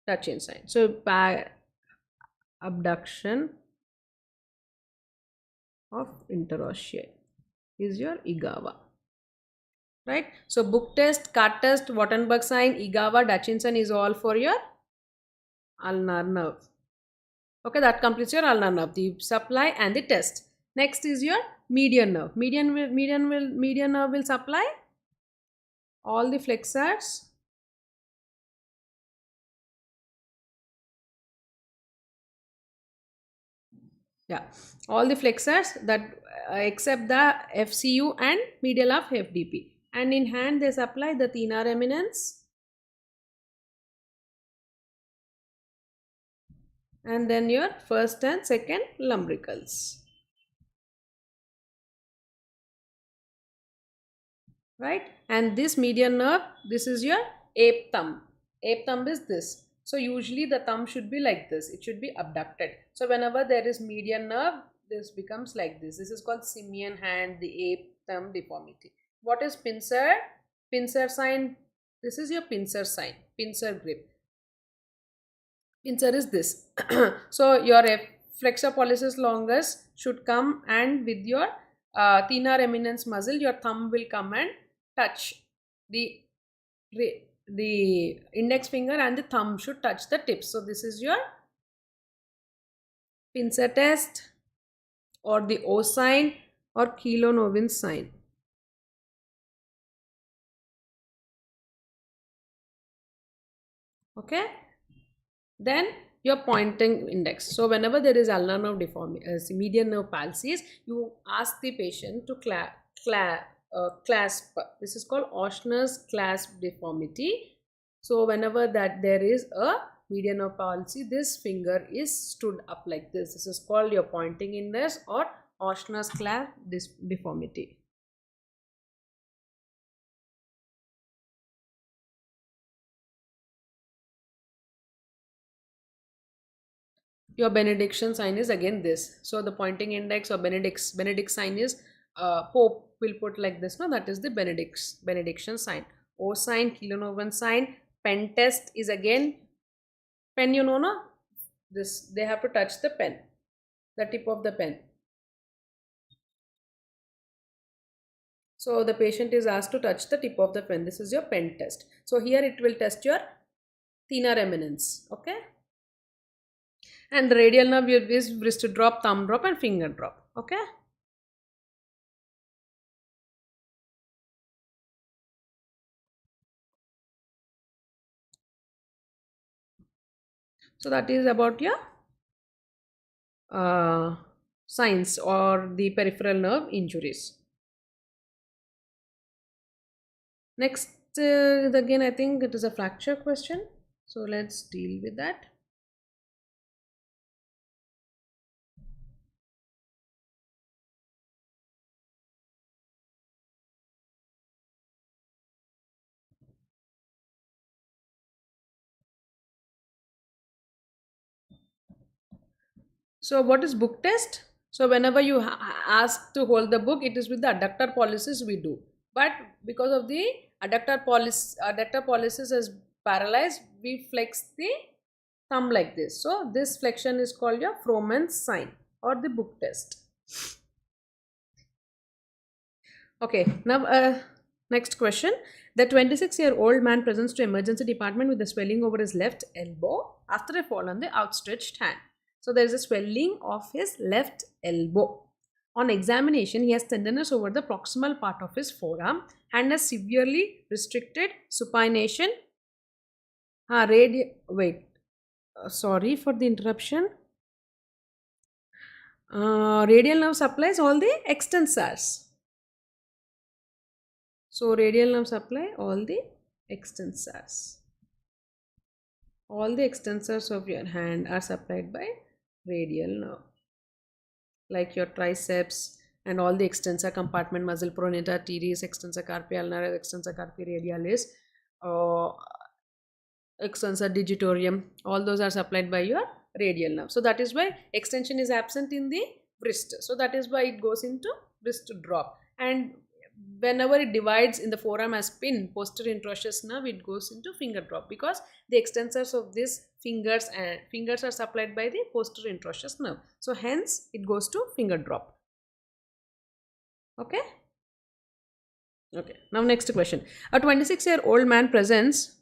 Dutchian sign. So by abduction of interosseae is your Igawa. Right? So book test, card test, Wattenberg sign, Igawa, Dutchian sign is all for your ulnar nerve. Okay, that completes your ulnar nerve, the supply and the test. Next is your median nerve. Median nerve will supply all the flexors Yeah, all the flexors that except the FCU and medial of FDP. And in hand they supply the thenar eminence and then your first and second lumbricals. Right, and this median nerve, this is your ape thumb. Ape thumb is this. So usually the thumb should be like this, it should be abducted. So whenever there is median nerve, this becomes like this is called simian hand, the ape thumb deformity. What is pincer? Pincer sign, this is your pincer sign, pincer grip. Pincer is this. So your flexor pollicis longus should come, and with your thenar eminence muscle your thumb will come and touch the the index finger, and the thumb should touch the tips. So this is your pincer test or the O sign or Kilonovin sign. Okay, then your pointing index. So whenever there is ulnar nerve deformity, median nerve palsies, you ask the patient to clasp. This is called Ochsner's clasp deformity. So whenever that there is a median nerve palsy, this finger is stood up like this. This is called your pointing index or Ochsner's clasp deformity. Your benediction sign is again this. So the pointing index or benedict sign is Pope will put like this. No, that is the benediction sign. O sign, Kilonovan sign. Pen test is again pen. You know, no. This they have to touch the pen, the tip of the pen. So the patient is asked to touch the tip of the pen. This is your pen test. So here it will test your thenar eminence. Okay. And the radial nerve is wrist drop, thumb drop and finger drop. Okay. So that is about your signs or the peripheral nerve injuries. Next, again I think it is a fracture question. So let's deal with that. So what is book test? So whenever you ask to hold the book, it is with the adductor pollicis we do. But because of the adductor pollicis is paralyzed, we flex the thumb like this. So this flexion is called your Frohman's sign or the book test. Okay, now next question. The 26-year-old man presents to emergency department with a swelling over his left elbow after a fall on the outstretched hand. So there is a swelling of his left elbow. On examination, he has tenderness over the proximal part of his forearm and has severely restricted supination. Sorry for the interruption. Radial nerve supplies all the extensors. So radial nerve supply all the extensors. All the extensors of your hand are supplied by radial nerve, like your triceps and all the extensor compartment muscle, pronator teres, extensor carpi ulnaris, extensor carpi radialis, extensor digitorium. All those are supplied by your radial nerve. So that is why extension is absent in the wrist. So that is why it goes into wrist drop. And whenever it divides in the forearm as pin, posterior interosseous nerve, it goes into finger drop, because the extensors of these fingers are supplied by the posterior interosseous nerve. So hence it goes to finger drop. Okay. Okay. Now next question. A 26-year-old man presents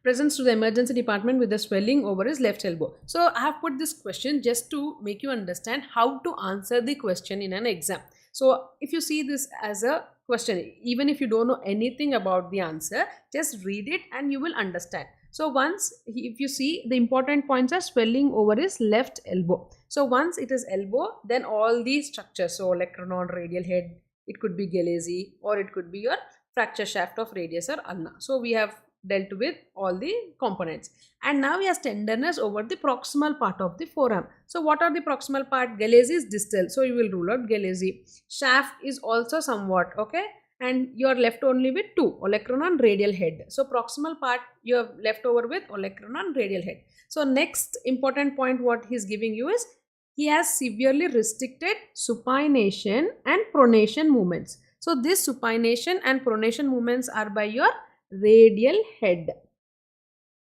to the emergency department with a swelling over his left elbow. So I have put this question just to make you understand how to answer the question in an exam. So if you see this as a question, even if you don't know anything about the answer, just read it and you will understand. So once if you see, the important points are swelling over his left elbow. So once it is elbow, then all these structures, so olecranon, radial head, it could be Galeazzi, or it could be your fracture shaft of radius or ulna. So we have dealt with all the components, and now he has tenderness over the proximal part of the forearm. So what are the proximal part? Galeazzi is distal, so you will rule out Galeazzi. Shaft is also somewhat okay, and you are left only with two, olecranon, radial head. So proximal part you have left over with olecranon, radial head. So next important point what he is giving you is he has severely restricted supination and pronation movements. So this supination and pronation movements are by your radial head.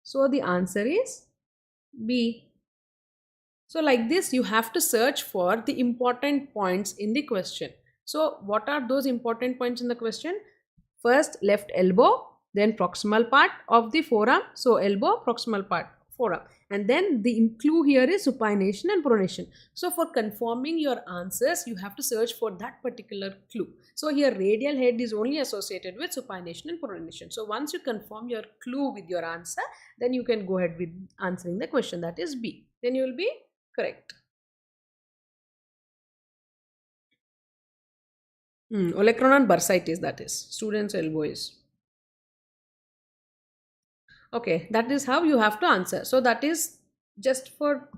So the answer is B. So like this, you have to search for the important points in the question. So what are those important points in the question? First, left elbow, then proximal part of the forearm. So elbow, proximal part, forearm. And then the clue here is supination and pronation. So for confirming your answers, you have to search for that particular clue. So here radial head is only associated with supination and pronation. So once you confirm your clue with your answer, then you can go ahead with answering the question, that is B. Then you will be correct. Olecranon bursitis, that is student's elbow is. Okay, that is how you have to answer. So that is just for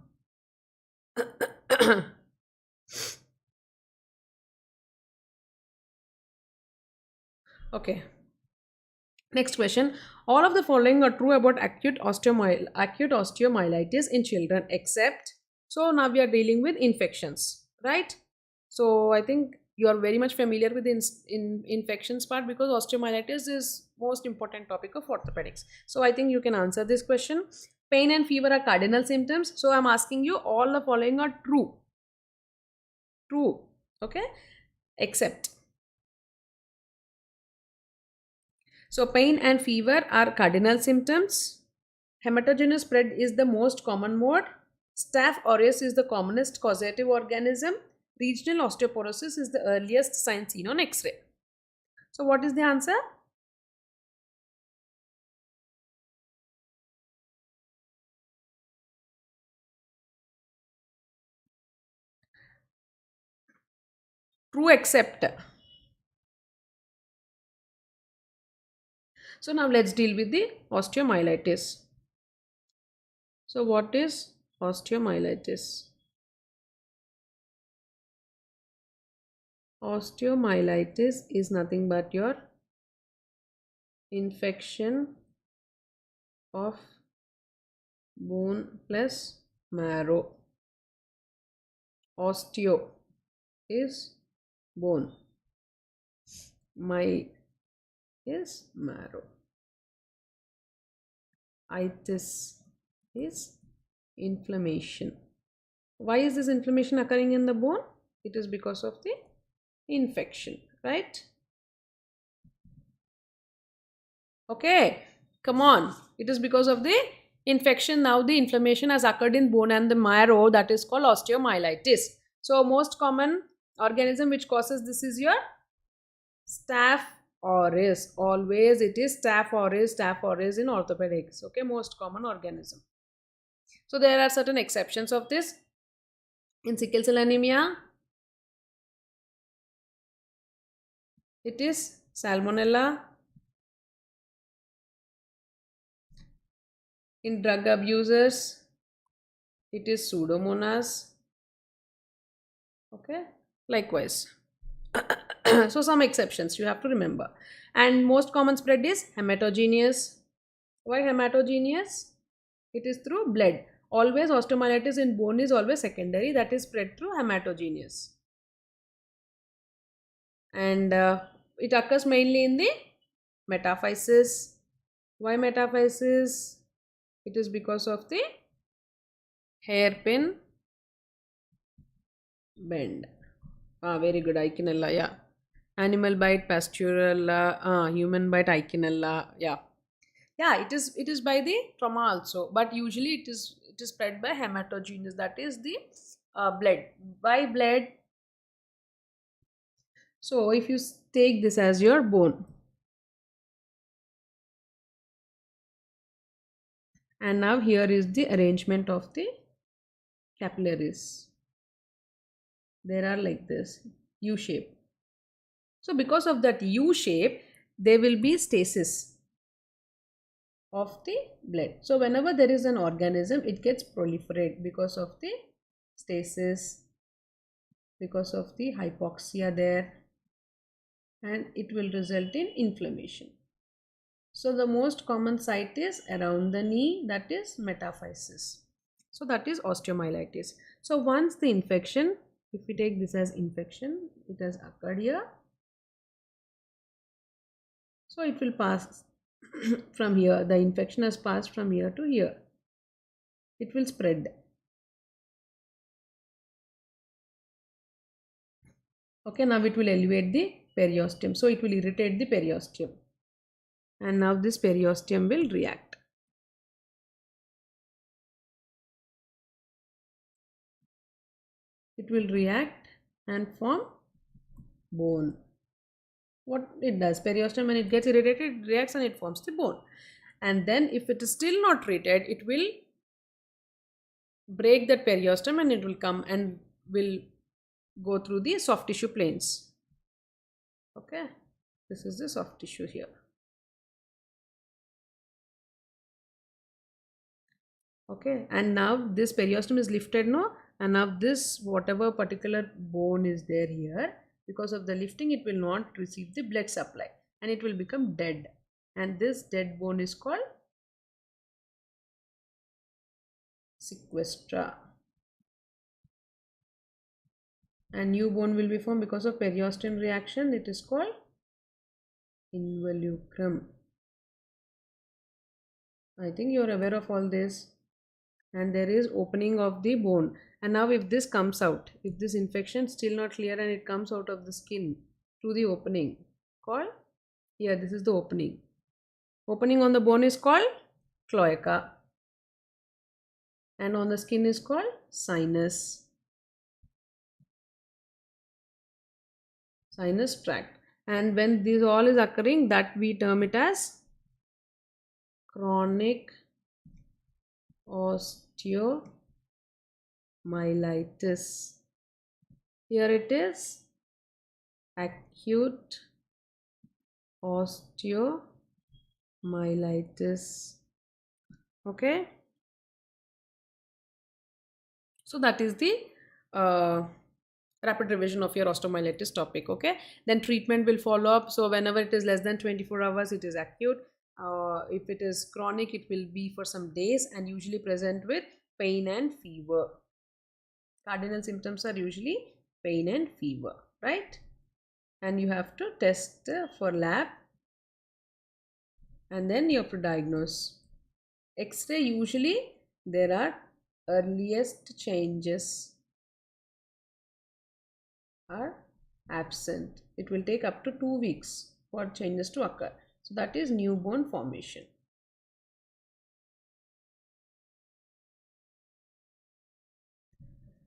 okay. Next question. All of the following are true about acute osteomyelitis in children except, so now we are dealing with infections, right? So I think you are very much familiar with infections part, because osteomyelitis is most important topic of orthopedics. So I think you can answer this question. Pain and fever are cardinal symptoms. So I'm asking you, all the following are true. True. Okay. Except. So pain and fever are cardinal symptoms. Hematogenous spread is the most common mode. Staph aureus is the commonest causative organism. Regional osteoporosis is the earliest sign seen on X-ray. So what is the answer? True except. So now let's deal with the osteomyelitis. So what is osteomyelitis? Osteomyelitis is nothing but your infection of bone plus marrow. Osteo is bone. My is marrow. Itis is inflammation. Why is this inflammation occurring in the bone? It is because of the infection, right? Okay, come on. It is because of the infection. Now the inflammation has occurred in bone and the marrow, that is called osteomyelitis. So most common organism which causes this is your Staph aureus. Always it is Staph aureus in orthopedics. Okay, most common organism. So there are certain exceptions of this. In sickle cell anemia, it is Salmonella. In drug abusers, it is Pseudomonas. Okay, likewise. So some exceptions you have to remember. And most common spread is hematogenous. Why hematogenous? It is through blood. Always osteomyelitis in bone is always secondary, that is spread through hematogenous. And it occurs mainly in the metaphysis. Why metaphysis? It is because of the hairpin bend. Very good, Ichinella, yeah. Animal bite, pastoral, human bite, Ichinella, yeah. Yeah, it is by the trauma also, but usually it is spread by hematogenous, that is the blood. By blood. So if you take this as your bone, And now here is the arrangement of the capillaries. There are like this U shape. So because of that U shape, there will be stasis of the blood. So whenever there is an organism, it gets proliferate because of the stasis, because of the hypoxia there, and it will result in inflammation. So the most common site is around the knee, that is metaphysis. So that is osteomyelitis. So once the infection, if we take this as infection, it has occurred here. So it will pass from here. The infection has passed from here to here. It will spread. Okay, now it will elevate the periosteum. So it will irritate the periosteum. And now this periosteum will react. It will react and form bone. What it does, periosteum, when it gets irritated, it reacts and it forms the bone. And then if it is still not treated, it will break that periosteum and it will come and will go through the soft tissue planes. Okay, this is the soft tissue here. Okay, and now this periosteum is lifted now, and now this whatever particular bone is there here, because of the lifting it will not receive the blood supply and it will become dead, and this dead bone is called sequestra, and new bone will be formed because of periosteum reaction. It is called involucrum. I think you are aware of all this. And there is opening of the bone, and now if this comes out, if this infection still not clear and it comes out of the skin through the opening called, here this is the opening on the bone is called cloaca, and on the skin is called sinus tract. And when this all is occurring, that we term it as chronic osteomyelitis. Here it is acute osteomyelitis. Okay, so that is the rapid revision of your osteomyelitis topic. Okay, then treatment will follow up. So whenever it is less than 24 hours, it is acute. If it is chronic, it will be for some days and usually present with pain and fever. Cardinal symptoms are usually pain and fever, right? And you have to test for lab, and then you have to diagnose. X-ray, usually there are earliest changes are absent. It will take up to 2 weeks for changes to occur. So that is new bone formation.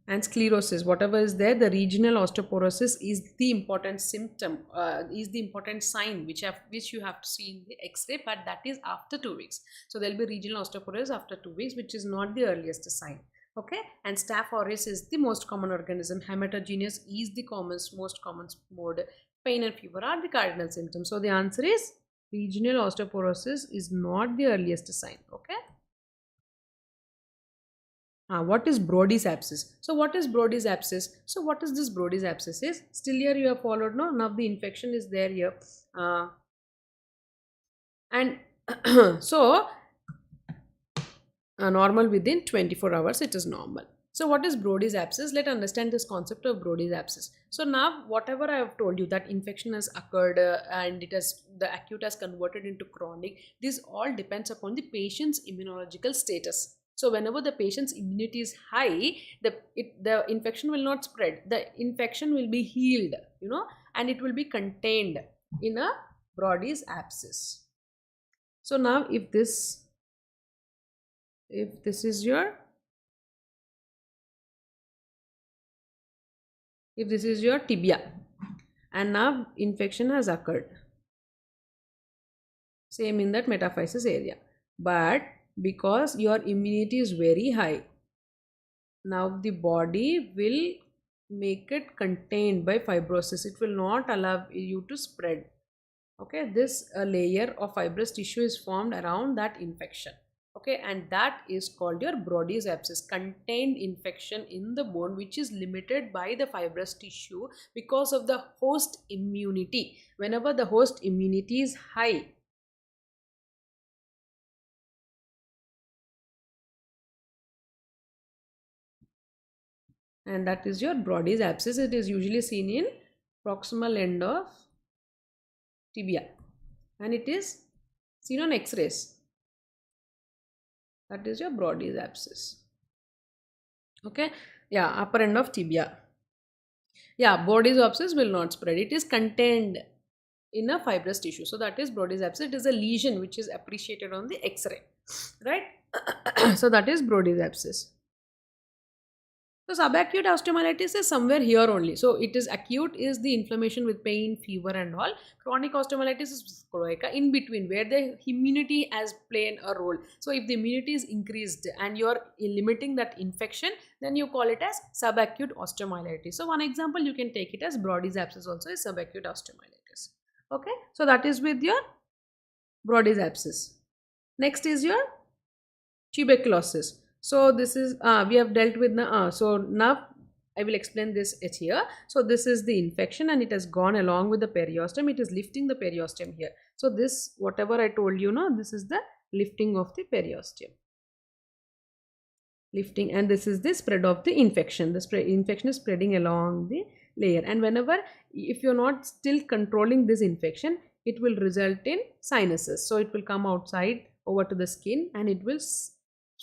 And sclerosis, whatever is there, the regional osteoporosis is the important symptom, is the important sign which you have to see in the X-ray, but that is after 2 weeks. So there will be regional osteoporosis after 2 weeks, which is not the earliest sign. Okay, and Staph aureus is the most common organism. Hematogenous is the most common mode. Pain and fever are the cardinal symptoms. So the answer is regional osteoporosis is not the earliest sign. Okay. What is Brody's abscess? So what is Brody's abscess? So what is this Brody's abscess is? Still here you have followed, no? Now the infection is there here. And so normal within 24 hours, it is normal. So what is Brody's abscess? Let's understand this concept of Brody's abscess. So now whatever I have told you, that infection has occurred and the acute has converted into chronic, this all depends upon the patient's immunological status. So whenever the patient's immunity is high, the infection will not spread. The infection will be healed, and it will be contained in a Brody's abscess. So now if this is your tibia, and now infection has occurred, same in that metaphysis area, but Because your immunity is very high. Now the body will make it contained by fibrosis. It will not allow you to spread. Okay, this layer of fibrous tissue is formed around that infection. Okay, and that is called your Brodys abscess, contained infection in the bone, which is limited by the fibrous tissue because of the host immunity. Whenever the host immunity is high, and that is your Brodys abscess. It is usually seen in proximal end of tibia, and it is seen on x-rays. That is your Brodys abscess. Okay, yeah, upper end of tibia. Yeah, Brodys abscess will not spread. It is contained in a fibrous tissue. So that is Brodys abscess. It is a lesion which is appreciated on the X-ray, right? So that is Brodys abscess. So subacute osteomyelitis is somewhere here only. So it is acute is the inflammation with pain, fever and all. Chronic osteomyelitis is cloaca in between where the immunity has played a role. So if the immunity is increased and you are limiting that infection, then you call it as subacute osteomyelitis. So one example you can take it as Brodys abscess also is subacute osteomyelitis. Okay, so that is with your Brodys abscess. Next is your tuberculosis. So this is we have dealt with so now I will explain this it here. So this is the infection and it has gone along with the periosteum. It is lifting the periosteum here. So this whatever I told you now, this is the lifting of the periosteum. Lifting, and this is the spread of the infection. The infection is spreading along the layer, and whenever if you're not still controlling this infection, it will result in sinuses. So it will come outside over to the skin and it will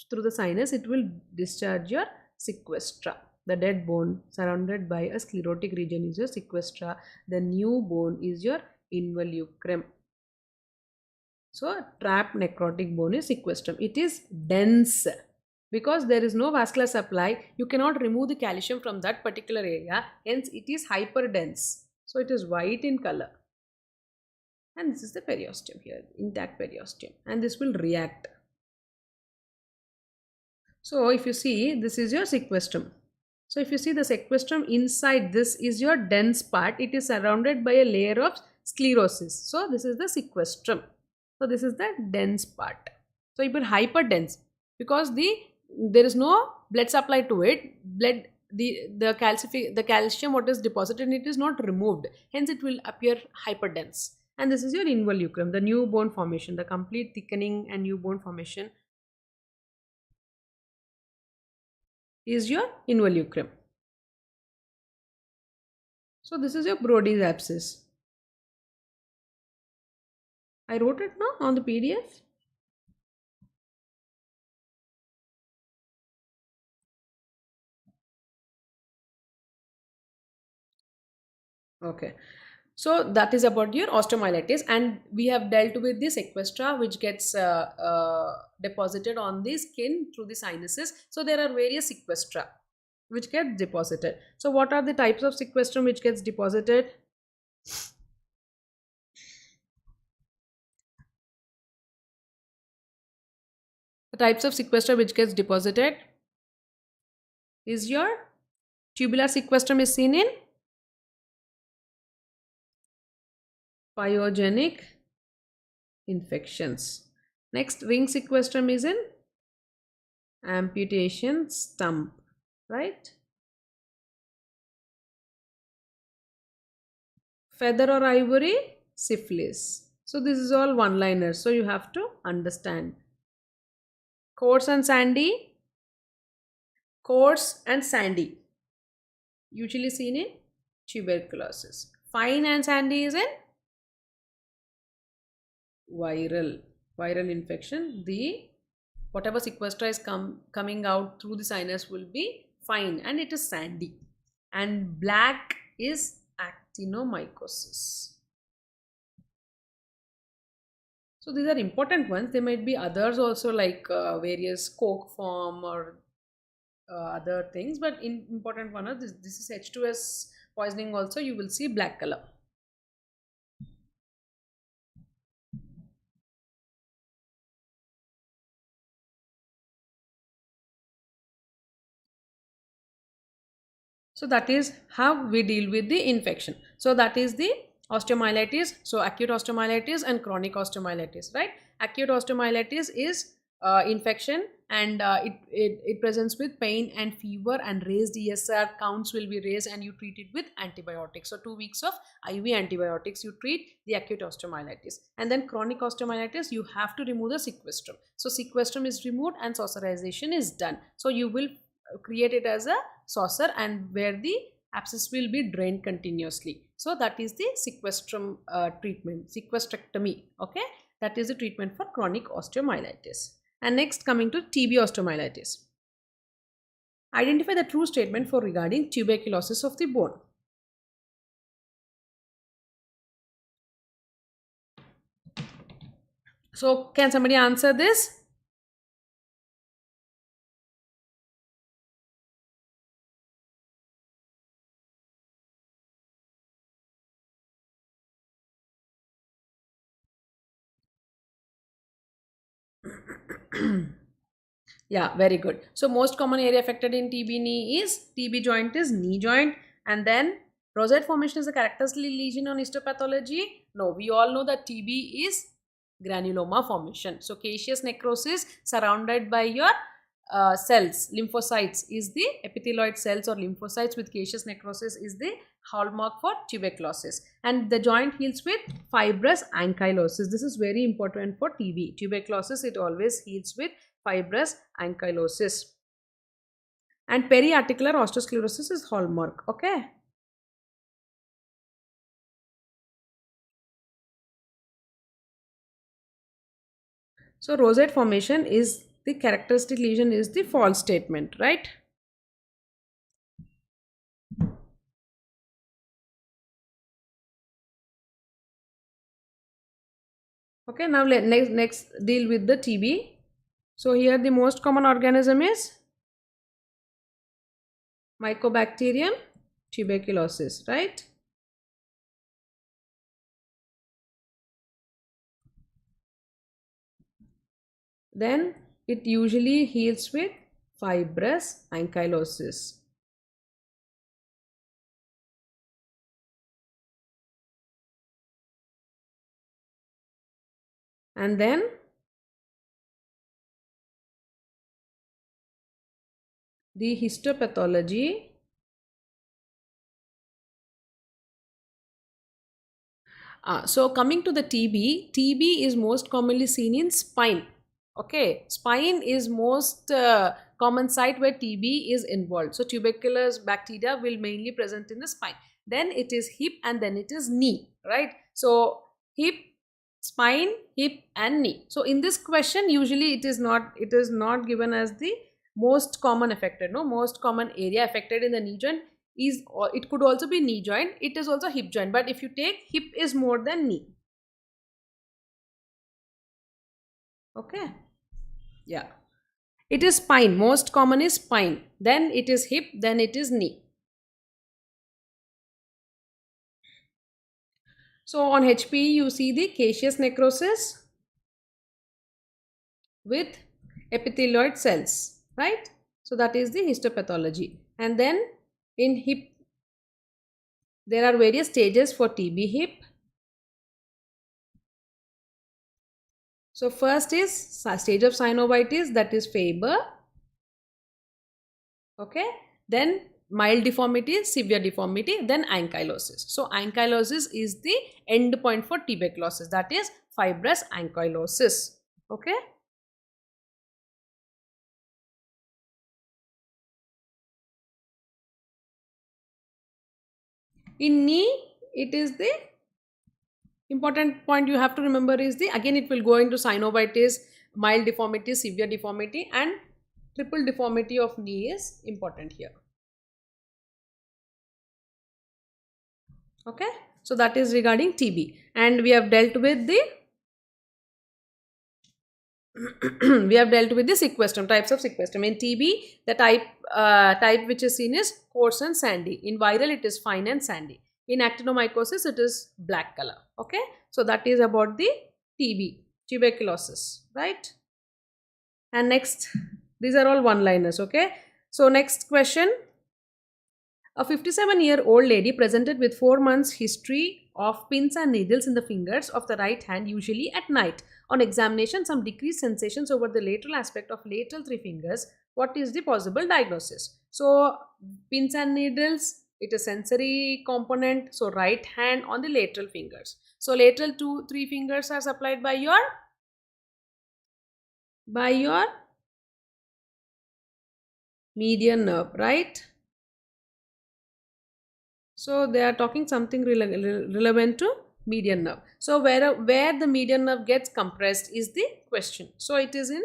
through the sinus it will discharge your sequestra. The dead bone surrounded by a sclerotic region is your sequestra. The new bone is your involucrum. So trapped necrotic bone is sequestrum. It is dense because there is no vascular supply. You cannot remove the calcium from that particular area, hence it is hyperdense. So it is white in color, and this is the periosteum here, intact periosteum, and this will react. So if you see, this is your sequestrum. So if you see the sequestrum, inside this is your dense part. It is surrounded by a layer of sclerosis. So this is the sequestrum. So this is the dense part. So it will hyperdense because there is no blood supply to it. The calcium what is deposited in it is not removed. Hence it will appear hyperdense. And this is your involucrum, the new bone formation, the complete thickening and new bone formation is your involucrum. So this is your Brodys abscess. I wrote it now on the PDF. Okay. So that is about your osteomyelitis, and we have dealt with the sequestra which gets deposited on the skin through the sinuses. So there are various sequestra which get deposited. So what are the types of sequestrum which gets deposited? The types of sequestra which gets deposited is your tubular sequestrum is seen in pyogenic infections. Next, ring sequestrum is in amputation stump, right? Feather or ivory, syphilis. So this is all one-liner, so you have to understand. Coarse and sandy, coarse and sandy, usually seen in tuberculosis. Fine and sandy is in viral infection. The whatever sequestra is coming out through the sinus will be fine and it is sandy, and black is actinomycosis. So these are important ones. There might be others also like various coke form or other things, but important one is this is H2S poisoning also. You will see black color. So that is how we deal with the infection. So that is the osteomyelitis. So acute osteomyelitis and chronic osteomyelitis, right? Acute osteomyelitis is infection, and it presents with pain and fever, and raised ESR counts will be raised, and you treat it with antibiotics. So 2 weeks of IV antibiotics, you treat the acute osteomyelitis. And then chronic osteomyelitis, you have to remove the sequestrum. So sequestrum is removed and saucerization is done. So you will create it as a saucer, and where the abscess will be drained continuously. So that is the sequestrum treatment, sequestrectomy. Okay, that is the treatment for chronic osteomyelitis. And next, coming to TB osteomyelitis. Identify the true statement for regarding tuberculosis of the bone. So can somebody answer this? Yeah, very good. So most common area affected in TB knee is TB joint is knee joint, and then rosette formation is a characteristic lesion on histopathology. No, we all know that TB is granuloma formation. So caseous necrosis surrounded by your cells, lymphocytes is the epithelioid cells or lymphocytes with caseous necrosis is the hallmark for tuberculosis. And the joint heals with fibrous ankylosis. This is very important for TB. Tuberculosis, it always heals with fibrous ankylosis. And periarticular osteosclerosis is hallmark. Okay. So rosette formation is the characteristic lesion is the false statement, right? Okay, now next deal with the TB. So here the most common organism is Mycobacterium tuberculosis, right? Then it usually heals with fibrous ankylosis. And then the histopathology. So coming to the TB, TB is most commonly seen in spine. Okay, spine is most common site where TB is involved. So tuberculous bacteria will mainly present in the spine. Then it is hip, and then it is knee, right? So hip, spine, hip, and knee. So in this question, usually it is not given as the most common affected. No, most common area affected in the knee joint is, or it could also be knee joint, it is also hip joint, but if you take, hip is more than knee. Okay, yeah, it is spine, most common is spine, then it is hip, then it is knee. So on HP you see the caseous necrosis with epithelioid cells, right? So that is the histopathology. And then in hip there are various stages for TB hip. So first is stage of synovitis, that is Faber. Okay, then mild deformity, severe deformity, then ankylosis. So ankylosis is the end point for tuberculosis, that is fibrous ankylosis. Okay. In knee, it is the important point you have to remember is the, again it will go into synovitis, mild deformity, severe deformity, and triple deformity of knee is important here. Okay, so that is regarding TB, and we have dealt with the we have dealt with the sequestrum, types of sequestrum. In TB, the type which is seen is coarse and sandy. In viral, it is fine and sandy. In actinomycosis, it is black color. Okay, so that is about the TB, tuberculosis, right? And next, these are all one-liners. Okay, so next question. A 57-year-old lady presented with 4 months history of pins and needles in the fingers of the right hand, usually at night. On examination, some decreased sensations over the lateral aspect of lateral 3 fingers. What is the possible diagnosis? So, pins and needles, it is sensory component. So, right hand on the lateral fingers. So, lateral 3 fingers are supplied by your median nerve, right? So they are talking something relevant to median nerve. So where the median nerve gets compressed is the question. So it is in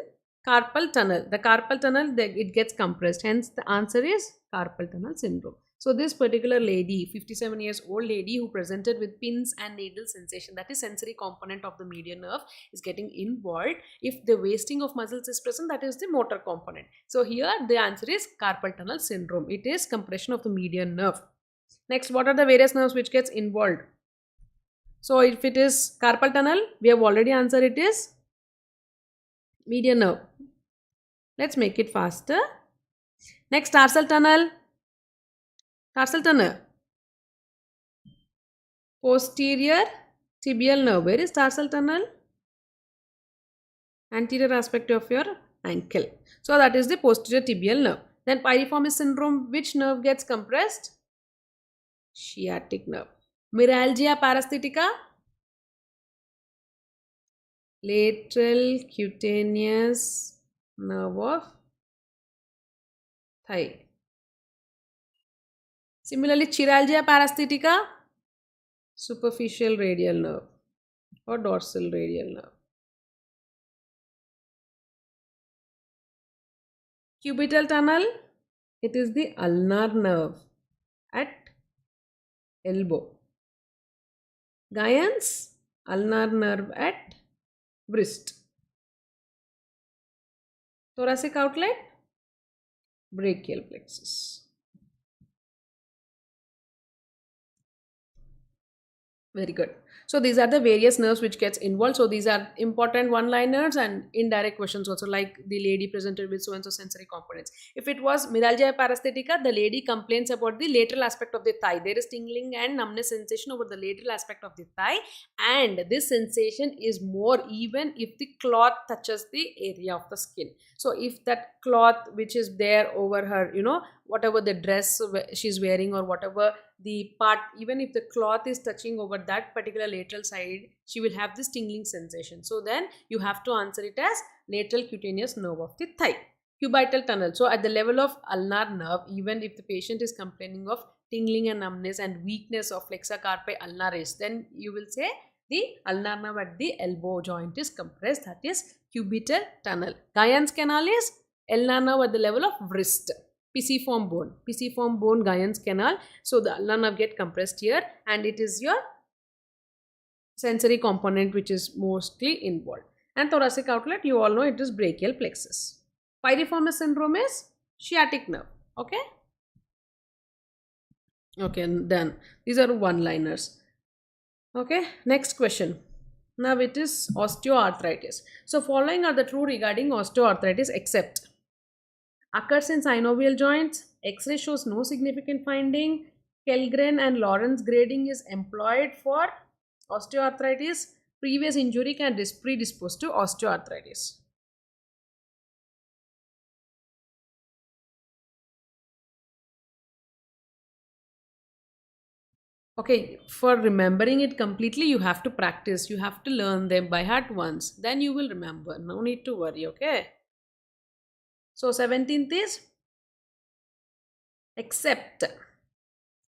carpal tunnel. The carpal tunnel, it gets compressed. Hence the answer is carpal tunnel syndrome. So this particular lady, 57 years old lady who presented with pins and needle sensation, that is sensory component of the median nerve, is getting involved. If the wasting of muscles is present, that is the motor component. So here the answer is carpal tunnel syndrome. It is compression of the median nerve. Next, what are the various nerves which gets involved? So if it is carpal tunnel, we have already answered, it is median nerve. Let's make it faster. Next, tarsal tunnel. Tarsal tunnel. Posterior tibial nerve. Where is tarsal tunnel? Anterior aspect of your ankle. So that is the posterior tibial nerve. Then piriformis syndrome, which nerve gets compressed? Sciatic nerve. Myalgia paresthetica, lateral cutaneous nerve of thigh. Similarly, chiralgia paresthetica, superficial radial nerve or dorsal radial nerve. Cubital tunnel, it is the ulnar nerve at elbow. Guyans, ulnar nerve at wrist. Thoracic outlet, brachial plexus. Very good. So these are the various nerves which gets involved. So these are important one-liners and indirect questions also, like the lady presented with so and so sensory components. If it was myalgia paresthetica, the lady complains about the lateral aspect of the thigh. There is tingling and numbness sensation over the lateral aspect of the thigh, and this sensation is more even if the cloth touches the area of the skin. So if that cloth which is there over her, whatever the dress she's wearing or whatever the part, even if the cloth is touching over that particular lateral side, she will have this tingling sensation. So then you have to answer it as lateral cutaneous nerve of the thigh. Cubital tunnel. So at the level of ulnar nerve, even if the patient is complaining of tingling and numbness and weakness of flexor carpi ulnaris, then you will say the ulnar nerve at the elbow joint is compressed. That is cubital tunnel. Guyon's canal is ulnar nerve at the level of wrist. Pisiform bone, Guyon's canal. So the ulnar nerve get compressed here, and it is your sensory component which is mostly involved. And thoracic outlet, you all know it is brachial plexus. Piriformis syndrome is sciatic nerve. Okay, and then these are one-liners. Okay, next question. Now it is osteoarthritis. So following are the true regarding osteoarthritis except occurs in synovial joints, X-ray shows no significant finding, Kellgren and Lawrence grading is employed for osteoarthritis, previous injury can predispose to osteoarthritis. Okay, for remembering it completely, you have to practice. You have to learn them by heart once. Then you will remember. No need to worry, okay? So 17th is except.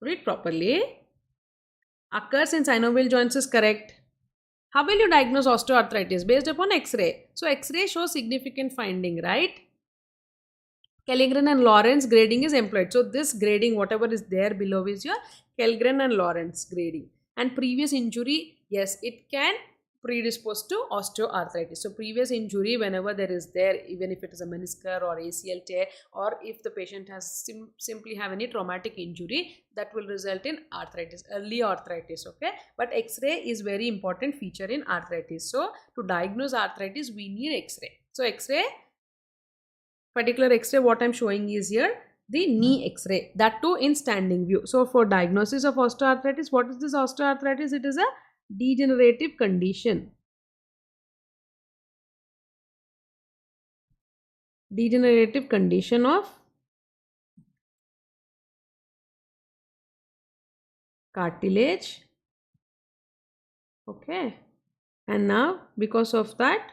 Read properly. Occurs in synovial joints is correct. How will you diagnose osteoarthritis? Based upon X-ray. So X-ray shows significant finding, right? Kellgren and Lawrence grading is employed. So this grading, whatever is there below, is your Kellgren and Lawrence grading. And previous injury, yes, it can predispose to osteoarthritis. So previous injury, whenever there is there, even if it is a meniscus or ACL tear, or if the patient has simply have any traumatic injury, that will result in arthritis, early arthritis. Okay, but X-ray is very important feature in arthritis. So to diagnose arthritis, we need X-ray. So X-ray, particular X-ray what I'm showing is here, the knee x-ray, that too in standing view. So for diagnosis of osteoarthritis, what is this osteoarthritis? It is a degenerative condition. Degenerative condition of cartilage. Okay. And now because of that,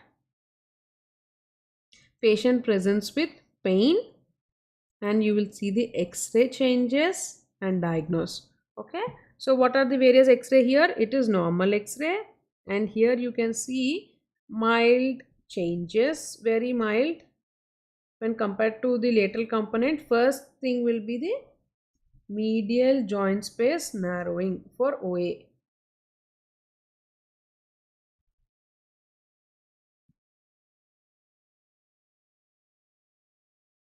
patient presents with pain, and you will see the x-ray changes and diagnose. Okay, so what are the various x-ray here? It is normal x-ray, and here you can see mild changes, very mild when compared to the lateral component. First thing will be the medial joint space narrowing for OA.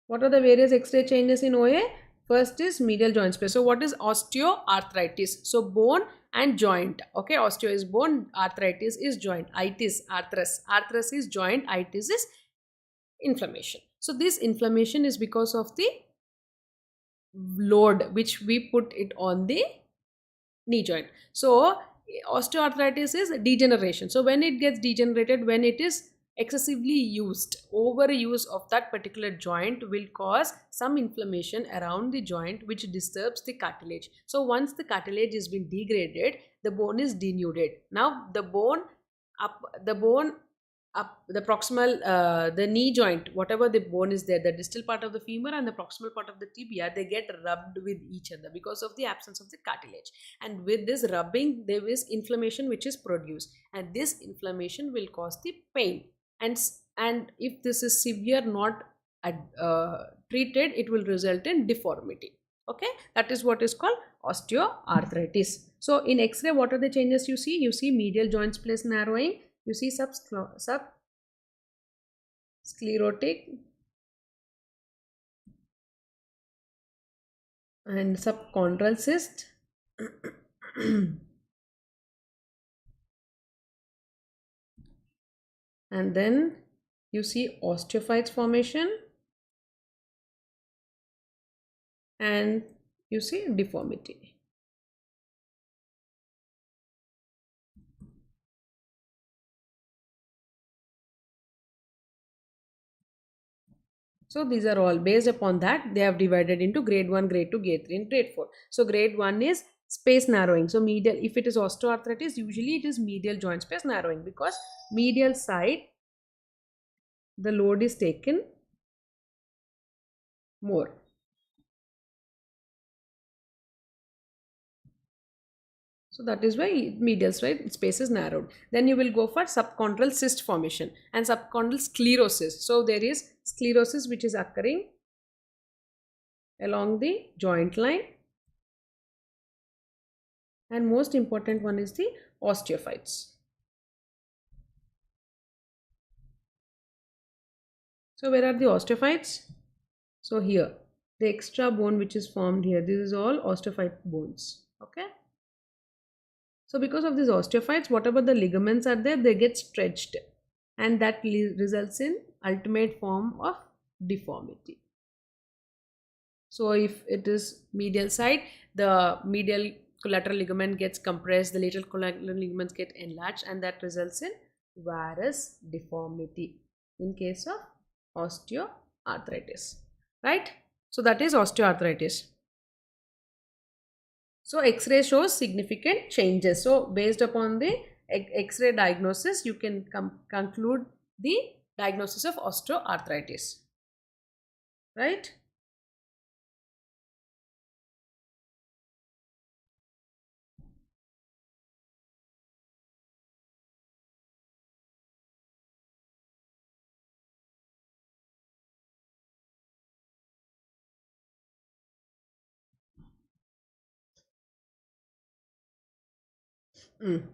What are the various X-ray changes in OA? First is medial joint space. So what is osteoarthritis? So bone and joint. Okay, osteo is bone, arthritis is joint. Itis, arthros. Arthros is joint, itis is inflammation. So this inflammation is because of the load which we put it on the knee joint. So osteoarthritis is degeneration. So when it gets degenerated, when it is excessively used, overuse of that particular joint will cause some inflammation around the joint which disturbs the cartilage. So once the cartilage is been degraded, the bone is denuded. Now the bone up the proximal, the knee joint, whatever the bone is there, the distal part of the femur and the proximal part of the tibia, they get rubbed with each other because of the absence of the cartilage. And with this rubbing, there is inflammation which is produced, and this inflammation will cause the pain. And if this is severe, not treated, it will result in deformity. Okay, that is what is called osteoarthritis. So in X-ray, what are the changes you see? You see medial joint space narrowing. You see subsclerotic and subchondral cyst. And then you see osteophytes formation, and you see deformity. So these are all based upon that. They have divided into grade 1, grade 2, grade 3 and grade 4. So grade 1 is space narrowing. So medial, if it is osteoarthritis, usually it is medial joint space narrowing, because medial side the load is taken more. So that is why medial side space is narrowed. Then you will go for subchondral cyst formation and subchondral sclerosis. So there is sclerosis which is occurring along the joint line, and most important one is the osteophytes. So where are the osteophytes? So here, the extra bone which is formed here, this is all osteophyte bones. Okay. So because of these osteophytes, whatever the ligaments are there, they get stretched, and that results in ultimate form of deformity. So if it is medial side, the medial collateral ligament gets compressed, the lateral collateral ligaments get enlarged, and that results in varus deformity in case of osteoarthritis, right? So that is osteoarthritis. So X-ray shows significant changes. So based upon the X-ray diagnosis, you can conclude the diagnosis of osteoarthritis, right?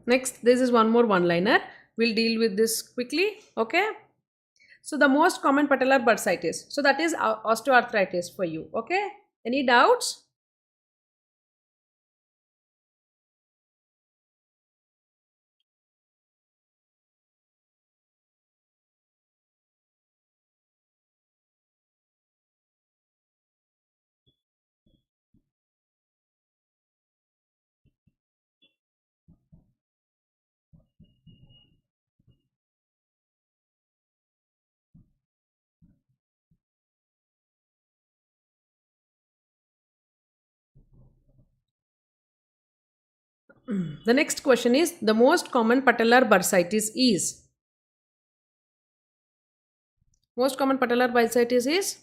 Next, this is one more one-liner. We'll deal with this quickly. Okay. So the most common patellar bursitis. So that is osteoarthritis for you. Okay. Any doubts? The next question is the most common patellar bursitis is. Most common patellar bursitis is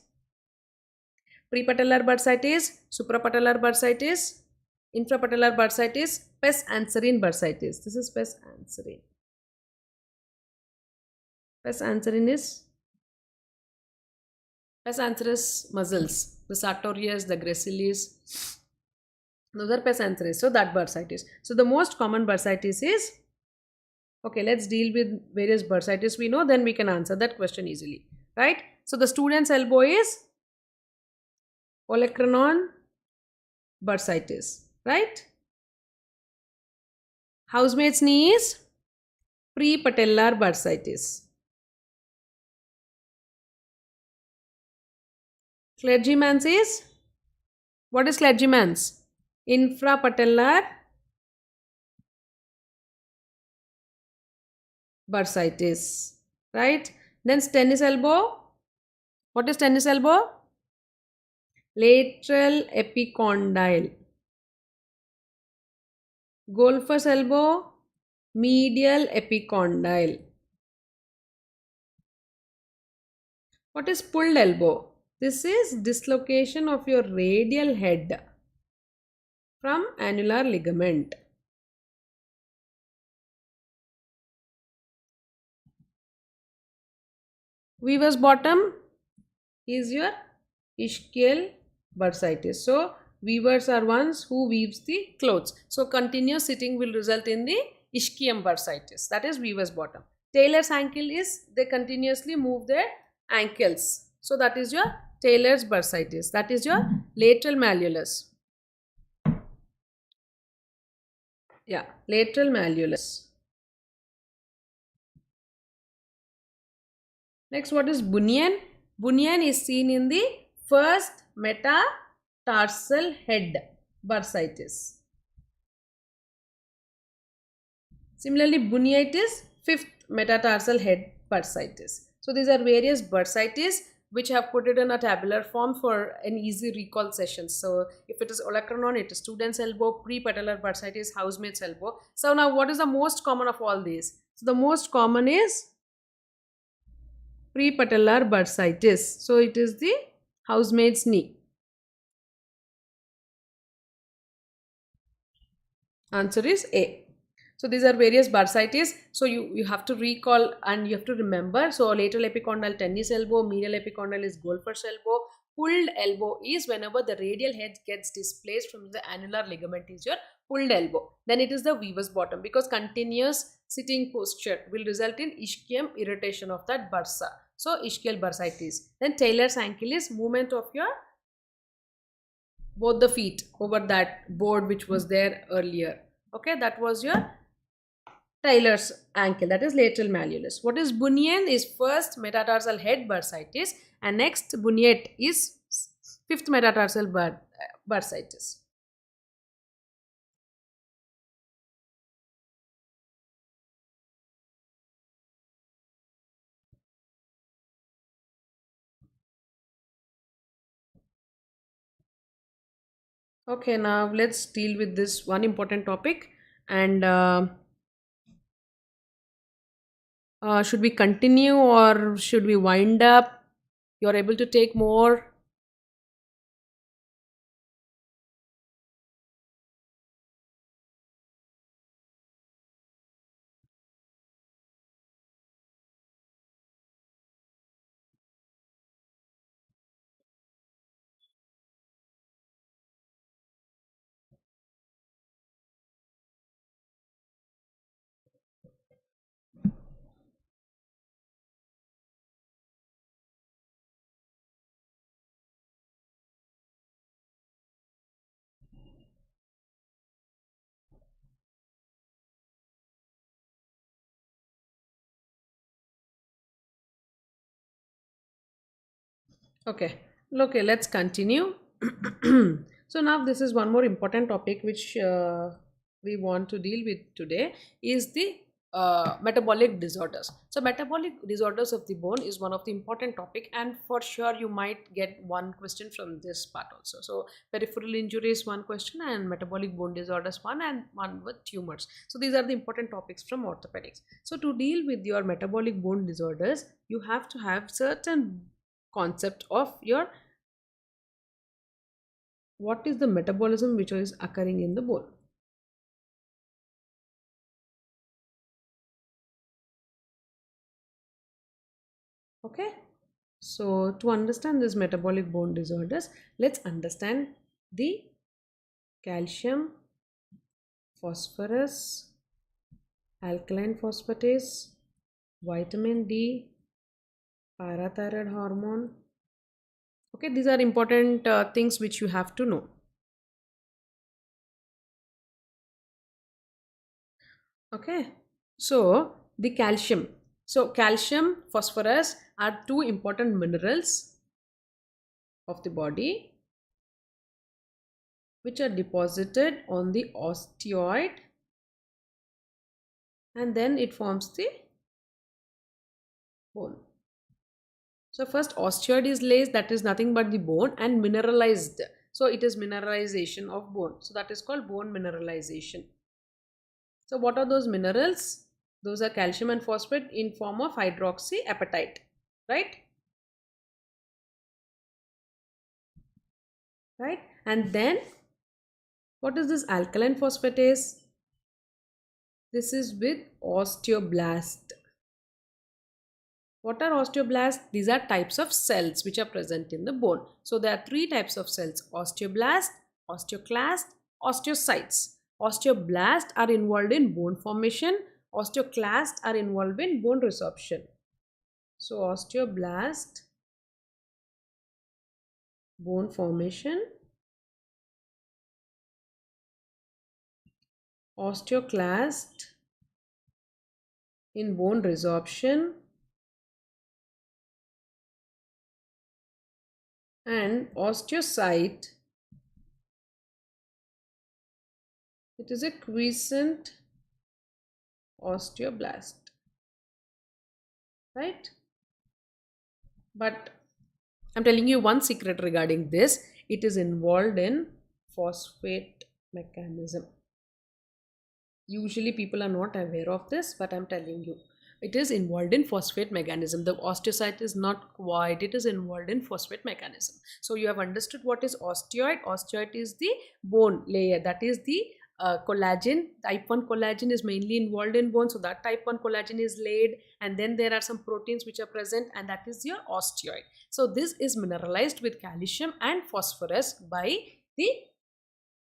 prepatellar bursitis, suprapatellar bursitis, infrapatellar bursitis, pes anserine bursitis. This is pes anserine. Pes anserine is pes anserine muscles, the sartorius, the gracilis. Those are pes anserine. So that bursitis. So the most common bursitis is. Okay, let's deal with various bursitis we know, then we can answer that question easily, right? So the student's elbow is olecranon bursitis, right? Housemate's knee is prepatellar bursitis. Clergyman's is, what is clergyman's? Infrapatellar bursitis, right? Then tennis elbow, what is tennis elbow? Lateral epicondyle. Golfer's elbow, medial epicondyle. What is pulled elbow? This is dislocation of your radial head from annular ligament. Weaver's bottom is your ischial bursitis. So weavers are ones who weaves the clothes. So continuous sitting will result in the ischium bursitis. That is weaver's bottom. Tailor's ankle is they continuously move their ankles. So that is your Taylor's bursitis. That is your lateral malleolus. Yeah, lateral malleolus. Next, what is bunion? Bunion is seen in the first metatarsal head bursitis. Similarly, buniitis, fifth metatarsal head bursitis. So these are various bursitis which have put it in a tabular form for an easy recall session. So if it is olecranon, it is student's elbow, prepatellar bursitis, housemate's elbow. So now what is the most common of all these? So the most common is prepatellar bursitis. So it is the housemate's knee. Answer is A. So these are various bursitis. So you have to recall and you have to remember. So lateral epicondyle tennis elbow, medial epicondyle is golfer's elbow. Pulled elbow is whenever the radial head gets displaced from the annular ligament is your pulled elbow. Then it is the weaver's bottom because continuous sitting posture will result in ischium irritation of that bursa. So ischial bursitis. Then Taylor's ankle is movement of your both the feet over that board which was there earlier. Okay, that was your Taylor's ankle, that is lateral malleolus. What is bunion is first metatarsal head bursitis and next buniate is fifth metatarsal bursitis. Okay, now let's deal with this one important topic and should we continue or should we wind up? You're able to take more. Okay, let's continue. So now this is one more important topic which we want to deal with today is the metabolic disorders. So metabolic disorders of the bone is one of the important topic, and for sure you might get one question from this part also. So peripheral injury is one question, and metabolic bone disorders one, and one with tumors. So these are the important topics from orthopedics. So to deal with your metabolic bone disorders, you have to have certain concept of your what is the metabolism which is occurring in the bone. Okay, so to understand this metabolic bone disorders, let's understand the calcium, phosphorus, alkaline phosphatase, vitamin D, parathyroid hormone. Okay, these are important things which you have to know. Okay, so the calcium. So calcium, phosphorus are two important minerals of the body which are deposited on the osteoid, and then it forms the bone. So first osteoid is laid, that is nothing but the bone, and mineralized. So it is mineralization of bone. So that is called bone mineralization. So what are those minerals? Those are calcium and phosphate in form of hydroxyapatite, right? Right? And then what is this alkaline phosphatase? This is with osteoblast. What are osteoblasts? These are types of cells which are present in the bone. So there are three types of cells: osteoblast, osteoclast, osteocytes. Osteoblasts are involved in bone formation. Osteoclasts are involved in bone resorption. So osteoblast, bone formation; osteoclast, in bone resorption; and osteocyte, it is a quiescent osteoblast, right? But I'm telling you one secret regarding this: it is involved in phosphate mechanism. Usually people are not aware of this, but I'm telling you, it is involved in phosphate mechanism. The osteocyte is not quite, it is involved in phosphate mechanism. So you have understood what is osteoid. Osteoid is the bone layer, that is the collagen. Type 1 collagen is mainly involved in bone, so that type 1 collagen is laid, and then there are some proteins which are present, and that is your osteoid. So this is mineralized with calcium and phosphorus by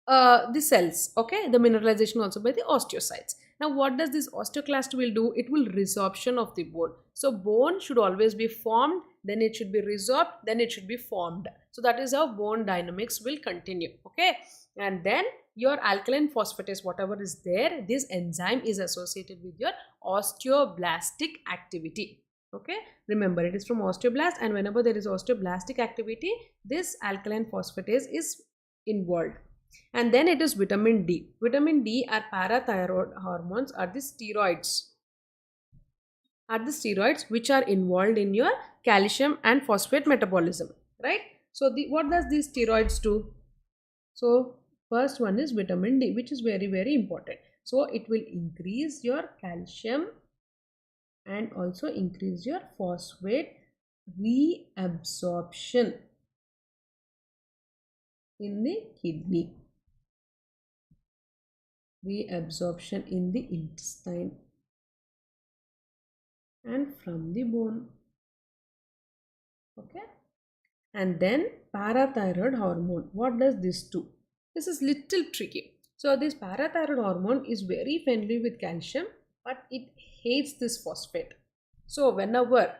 the cells. Okay, the mineralization also by the osteocytes. Now what does this osteoclast will do? It will resorption of the bone. So bone should always be formed, then it should be resorbed, then it should be formed. So that is how bone dynamics will continue. Okay, and then your alkaline phosphatase, whatever is there, this enzyme is associated with your osteoblastic activity. Okay, remember it is from osteoblast, and whenever there is osteoblastic activity, this alkaline phosphatase is involved. And then it is vitamin D. Vitamin D are parathyroid hormones, are the steroids. Are the steroids which are involved in your calcium and phosphate metabolism, right? So what does these steroids do? So first one is vitamin D, which is very, very important. So it will increase your calcium and also increase your phosphate reabsorption in the kidney, reabsorption in the intestine, and from the bone. Okay, and then parathyroid hormone, what does this do? This is little tricky. So this parathyroid hormone is very friendly with calcium, but it hates this phosphate. So whenever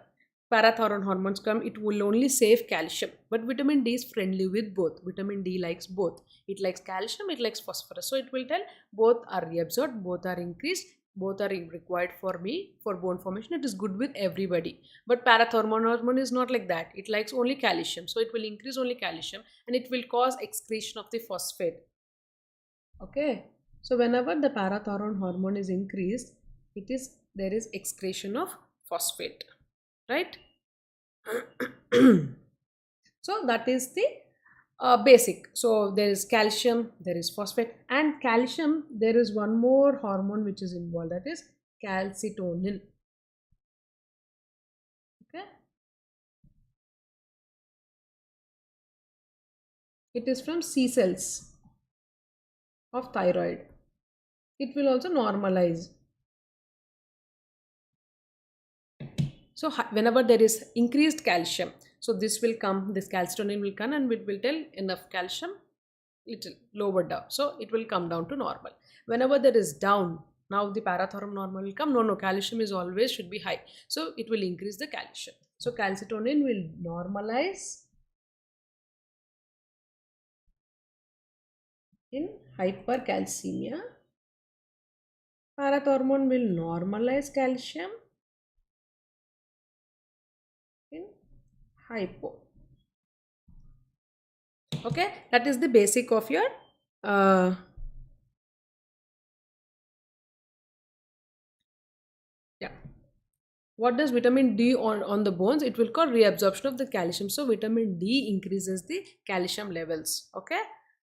parathyroid hormones come, it will only save calcium, but vitamin D is friendly with both. Vitamin D likes both. It likes calcium, it likes phosphorus. So it will tell both are reabsorbed, both are increased, both are required for me for bone formation. It is good with everybody. But parathyroid hormone is not like that. It likes only calcium, so it will increase only calcium, and it will cause excretion of the phosphate. Okay, so whenever the parathyroid hormone is increased, there is excretion of phosphate, right? So that is the basic. So there is calcium, there is phosphate, and calcium, there is one more hormone which is involved, that is calcitonin. Okay, it is from C cells of thyroid. It will also normalize. So whenever there is increased calcium, so this will come, this calcitonin will come and it will tell enough calcium, little lower down, so it will come down to normal. Whenever there is down, now the parathyroid normal will come. No, calcium is always should be high, so it will increase the calcium. So calcitonin will normalize in hypercalcemia. Parathormone will normalize calcium in hypo. Okay, that is the basic of your yeah. What does vitamin D on the bones? It will cause reabsorption of the calcium. So vitamin D increases the calcium levels. Okay.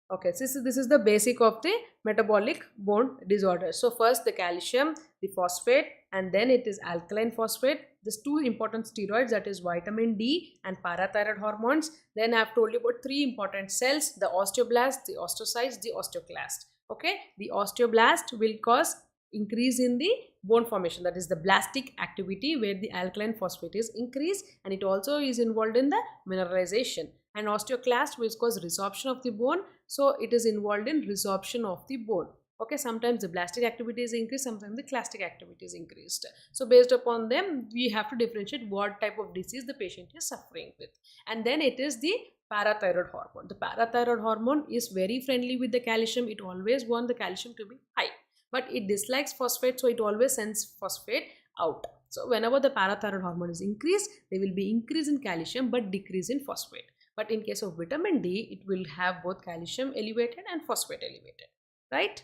Okay. So this is the basic of the metabolic bone disorder. So first the calcium, the phosphate, and then it is alkaline phosphate. These two important steroids, that is vitamin D and parathyroid hormones. Then I have told you about three important cells: the osteoblast, the osteocytes, the osteoclast. Okay. The osteoblast will cause increase in the bone formation, that is the blastic activity, where the alkaline phosphate is increased, and it also is involved in the mineralization. And osteoclast will cause resorption of the bone, so it is involved in resorption of the bone. Okay, sometimes the blastic activity is increased, sometimes the clastic activity is increased. So based upon them, we have to differentiate what type of disease the patient is suffering with. And then it is the parathyroid hormone. The parathyroid hormone is very friendly with the calcium. It always wants the calcium to be high, but it dislikes phosphate, so it always sends phosphate out. So whenever the parathyroid hormone is increased, there will be increase in calcium but decrease in phosphate. But in case of vitamin D, it will have both calcium elevated and phosphate elevated, right?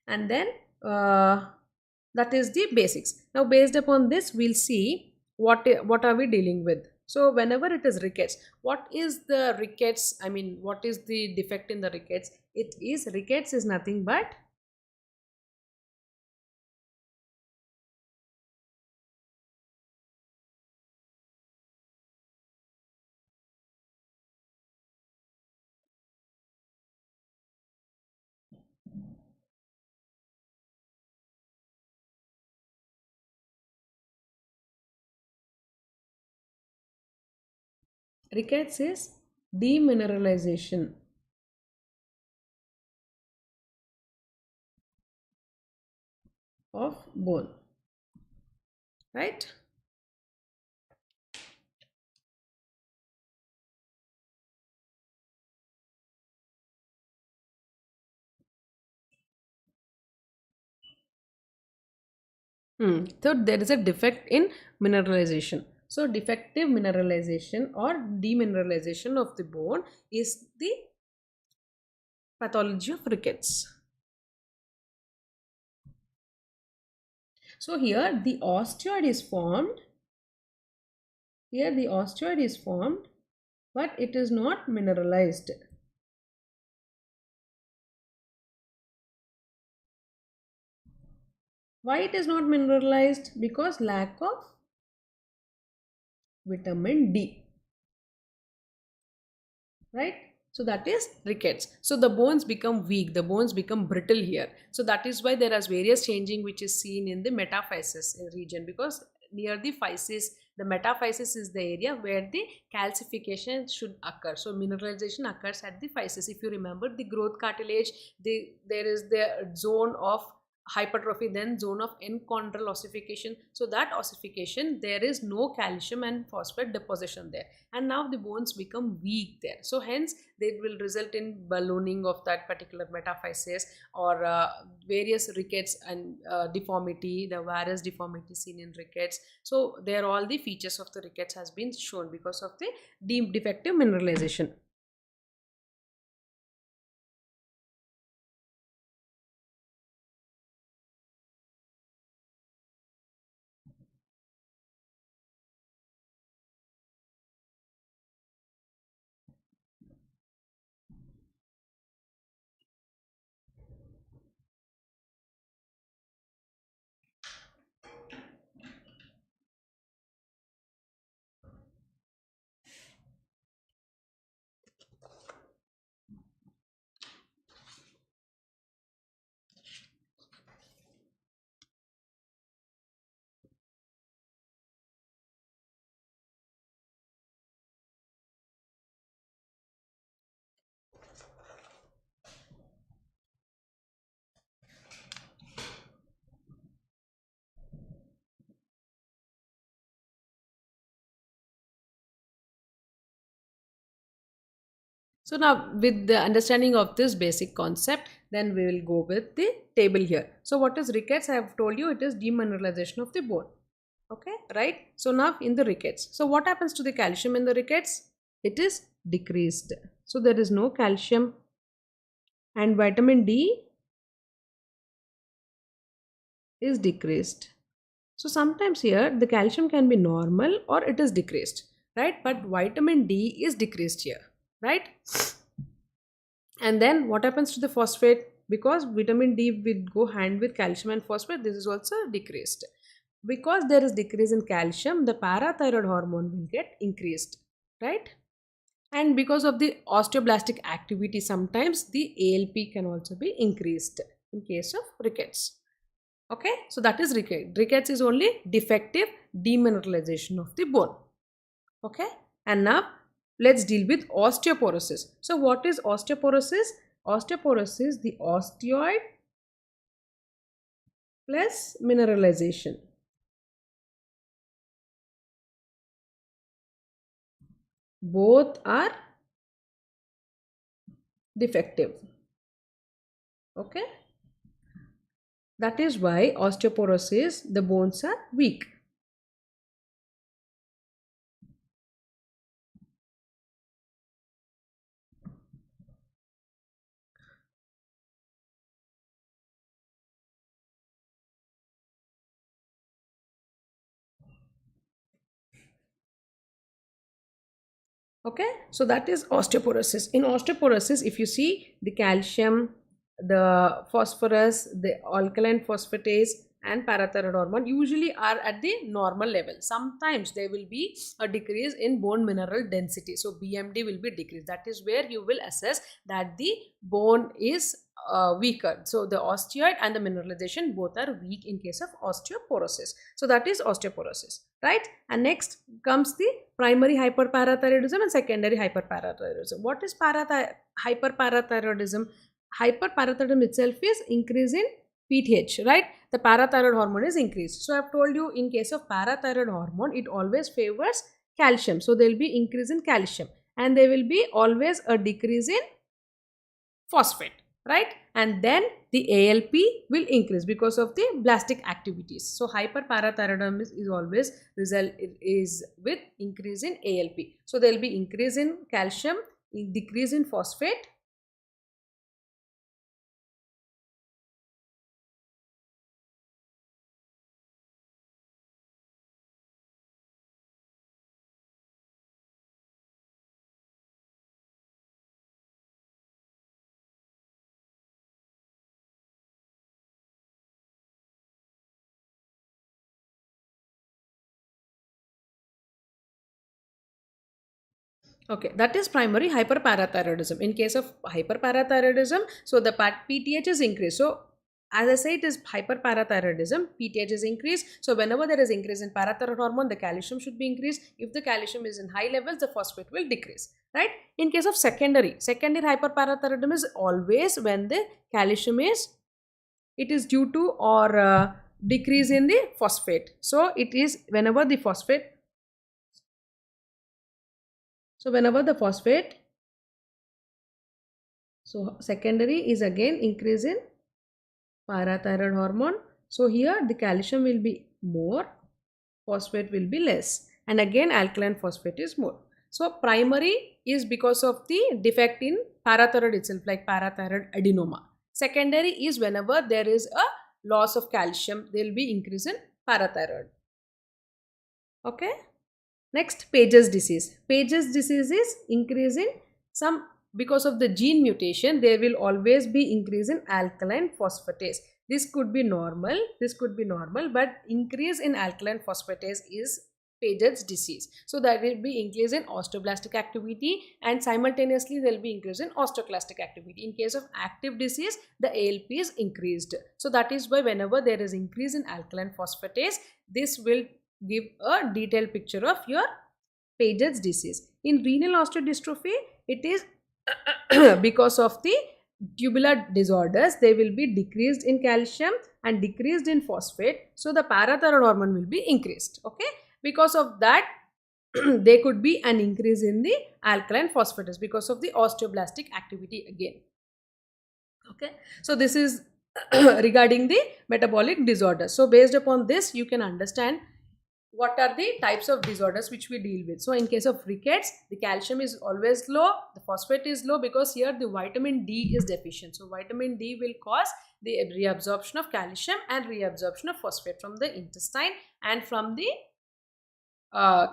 And then that is the basics. Now based upon this, we'll see what are we dealing with. So whenever it is rickets, what is the rickets, I mean, what is the defect in the rickets? It is, rickets is nothing but rickets is demineralization of bone, right? So there is a defect in mineralization. So defective mineralization or demineralization of the bone is the pathology of rickets. So here the osteoid is formed. Here the osteoid is formed, but it is not mineralized. Why it is not mineralized? Because lack of vitamin D, right? So that is rickets. So the bones become weak, the bones become brittle here. So that is why there is various changing which is seen in the metaphysis region, because near the physis, the metaphysis is the area where the calcification should occur. So mineralization occurs at the physis. If you remember the growth cartilage, there is the zone of hypertrophy, then zone of enchondral ossification. So that ossification, there is no calcium and phosphate deposition there, and now the bones become weak there. So hence they will result in ballooning of that particular metaphysis, or various rickets and deformity, the varus deformity seen in rickets. So there all the features of the rickets has been shown because of the defective mineralization. So now with the understanding of this basic concept, then we will go with the table here. So what is rickets? I have told you it is demineralization of the bone. Okay, right? So now in the rickets, so what happens to the calcium in the rickets? It is decreased. So there is no calcium, and vitamin D is decreased. So sometimes here the calcium can be normal or it is decreased, right? But vitamin D is decreased here, right? And then what happens to the phosphate? Because vitamin D will go hand with calcium and phosphate, this is also decreased. Because there is decrease in calcium, the parathyroid hormone will get increased, right? And because of the osteoblastic activity, sometimes the ALP can also be increased in case of rickets. Okay, so that is rickets. Rickets is only defective demineralization of the bone. Okay, and now let's deal with osteoporosis. So what is osteoporosis? Osteoporosis, the osteoid plus mineralization. Both are defective. Okay, that is why osteoporosis, the bones are weak. Okay, so that is osteoporosis. In osteoporosis, if you see the calcium, the phosphorus, the alkaline phosphatase and parathyroid hormone usually are at the normal level. Sometimes there will be a decrease in bone mineral density, so BMD will be decreased. That is where you will assess that the bone is weaker. So the osteoid and the mineralization both are weak in case of osteoporosis. So that is osteoporosis, right? And next comes the primary hyperparathyroidism and secondary hyperparathyroidism. What is hyperparathyroidism? Hyperparathyroidism itself is increase in PTH, right? The parathyroid hormone is increased. So I have told you in case of parathyroid hormone, it always favors calcium. So there will be increase in calcium and there will be always a decrease in phosphate, right? And then the ALP will increase because of the blastic activities. So hyperparathyroidism is always result is with increase in ALP. So there will be increase in calcium, decrease in phosphate. Okay, that is primary hyperparathyroidism. In case of hyperparathyroidism, so the PTH is increased. So as I say, it is hyperparathyroidism, PTH is increased. So whenever there is increase in parathyroid hormone, the calcium should be increased. If the calcium is in high levels, the phosphate will decrease, right? In case of secondary hyperparathyroidism is always when the calcium is, it is due to or decrease in the phosphate. So it is whenever the phosphate, so whenever the phosphate, so secondary is again increase in parathyroid hormone. So here the calcium will be more, phosphate will be less, and again alkaline phosphate is more. So primary is because of the defect in parathyroid itself, like parathyroid adenoma. Secondary is whenever there is a loss of calcium, there will be increase in parathyroid. Okay. Next, Paget's disease. Paget's disease is increase in some, because of the gene mutation, there will always be increase in alkaline phosphatase. This could be normal, but increase in alkaline phosphatase is Paget's disease. So there will be increase in osteoblastic activity and simultaneously there will be increase in osteoclastic activity. In case of active disease, the ALP is increased. So that is why whenever there is increase in alkaline phosphatase, this will give a detailed picture of your Paget's disease. In renal osteodystrophy, it is because of the tubular disorders, they will be decreased in calcium and decreased in phosphate. So the parathyroid hormone will be increased. Okay, because of that there could be an increase in the alkaline phosphatase because of the osteoblastic activity again. Okay, so this is regarding the metabolic disorder. So based upon this, you can understand what are the types of disorders which we deal with. So in case of rickets, the calcium is always low, the phosphate is low because here the vitamin D is deficient. So vitamin D will cause the reabsorption of calcium and reabsorption of phosphate from the intestine and from the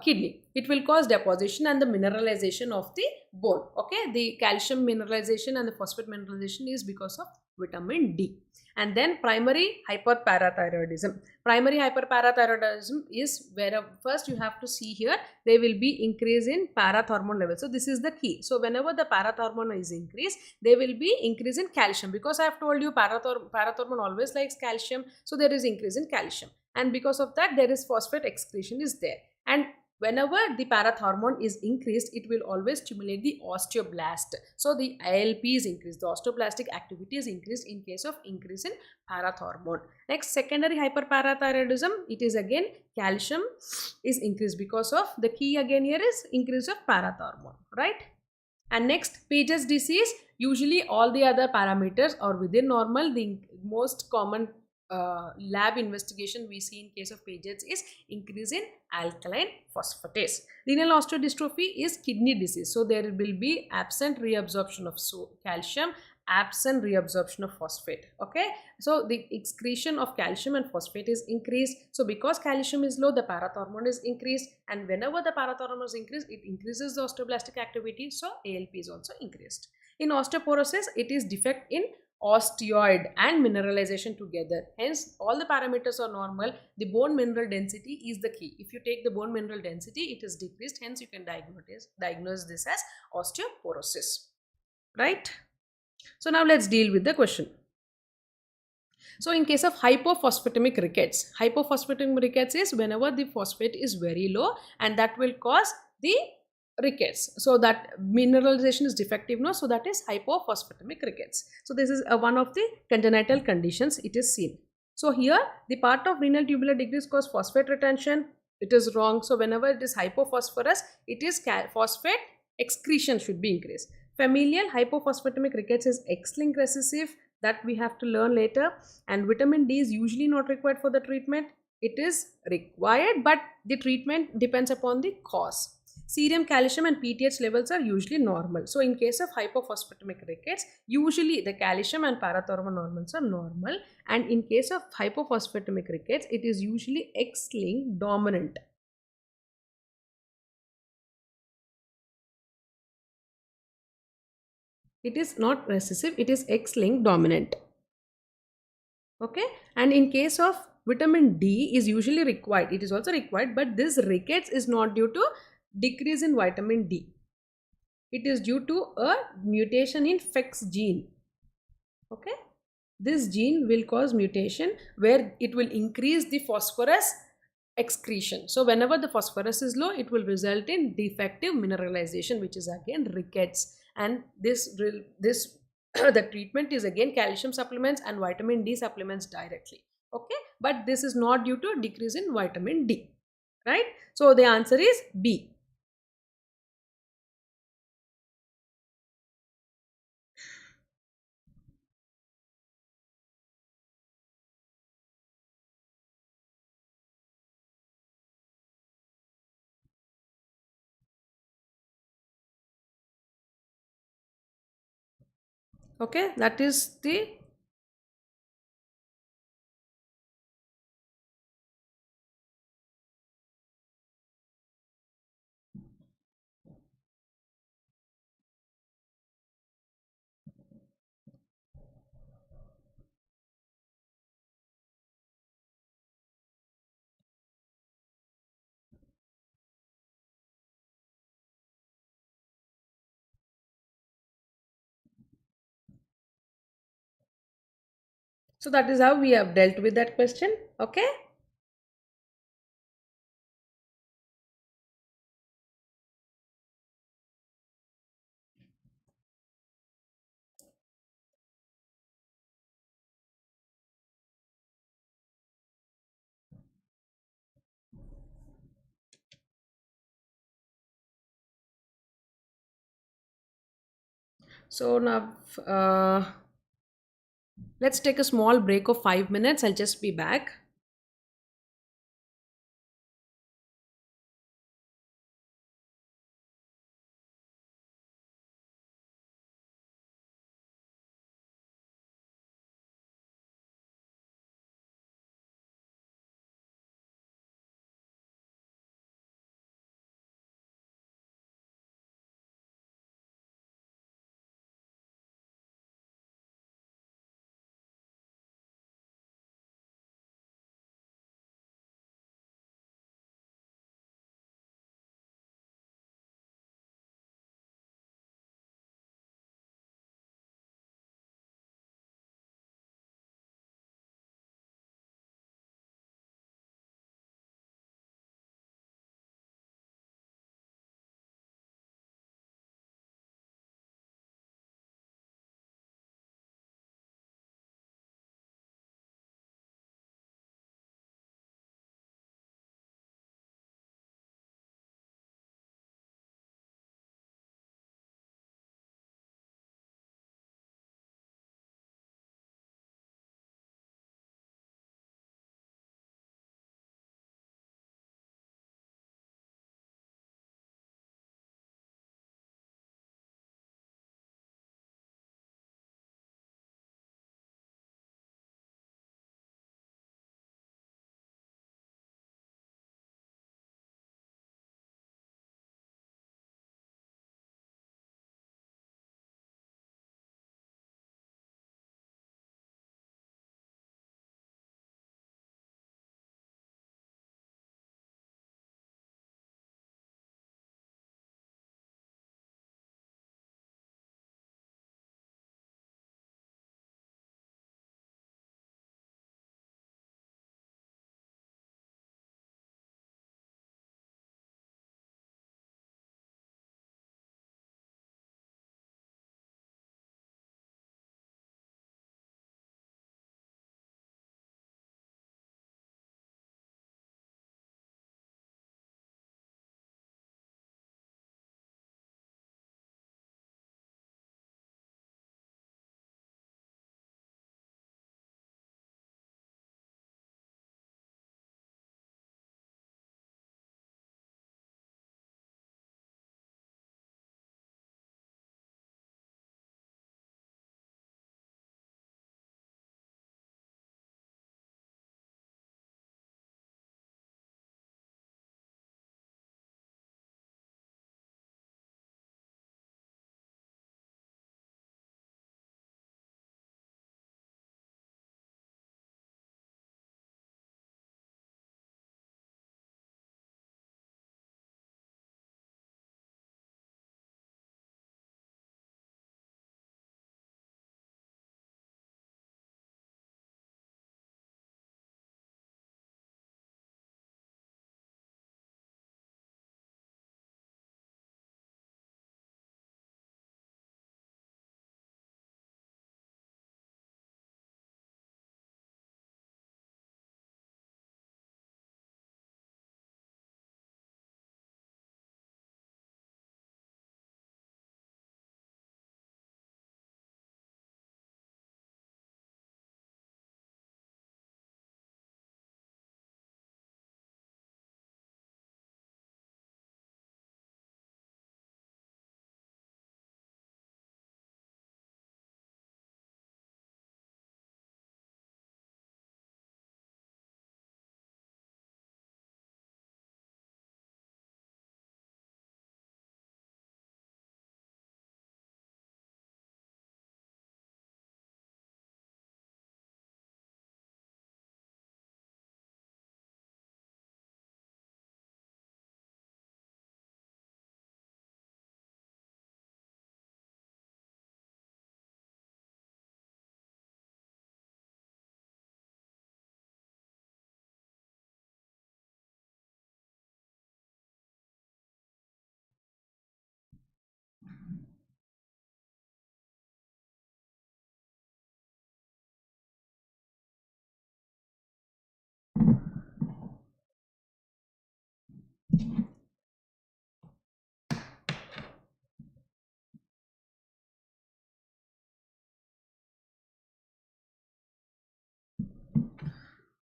kidney. It will cause deposition and the mineralization of the bone. Okay, the calcium mineralization and the phosphate mineralization is because of vitamin D. And then primary hyperparathyroidism. Primary hyperparathyroidism is where first you have to see here there will be increase in parathormone level. So this is the key. So whenever the parathormone is increased, there will be increase in calcium because I have told you parathormone always likes calcium. So there is increase in calcium, and because of that there is phosphate excretion is there. And whenever the parathormone is increased, it will always stimulate the osteoblast. So the ALP is increased, the osteoblastic activity is increased in case of increase in parathormone. Next, secondary hyperparathyroidism, it is again calcium is increased because of the key again here is increase of parathormone, right? And next, Paget's disease, usually all the other parameters are within normal. The most common lab investigation we see in case of Paget's is increase in alkaline phosphatase. Renal osteodystrophy is kidney disease. So there will be absent reabsorption of calcium, absent reabsorption of phosphate. Okay, so the excretion of calcium and phosphate is increased. So because calcium is low, the parathormone is increased, and whenever the parathormone is increased, it increases the osteoblastic activity. So ALP is also increased. In osteoporosis, it is defect in osteoid and mineralization together. Hence, all the parameters are normal. The bone mineral density is the key. If you take the bone mineral density, it is decreased. Hence, you can diagnose this as osteoporosis. Right? So now let's deal with the question. So in case of hypophosphatemic rickets, hypophosphatemic rickets is whenever the phosphate is very low, and that will cause the rickets. So that mineralization is defective, no? So that is hypophosphatemic rickets. So this is one of the congenital conditions it is seen. So here the part of renal tubular decrease cause phosphate retention. It is wrong. So whenever it is hypophosphorus, it is phosphate excretion should be increased. Familial hypophosphatemic rickets is X-linked recessive, that we have to learn later, and vitamin D is usually not required for the treatment. It is required, but the treatment depends upon the cause. Serum calcium and PTH levels are usually normal. So in case of hypophosphatemic rickets, usually the calcium and parathormone normals are normal, and in case of hypophosphatemic rickets, it is usually X-linked dominant. It is not recessive, it is X-linked dominant. Okay, and in case of vitamin D is usually required, it is also required, but this rickets is not due to decrease in vitamin D. It is due to a mutation in FEX gene. Okay, this gene will cause mutation where it will increase the phosphorus excretion. So whenever the phosphorus is low, it will result in defective mineralization, which is again rickets. And this the treatment is again calcium supplements and vitamin D supplements directly. Okay, but this is not due to decrease in vitamin D, right? So the answer is B. Okay, that is the so that is how we have dealt with that question. Okay. So now, let's take a small break of 5 minutes. I'll just be back.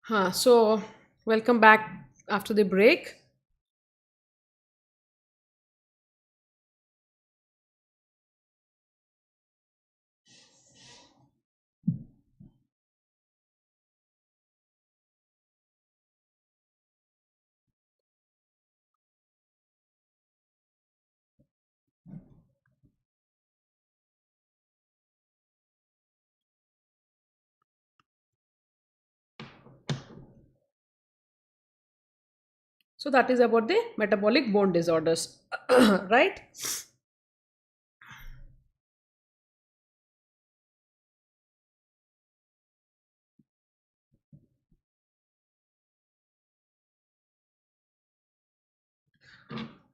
So welcome back after the break. So that is about the metabolic bone disorders, right?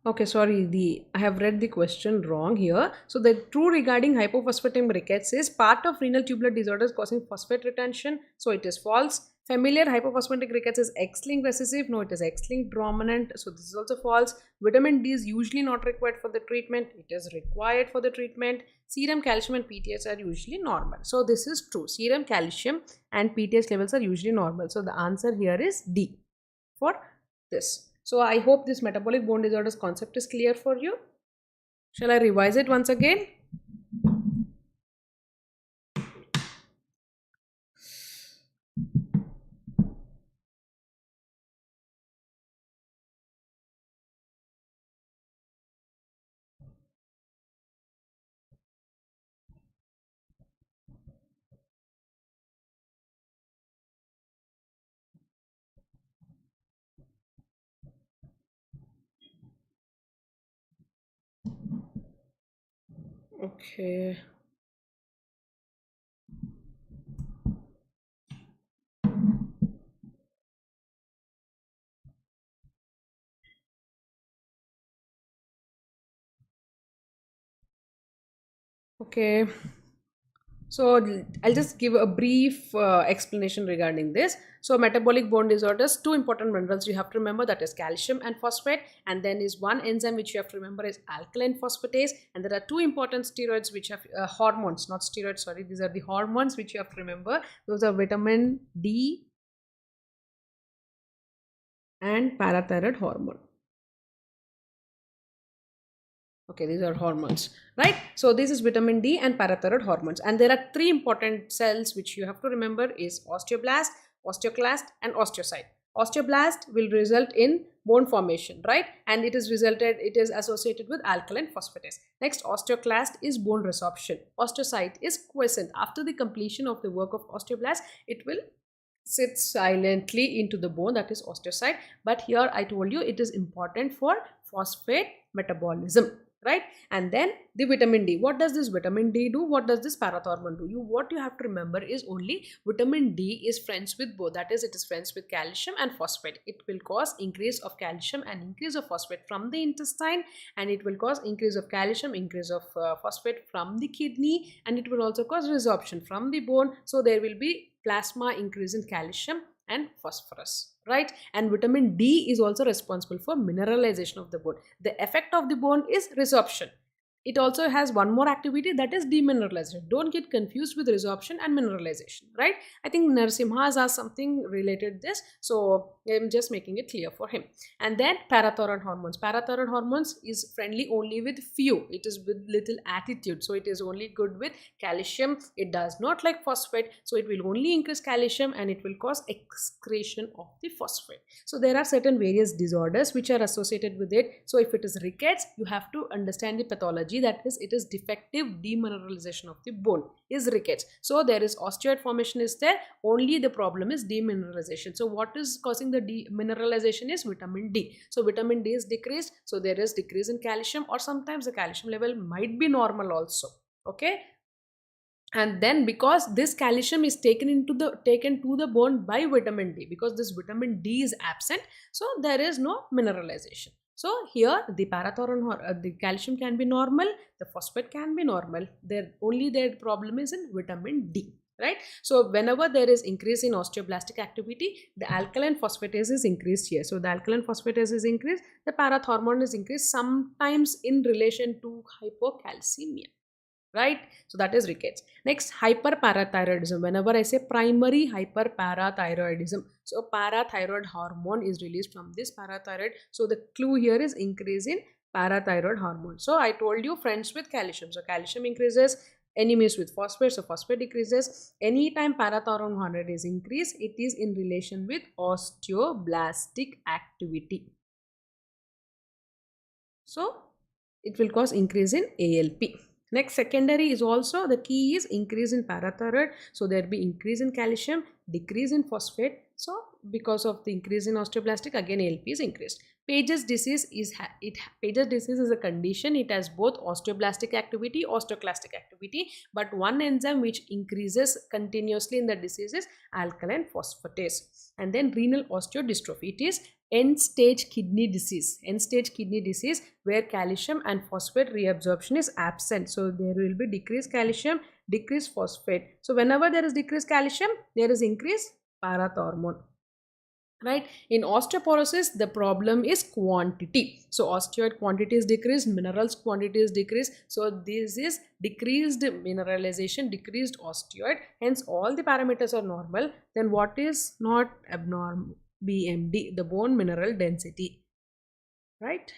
Okay, sorry, the I have read the question wrong here. So the true regarding hypophosphatemia rickets is part of renal tubular disorders causing phosphate retention. So it is false. Familiar hypophosphatic rickets is X-linked recessive. No, it is X-linked dominant. So this is also false. Vitamin D is usually not required for the treatment. It is required for the treatment. Serum calcium and PTH are usually normal. So this is true. Serum calcium and PTH levels are usually normal. So the answer here is D for this. So I hope this metabolic bone disorders concept is clear for you. Shall I revise it once again? Okay. Okay. So I'll just give a brief explanation regarding this. So metabolic bone disorders, two important minerals you have to remember, that is calcium and phosphate, and then is one enzyme which you have to remember is alkaline phosphatase, and there are two important steroids which have hormones, not steroids, sorry, these are the hormones which you have to remember. Those are vitamin D and parathyroid hormone. Okay, these are hormones, right? So this is vitamin D and parathyroid hormones, and there are three important cells which you have to remember is osteoblast, osteoclast, and osteocyte. Osteoblast will result in bone formation, right? And it is associated with alkaline phosphatase. Next, osteoclast is bone resorption. Osteocyte is quiescent. After the completion of the work of osteoblast, it will sit silently into the bone, that is osteocyte. But here I told you it is important for phosphate metabolism, right? And then the vitamin D, what does this vitamin D do, what does this parathormone do? What you have to remember is only vitamin D is friends with both, that is it is friends with calcium and phosphate. It will cause increase of calcium and increase of phosphate from the intestine, and it will cause increase of calcium, increase of phosphate from the kidney, and it will also cause resorption from the bone. So there will be plasma increase in calcium and phosphorus, right? And vitamin D is also responsible for mineralization of the bone. The effect of the bone is resorption. It also has one more activity, that is demineralization. Don't get confused with resorption and mineralization, right? I think Narsimha has asked something related this, so I'm just making it clear for him. And then parathyroid hormones. Parathyroid hormones is friendly only with few. It is with little attitude, so it is only good with calcium. It does not like phosphate, so it will only increase calcium and it will cause excretion of the phosphate. So there are certain various disorders which are associated with it. So if it is rickets, you have to understand the pathology, that is it is defective demineralization of the bone is rickets. So there is osteoid formation is there, only the problem is demineralization. So what is causing the demineralization is vitamin D. So vitamin D is decreased, so there is decrease in calcium, or sometimes the calcium level might be normal also. Okay, and then because this calcium is taken to the bone by vitamin D, because this vitamin D is absent, so there is no mineralization. So here the the calcium can be normal, the phosphate can be normal, their problem is in vitamin D, right? So whenever there is increase in osteoblastic activity, the alkaline phosphatase is increased here. So the alkaline phosphatase is increased, the parathormone is increased, sometimes in relation to hypocalcemia. right? So that is rickets. Next, hyperparathyroidism. Whenever I say primary hyperparathyroidism, so parathyroid hormone is released from this parathyroid. So the clue here is increase in parathyroid hormone. So I told you friends with calcium. So calcium increases, enemies with phosphate. So phosphate decreases. Anytime parathyroid hormone is increased, it is in relation with osteoblastic activity. So it will cause increase in ALP. Next, secondary is also the key is increase in parathyroid. So there will be increase in calcium, decrease in phosphate. So because of the increase in osteoblastic, again ALP is increased. Page's disease is Page's disease is a condition. It has both osteoblastic activity, osteoclastic activity, but one enzyme which increases continuously in the disease is alkaline phosphatase. And then renal osteodystrophy. It is end stage kidney disease. End stage kidney disease where calcium and phosphate reabsorption is absent. So there will be decreased calcium, decreased phosphate. So whenever there is decreased calcium, there is increased parathormone. Right? In osteoporosis, the problem is quantity. So osteoid quantity is decreased, minerals quantity is decreased. So this is decreased mineralization, decreased osteoid. Hence all the parameters are normal. Then what is not abnormal? BMD, the bone mineral density. Right?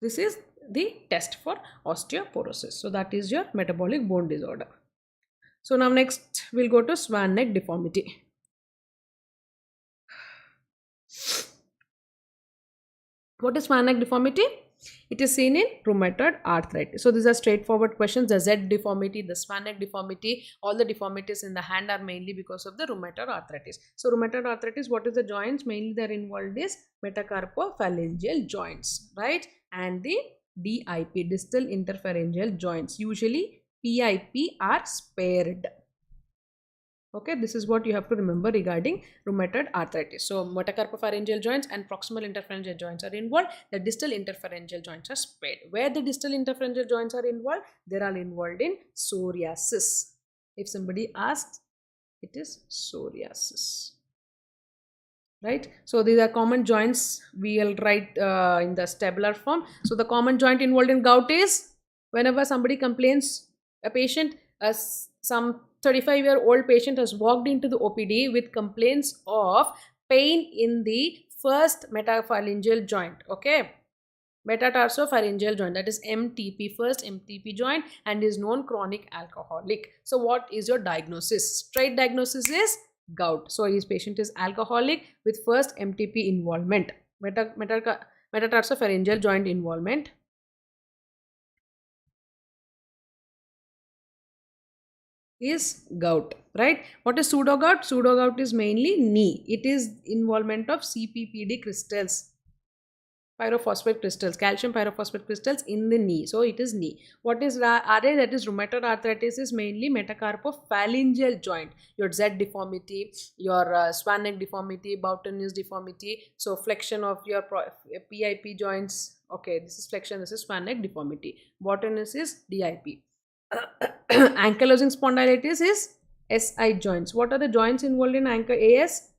This is the test for osteoporosis. So that is your metabolic bone disorder. So now next we'll go to swan neck deformity. What is swan neck deformity? It is seen in rheumatoid arthritis. So these are straightforward questions. The Z deformity, the swan neck deformity, all the deformities in the hand are mainly because of the rheumatoid arthritis. So rheumatoid arthritis, what is the joints? Mainly they are involved is metacarpophalangeal joints, right? And the DIP, distal interphalangeal joints. Usually PIP are spared. Okay, this is what you have to remember regarding rheumatoid arthritis. So metacarpopharyngeal joints and proximal interphalangeal joints are involved. The distal interphalangeal joints are spared. Where the distal interphalangeal joints are involved, they are involved in psoriasis. If somebody asks, it is psoriasis. Right? So these are common joints. We will write in the tabular form. So the common joint involved in gout is whenever somebody complains, a patient, some 35-year-old patient has walked into the OPD with complaints of pain in the first metapharyngeal joint. Okay. Metatarsobpharyngeal joint, that is MTP, first MTP joint, and is known chronic alcoholic. So what is your diagnosis? Straight diagnosis is gout. So his patient is alcoholic with first MTP involvement, metatarsobpharyngeal joint involvement. Is gout, right? What is pseudo gout? Pseudo gout is mainly knee. It is involvement of CPPD crystals, pyrophosphate crystals, calcium pyrophosphate crystals in the knee. So it is knee. What is RA? That is rheumatoid arthritis is mainly metacarpophalangeal joint. Your Z deformity, your swan neck deformity, Bouton's deformity. So flexion of your PIP joints. Okay, this is flexion. This is swan neck deformity. Bouton's is DIP. Ankylosing spondylitis is SI joints. What are the joints involved in AS?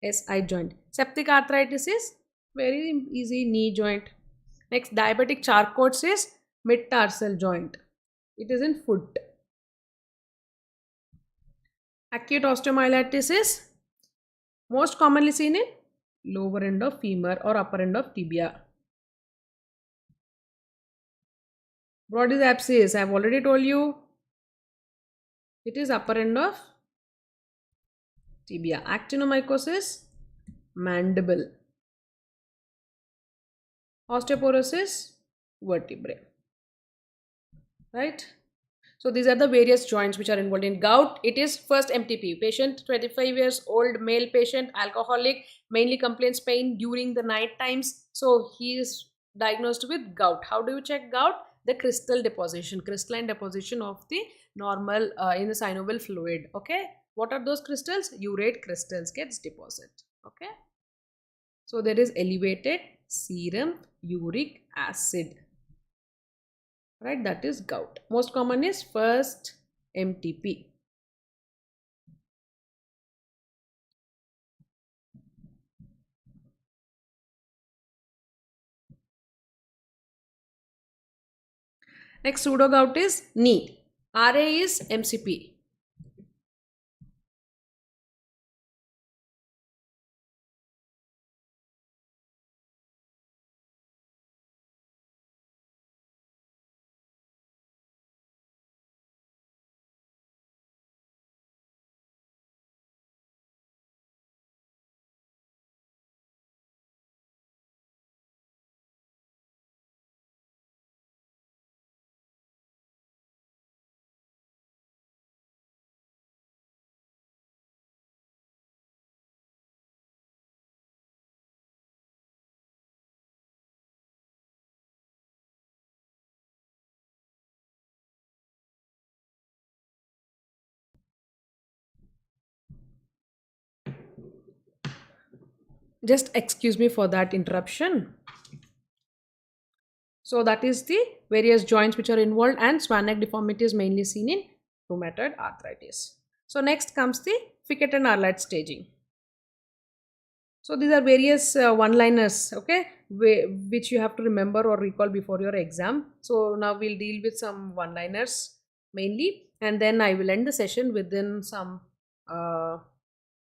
SI joint. Septic arthritis is very easy, knee joint. Next, diabetic Charcot's is mid-tarsal joint. It is in foot. Acute osteomyelitis is most commonly seen in lower end of femur or upper end of tibia. Brodys abscess, I have already told you. It is upper end of tibia. Actinomycosis, mandible. Osteoporosis, vertebrae. Right? So these are the various joints which are involved in gout. It is first MTP. Patient 25 years old, male patient, alcoholic, mainly complains pain during the night times. So he is diagnosed with gout. How do you check gout? The crystalline deposition of the normal in the synovial fluid. Okay. What are those crystals? Urate crystals gets deposit. Okay. So there is elevated serum uric acid. Right, that is gout. Most common is first MTP. Next pseudo gout is knee. RA is MCP. Just excuse me for that interruption. So that is the various joints which are involved, and swan neck deformity is mainly seen in rheumatoid arthritis. So next comes the Fickett and Arlett staging. So these are various one-liners, okay, which you have to remember or recall before your exam. So now we'll deal with some one-liners mainly, and then I will end the session within some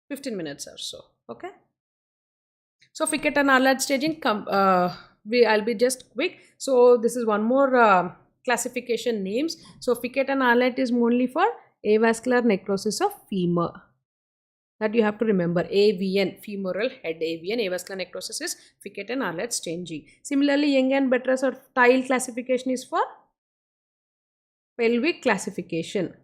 15 minutes or so. Okay. So Fickett and Arlett staging, I'll be just quick. So this is one more classification names. So Fickett and Arlett is mainly for avascular necrosis of femur. That you have to remember. AVN, femoral head AVN, avascular necrosis is Fickett and Arlett staging. Similarly, Young and Buttress or Tile classification is for pelvic classification.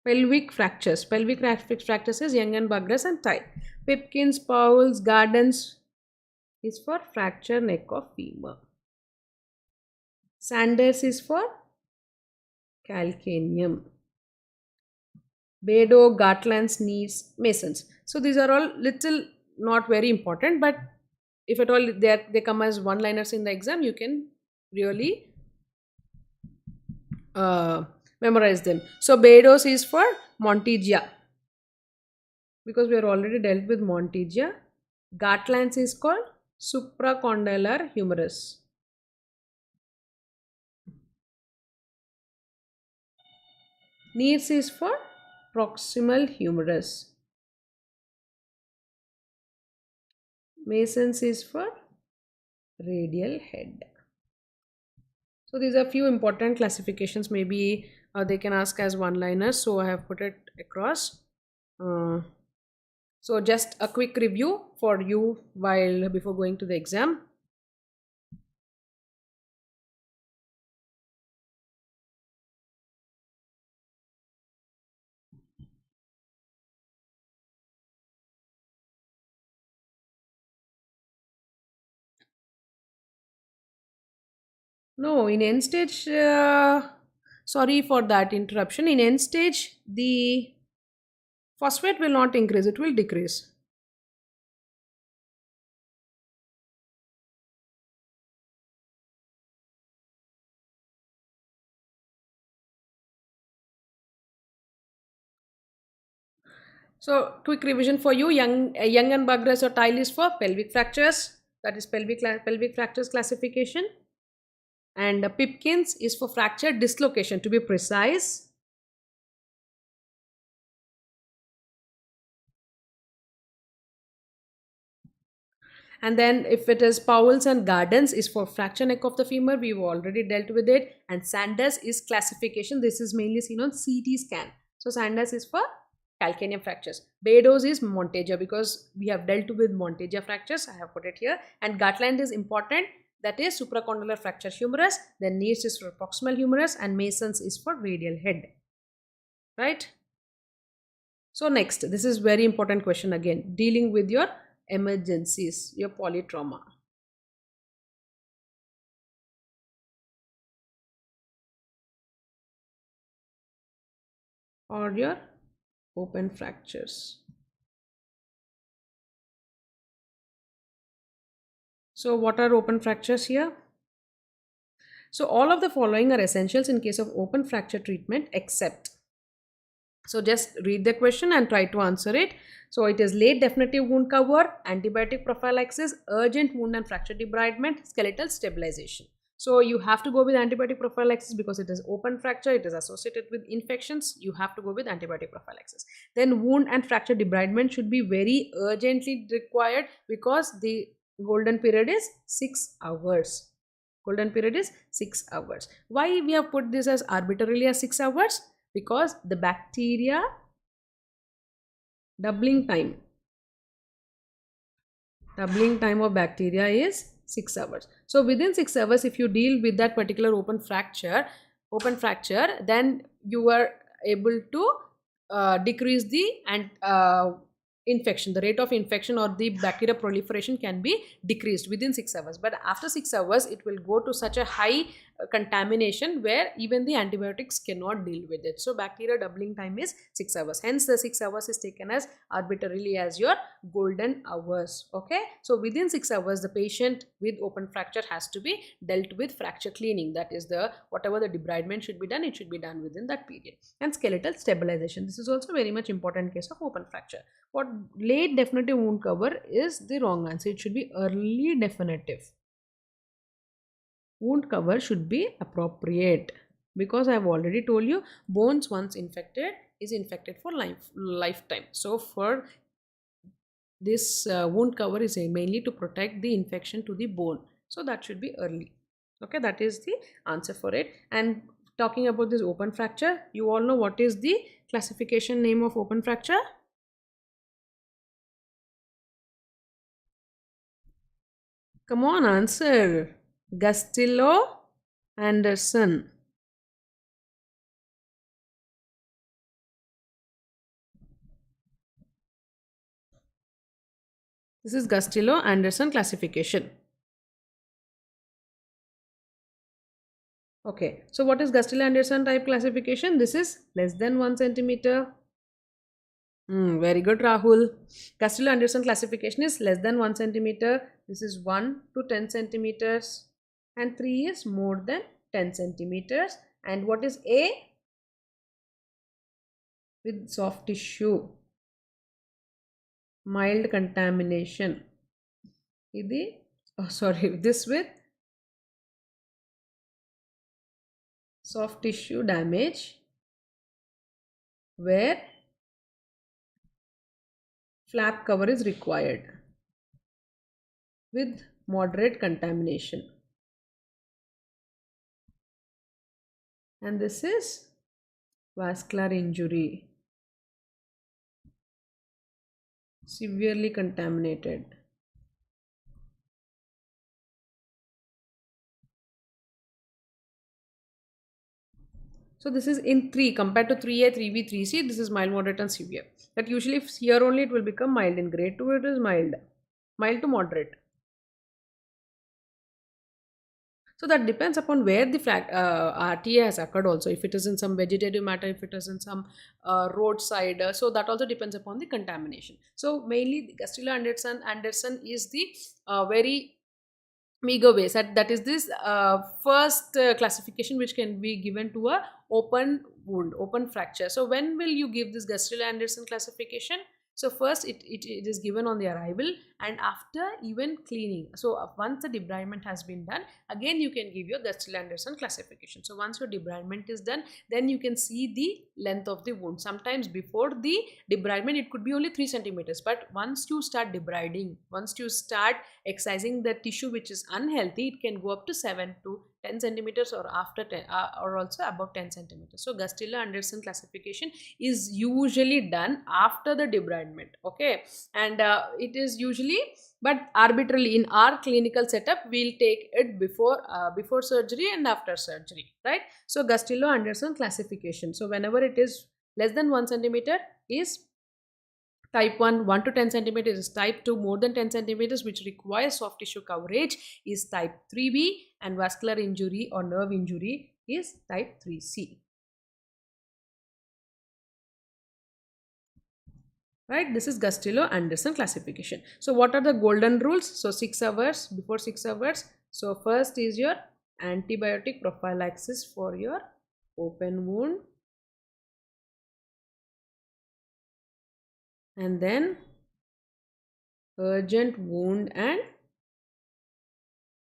Pelvic fractures. Pelvic fractures is Young and Buttress and Tile. Pipkins, Powell's, Gardens is for fracture neck of femur. Sanders is for calcaneum. Bedo, Gartlands, Neves, Masons. So these are all little not very important, but if at all they come as one-liners in the exam, you can really memorize them. So Bedos is for Montigia, because we are already dealt with Montigia. Gartlands is called supracondylar humerus. Neves is for proximal humerus. Masons is for radial head. So these are few important classifications. Maybe they can ask as one-liners. So I have put it across. So just a quick review for you before going to the exam. No, in end stage, sorry for that interruption. In end stage, the phosphate will not increase, it will decrease. So quick revision for you. Young and Buttress or Tile is for pelvic fractures. That is pelvic fractures classification. And Pipkins is for fracture dislocation, to be precise. And then if it is Powell's and Gardens is for fracture neck of the femur, we've already dealt with it. And Sanders is classification. This is mainly seen on CT scan. So Sanders is for calcaneum fractures. Bedos is Monteja, because we have dealt with Monteja fractures. I have put it here. And Gartland is important. That is supracondylar fracture humerus. Then Neves is for proximal humerus, and Masons is for radial head. Right? So next, this is very important question again. Dealing with your emergencies, your polytrauma. Or your open fractures. So what are open fractures here? So all of the following are essentials in case of open fracture treatment except. So just read the question and try to answer it. So it is late definitive wound cover, antibiotic prophylaxis, urgent wound and fracture debridement, skeletal stabilization. So you have to go with antibiotic prophylaxis because it is open fracture, it is associated with infections. You have to go with antibiotic prophylaxis. Then wound and fracture debridement should be very urgently required because the golden period is 6 hours. Golden period is 6 hours. Why we have put this as arbitrarily as 6 hours? Because the bacteria doubling time of bacteria is 6 hours. So within 6 hours, if you deal with that particular open fracture, then you are able to decrease the infection. The rate of infection or the bacteria proliferation can be decreased within 6 hours. But after 6 hours, it will go to such a high contamination where even the antibiotics cannot deal with it. So bacteria doubling time is 6 hours. Hence the 6 hours is taken as arbitrarily as your golden hours. Okay, so within 6 hours the patient with open fracture has to be dealt with fracture cleaning. That is, the whatever the debridement should be done, it should be done within that period. And skeletal stabilization, this is also very much important case of open fracture. What late definitive wound cover is the wrong answer. It should be early definitive. Wound cover should be appropriate because I have already told you bones once infected is infected for lifetime. So for this wound cover is mainly to protect the infection to the bone, so that should be early. Okay, that is the answer for it. And talking about this open fracture, you all know what is the classification name of open fracture? Come on, answer. Gastillo Anderson. This is Gastillo Anderson classification. Okay, so what is Gastillo Anderson type classification? This is less than 1 centimeter. Very good, Rahul. Gastillo Anderson classification is less than 1 centimeter. This is 1 to 10 centimeters, and 3 is more than 10 centimeters. And what is A? With soft tissue, mild contamination. This with soft tissue damage where flap cover is required with moderate contamination. And this is vascular injury, severely contaminated. So this is in 3 compared to 3A, 3B, 3C. This is mild, moderate and severe. That usually here only it will become mild. In grade 2 it is mild to moderate. So that depends upon where the RTA has occurred also. If it is in some vegetative matter, if it is in some roadside, so that also depends upon the contamination. So mainly the Gastillo Anderson is the very meager ways. That is this first classification which can be given to a open wound, open fracture. So when will you give this Gastillo Anderson classification? So first it is given on the arrival and after even cleaning. So once the debridement has been done, again you can give your Gastillo Anderson classification. So once your debridement is done, then you can see the length of the wound. Sometimes before the debridement it could be only 3 centimeters, but once you start debriding, once you start excising the tissue which is unhealthy, it can go up to 7 to 10 centimeters or after 10 or also above 10 centimeters. So Gastillo Anderson classification is usually done after the debridement. Okay, and it is usually, but arbitrarily in our clinical setup we'll take it before surgery and after surgery, right? So Gastillo Anderson classification, so whenever it is less than 1 centimeter is type 1, 1 to 10 centimeters is type 2, more than 10 centimeters which requires soft tissue coverage is type 3B, and vascular injury or nerve injury is type 3C. Right, this is Gastillo Anderson classification. So what are the golden rules? So 6 hours, before 6 hours. So first is your antibiotic prophylaxis for your open wound, and then urgent wound and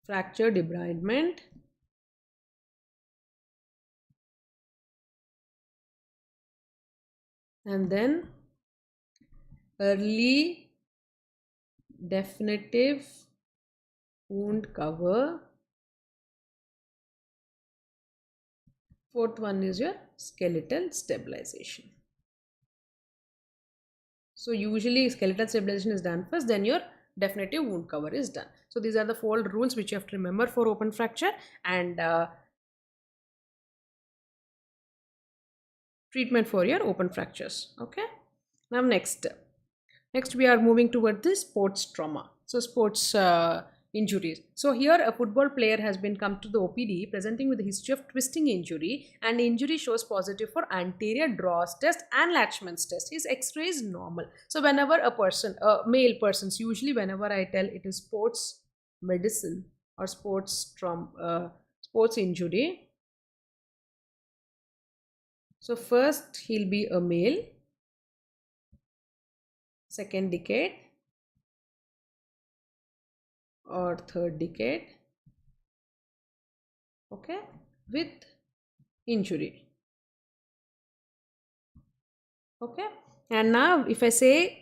fracture debridement, and then early definitive wound cover. Fourth one is your skeletal stabilization. So usually skeletal stabilization is done first, then your definitive wound cover is done. So these are the 4 rules which you have to remember for open fracture and treatment for your open fractures. Okay. Now next we are moving toward the sports trauma. So sports injuries. So here a football player has been come to the OPD presenting with a history of twisting injury, and the injury shows positive for anterior draws test and Latchman's test. His X-ray is normal. So whenever a male persons, usually whenever I tell it is sports medicine or sports trauma, sports injury. So first he'll be a male, second decade or third decade, okay, with injury. Okay, and now if I say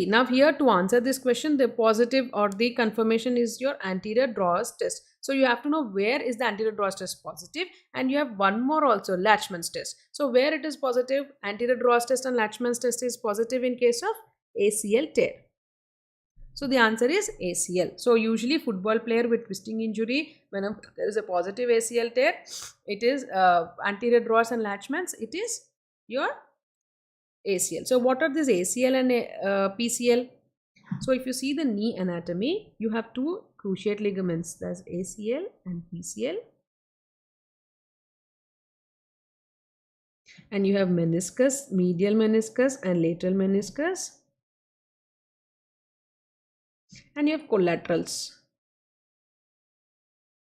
now here to answer this question, the positive or the confirmation is your anterior draws test. So you have to know where is the anterior draws test positive, and you have one more also, Latchman's test. So where it is positive, anterior draws test and Latchman's test is positive in case of ACL tear. So the answer is ACL. So usually football player with twisting injury, when there is a positive ACL tear, it is anterior draws and Latchman's, it is your ACL. So what are these ACL and PCL? So if you see the knee anatomy, you have 2 cruciate ligaments, that's ACL and PCL. And you have meniscus, medial meniscus and lateral meniscus. And you have collaterals.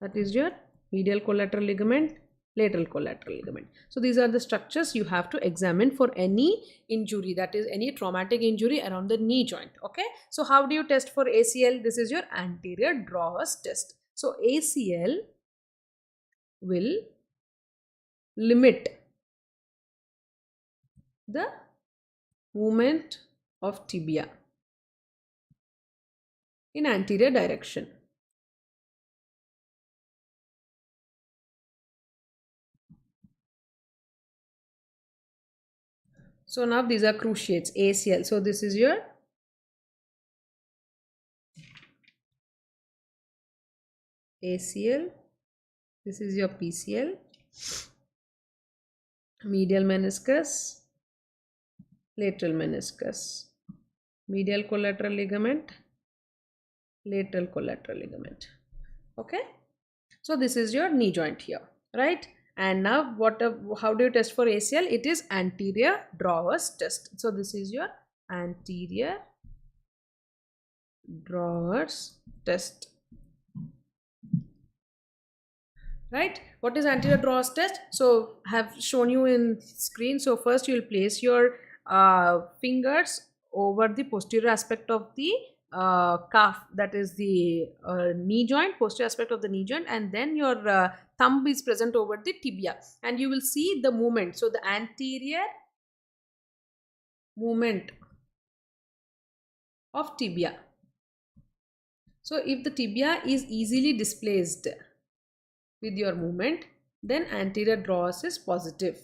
That is your medial collateral ligament, lateral collateral ligament. So these are the structures you have to examine for any injury, that is any traumatic injury around the knee joint. Okay. So how do you test for ACL? This is your anterior draws test. So ACL will limit the movement of tibia in anterior direction. So now these are cruciates, ACL. So this is your ACL, this is your PCL, medial meniscus, lateral meniscus, medial collateral ligament, lateral collateral ligament. Okay. So this is your knee joint here, right? And now how do you test for ACL? It is anterior drawers test. So this is your anterior drawers test. Right? What is anterior drawers test? So I have shown you in screen. So first you will place your fingers over the posterior aspect of the calf, that is the knee joint, posterior aspect of the knee joint, and then your thumb is present over the tibia, and you will see the movement. So the anterior movement of tibia. So if the tibia is easily displaced with your movement, then anterior draws is positive.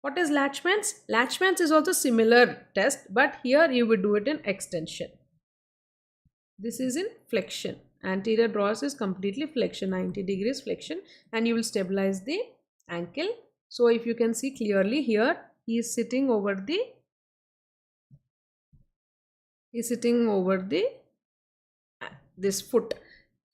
What is Latchman's? Latchman's is also similar test, but here you will do it in extension. This is in flexion. Anterior draws is completely flexion, 90 degrees flexion, and you will stabilize the ankle. So if you can see clearly here, he is sitting over the this foot.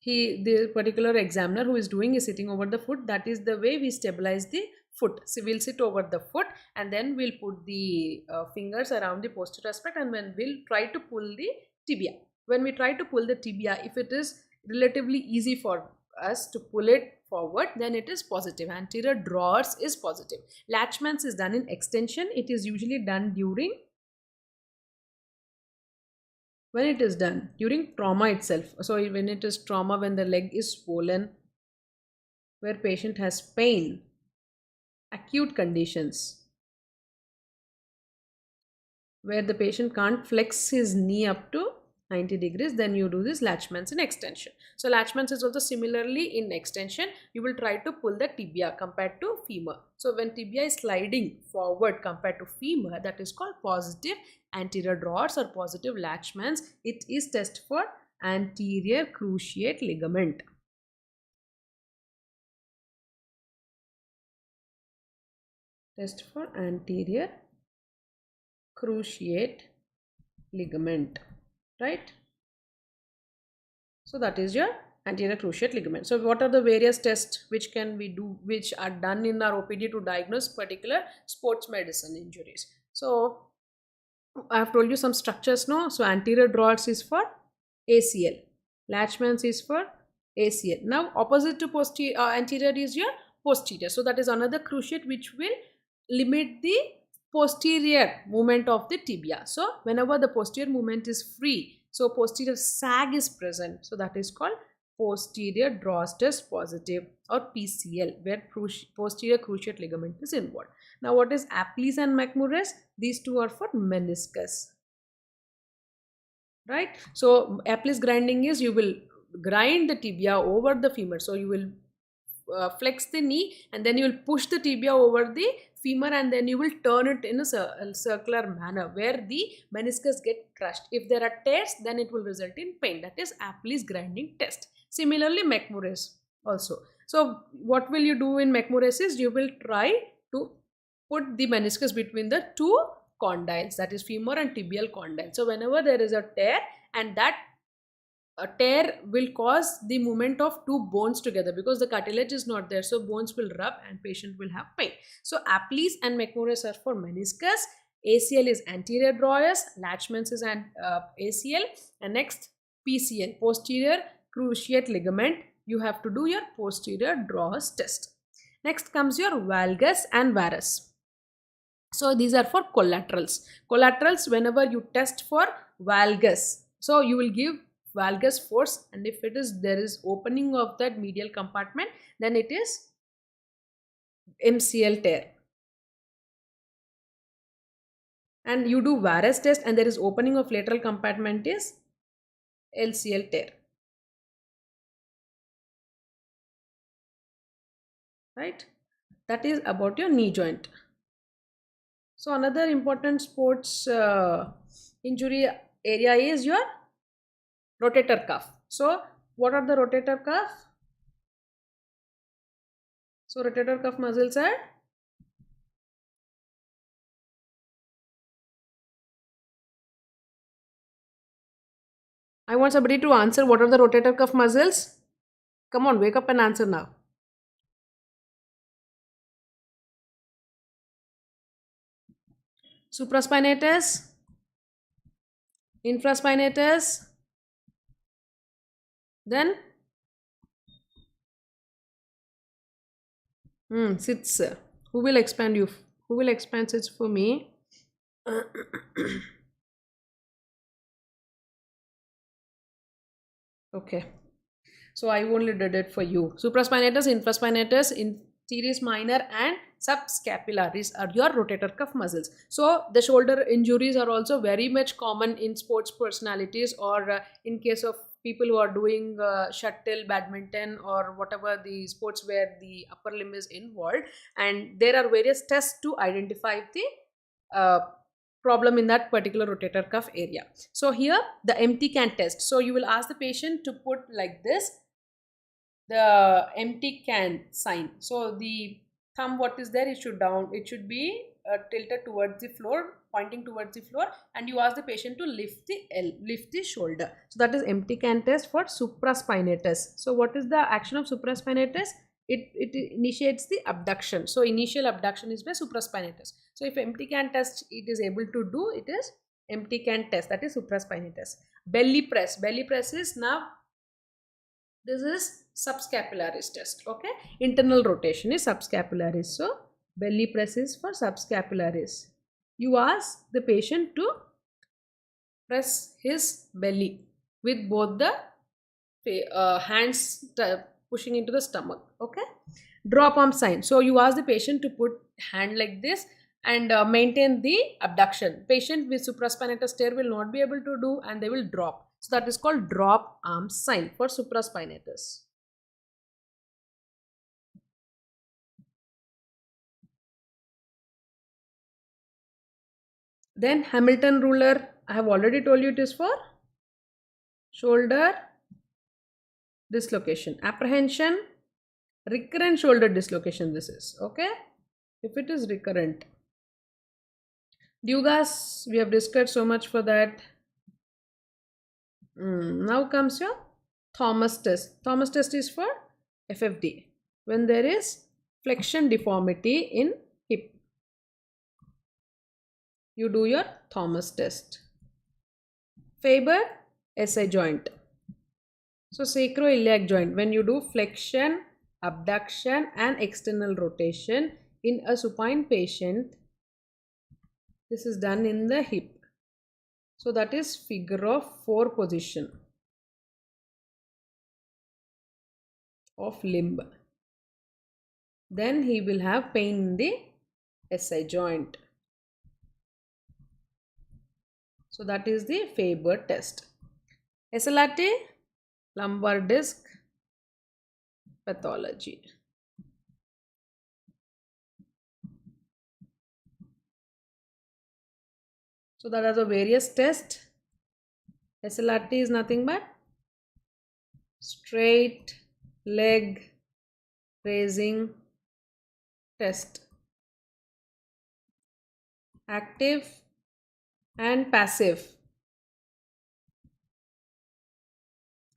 The particular examiner who is doing is sitting over the foot. That is the way we stabilize the foot. So we'll sit over the foot, and then we'll put the fingers around the posterior aspect, and then we'll try to pull the tibia. When we try to pull the tibia, if it is relatively easy for us to pull it forward, then it is positive. Anterior drawers is positive. Latchman's is done in extension. It is usually done during when it is done during trauma itself. So when it is trauma, when the leg is swollen, where patient has pain, acute conditions, where the patient can't flex his knee up to 90 degrees, then you do this Latchman's in extension. So Latchman's is also similarly in extension. You will try to pull the tibia compared to femur. So when tibia is sliding forward compared to femur, that is called positive anterior drawers or positive Latchman's. It is test for anterior cruciate ligament. Test for anterior cruciate ligament, right? So that is your anterior cruciate ligament. So what are the various tests which can we do, which are done in our OPD to diagnose particular sports medicine injuries? So I have told you some structures, no? So anterior drawers is for ACL, Latchman's is for ACL. Now opposite to posterior, anterior is your posterior. So that is another cruciate which will limit the posterior movement of the tibia. So whenever the posterior movement is free, so posterior sag is present, so that is called posterior draws test positive or PCL, where posterior cruciate ligament is involved. Now what is Apley's and McMurray's? These two are for meniscus, right? So Apley's grinding is you will grind the tibia over the femur. So you will flex the knee and then you will push the tibia over the femur and then you will turn it in a circular manner where the meniscus get crushed. If there are tears, then it will result in pain. That is Apley's grinding test. Similarly, McMurray's also. So what will you do in McMurray's is you will try to put the meniscus between the two condyles, that is femur and tibial condyle. So whenever there is a tear, and that a tear will cause the movement of two bones together because the cartilage is not there, so bones will rub and patient will have pain. So Apley's and McMurray's are for meniscus, ACL is anterior drawers, Latchman's is an ACL, and next PCL, posterior cruciate ligament. You have to do your posterior drawers test. Next comes your valgus and varus. So these are for collaterals. Collaterals, whenever you test for valgus, so you will give valgus force, and if it is there is opening of that medial compartment, then it is MCL tear. And you do varus test and there is opening of lateral compartment is LCL tear, right? That is about your knee joint. So another important sports injury area is your rotator cuff. So what are the rotator cuff? So rotator cuff muscles are I want somebody to answer what are the rotator cuff muscles. Come on, wake up and answer now. Supraspinatus, infraspinatus, then sits. Who will expand you? Who will expand sits for me? Okay. So I only did it for you. Supraspinatus, infraspinatus, teres minor and subscapularis are your rotator cuff muscles. So the shoulder injuries are also very much common in sports personalities, or in case of people who are doing shuttle, badminton, or whatever the sports where the upper limb is involved, and there are various tests to identify the problem in that particular rotator cuff area. So here the empty can test. So you will ask the patient to put like this, the empty can sign. So the thumb, what is there, it should be tilted towards the floor, pointing towards the floor, and you ask the patient to lift the shoulder. So that is empty can test for supraspinatus. So what is the action of supraspinatus? It initiates the abduction. So initial abduction is by supraspinatus. So if empty can test it is able to do, it is empty can test, that is supraspinatus. Belly press is now, this is subscapularis test. Okay, internal rotation is subscapularis. So belly press is for subscapularis. You ask the patient to press his belly with both the hands pushing into the stomach. Okay, draw pump sign. So you ask the patient to put hand like this and maintain the abduction. Patient with supraspinatus tear will not be able to do, and they will drop. So that is called drop arm sign for supraspinatus. Then Hamilton ruler, I have already told you it is for shoulder dislocation. Apprehension, recurrent shoulder dislocation this is, okay? If it is recurrent. Dugas, we have discussed so much for that. Now comes your Thomas test. Thomas test is for FFD. When there is flexion deformity in hip, you do your Thomas test. Faber, SI joint. So sacroiliac joint, when you do flexion, abduction and external rotation in a supine patient, this is done in the hip. So that is figure of 4 position of limb. Then he will have pain in the SI joint. So that is the Faber test. SLRT, lumbar disc pathology. So that are the various tests. SLRT is nothing but straight leg raising test. Active and passive.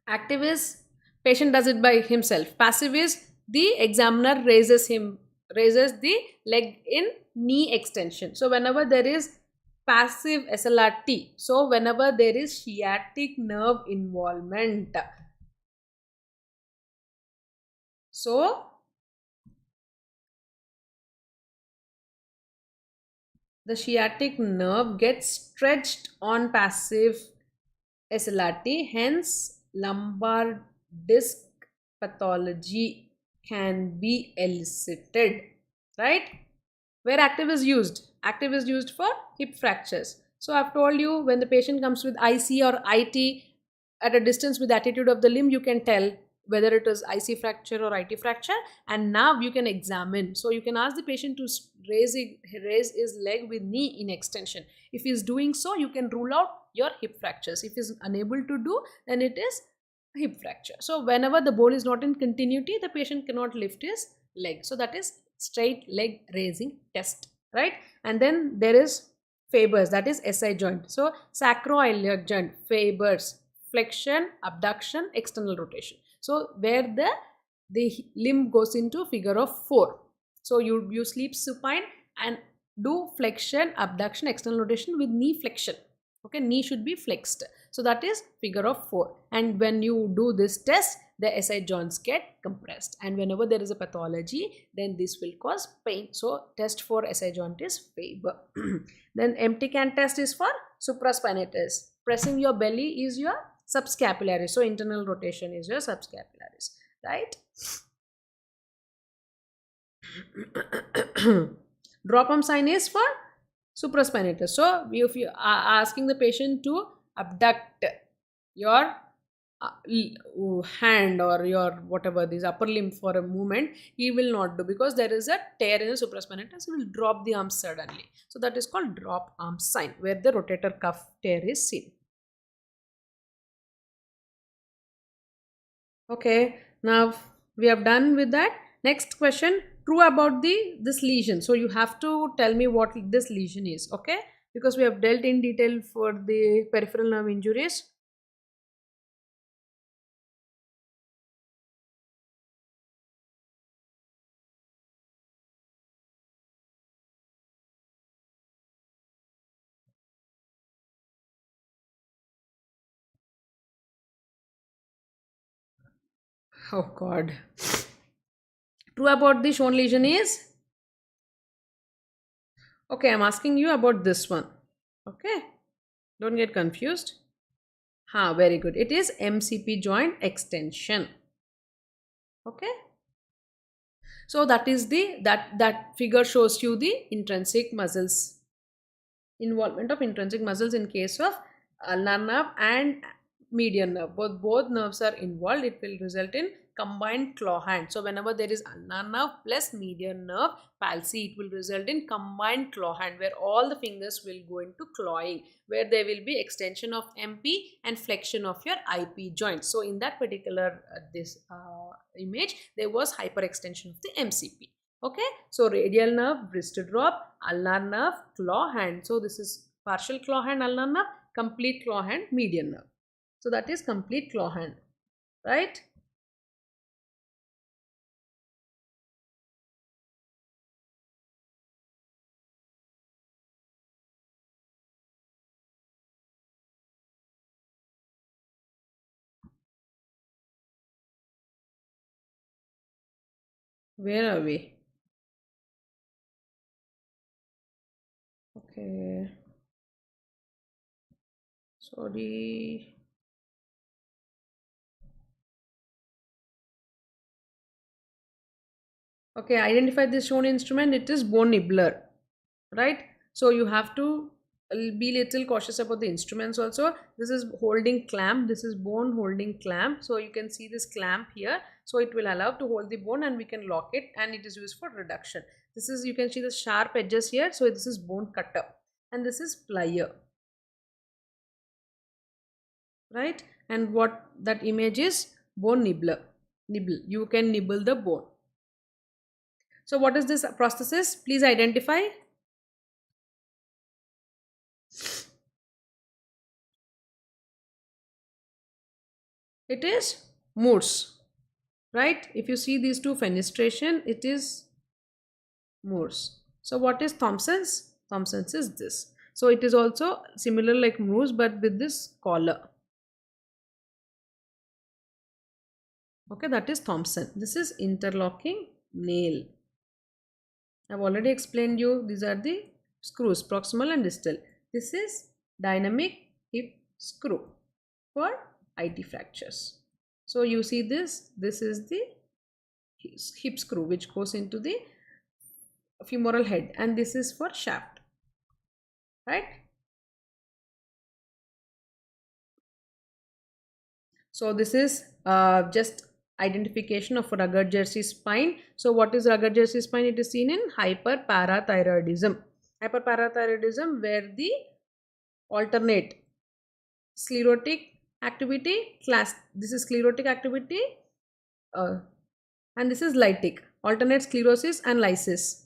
Active is patient does it by himself. Passive is the examiner raises the leg in knee extension. So whenever there is passive SLRT, so whenever there is sciatic nerve involvement, so the sciatic nerve gets stretched on passive SLRT, hence lumbar disc pathology can be elicited, right? Where active is used? Active is used for hip fractures. So I've told you, when the patient comes with IC or IT at a distance with attitude of the limb, you can tell whether it is IC fracture or IT fracture, and now you can examine. So you can ask the patient to raise his leg with knee in extension. If he is doing so, you can rule out your hip fractures. If he is unable to do, then it is hip fracture. So whenever the bone is not in continuity, the patient cannot lift his leg. So that is straight leg raising test, right? And then there is Faber's, that is SI joint. So sacroiliac joint, Faber's, flexion, abduction, external rotation. So where the limb goes into figure of 4. So you sleep supine and do flexion, abduction, external rotation with knee flexion. Okay, knee should be flexed. So that is figure of 4. And when you do this test, the SI joints get compressed. And whenever there is a pathology, then this will cause pain. So test for SI joint is Faber. Then empty can test is for supraspinatus. Pressing your belly is your subscapularis. So internal rotation is your subscapularis, right? Drop arm sign is for supraspinatus. So if you are asking the patient to abduct your hand or your whatever this upper limb for a movement, he will not do, because there is a tear in the supraspinatus. He will drop the arm suddenly. So that is called drop arm sign, where the rotator cuff tear is seen. Okay, now we have done with that. Next question, true about this lesion. So you have to tell me what this lesion is, okay? Because we have dealt in detail for the peripheral nerve injuries. Oh God. True about the shown lesion is? Okay, I'm asking you about this one. Okay, don't get confused. Very good. It is MCP joint extension. Okay. So that is the that figure shows you the intrinsic muscles, involvement of intrinsic muscles in case of ulnar nerve and median nerve. Both nerves are involved. It will result in combined claw hand. So whenever there is ulnar nerve plus median nerve palsy, it will result in combined claw hand, where all the fingers will go into clawing, where there will be extension of MP and flexion of your IP joint. So in that particular this image, there was hyperextension of the MCP. Okay, so radial nerve, wrist drop, ulnar nerve, claw hand. So this is partial claw hand, ulnar nerve, complete claw hand, median nerve. So that is complete claw hand, right? Where are we? Okay, sorry. Okay, identify this shown instrument. It is bone nibbler, right? So you have to be little cautious about the instruments also. This is holding clamp. This is bone holding clamp. So you can see this clamp here. So it will allow to hold the bone and we can lock it, and it is used for reduction. This is, you can see the sharp edges here. So this is bone cutter and this is plier, right? And what that image is, bone nibbler. Nibble. You can nibble the bone. So what is this prosthesis? Please identify. It is Morse, right? If you see these two fenestration, it is Morse. So what is Thompson's? Thompson's is this. So it is also similar like Morse but with this collar. Okay, that is Thompson. This is interlocking nail. I've already explained you. These are the screws, proximal and distal. This is dynamic hip screw for IT fractures. So you see this. This is the hip screw which goes into the femoral head, and this is for shaft, right? So this is just identification of rugged jersey spine. So what is rugged jersey spine? It is seen in hyperparathyroidism. Hyperparathyroidism where the alternate sclerotic activity class, this is sclerotic activity, uh, and this is lytic, alternate sclerosis and lysis.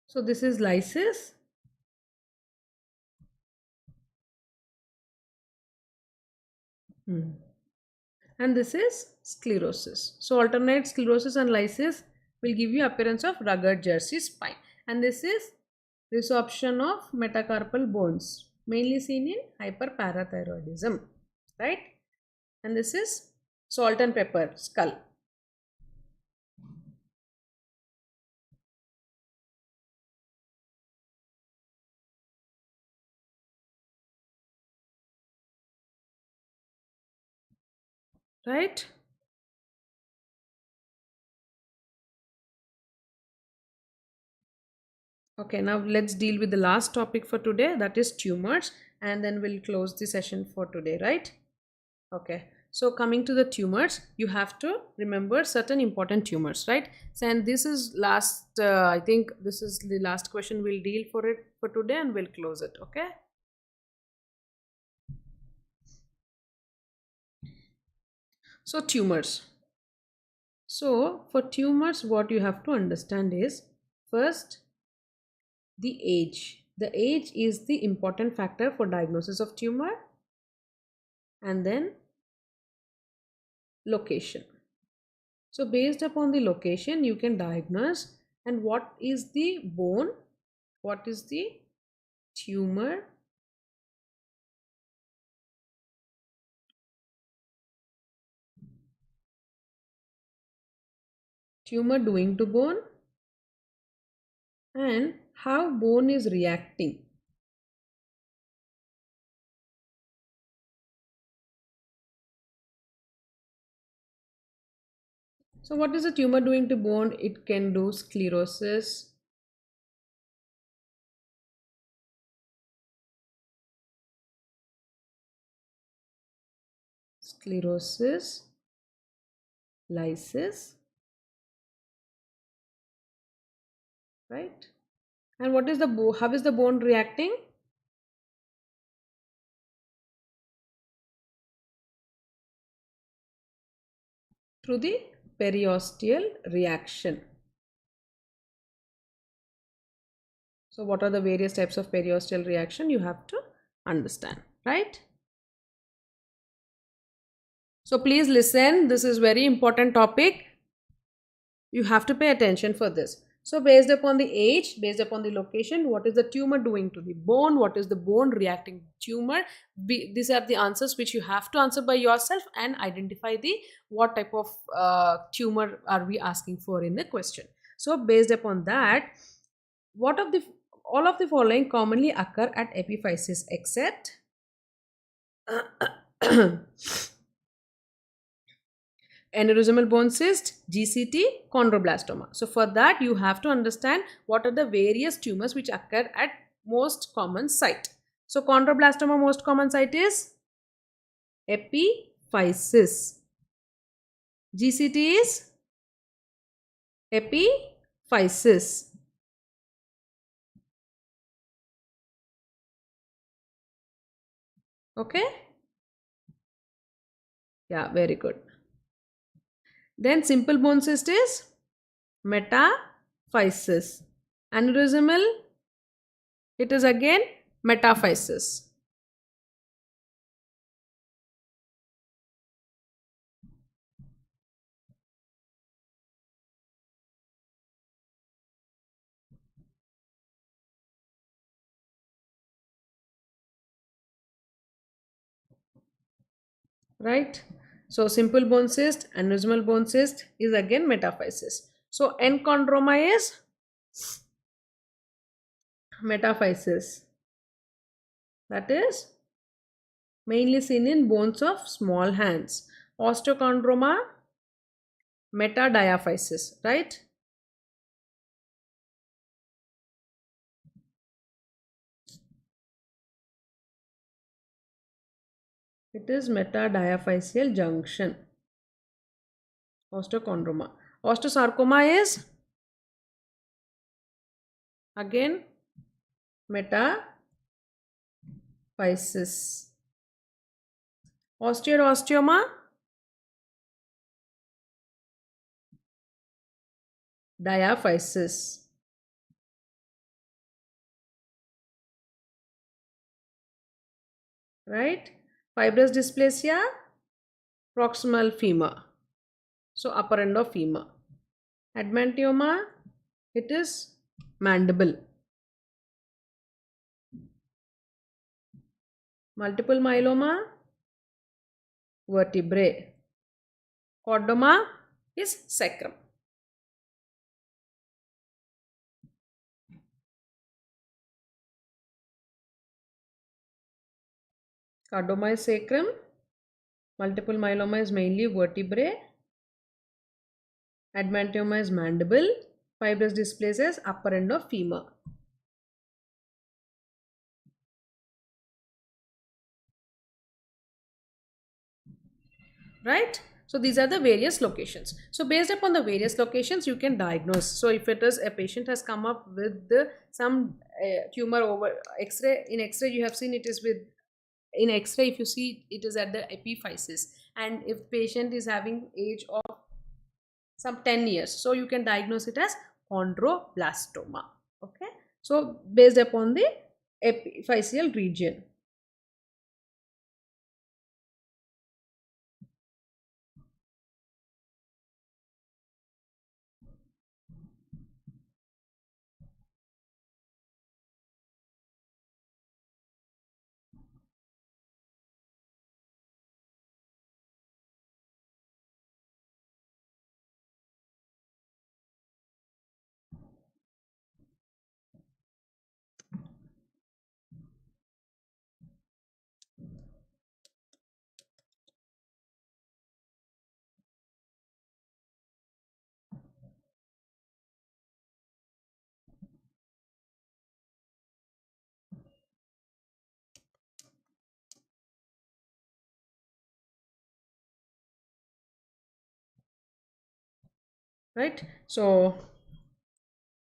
So this is lysis. Hmm. And this is sclerosis. So alternate sclerosis and lysis will give you appearance of rugged jersey spine. And this is resorption of metacarpal bones, mainly seen in hyperparathyroidism, right? And this is salt and pepper skull, right? Okay, now let's deal with the last topic for today, that is tumors, and then we'll close the session for today, right? Okay, so coming to the tumors, you have to remember certain important tumors, right? So, and this is last, I think this is the last question we'll deal for it for today, and we'll close it. Okay. So tumors. So for tumors, what you have to understand is, first, the age. The age is the important factor for diagnosis of tumor, and then location. So based upon the location, you can diagnose, and what is the bone, what is the tumor, tumor doing to bone, and How bone is reacting. So what is the tumor doing to bone? It can do sclerosis, sclerosis, lysis, right? And what is the how is the bone reacting? Through the periosteal reaction. So what are the various types of periosteal reaction you have to understand, right? So please listen, this is very important topic. You have to pay attention for this. So based upon the age, based upon the location, what is the tumor doing to the bone? What is the bone reacting to tumor? These are the answers which you have to answer by yourself and identify the what type of tumor are we asking for in the question. So based upon that, what of the all of the following commonly occur at epiphysis except aneurysmal bone cyst, GCT, chondroblastoma. So for that you have to understand what are the various tumors which occur at most common site. So chondroblastoma most common site is epiphysis. GCT is epiphysis. Okay? Yeah, very good. Then simple bone cyst is metaphysis. Aneurysmal, it is again metaphysis. Right? So simple bone cyst, aneurysmal bone cyst is again metaphysis. So enchondroma is metaphysis. That is mainly seen in bones of small hands. Osteochondroma, metadiaphysis, right? It is metadiaphyseal junction. Osteochondroma. Osteosarcoma is again metaphysis. Osteoma, diaphysis. Right? Fibrous dysplasia, proximal femur. So upper end of femur. Admantioma, it is mandible. Multiple myeloma, vertebrae. Chordoma is sacrum. Chordoma is sacrum. Multiple myeloma is mainly vertebrae. Admantioma is mandible. Fibrous dysplasia is upper end of femur. Right? So these are the various locations. So based upon the various locations, you can diagnose. So if it is a patient has come up with some tumor over X-ray, in X-ray you have seen it is with, in X-ray if you see it is at the epiphysis, and if patient is having age of some 10 years, so you can diagnose it as chondroblastoma. Okay, so based upon the epiphyseal region. right? So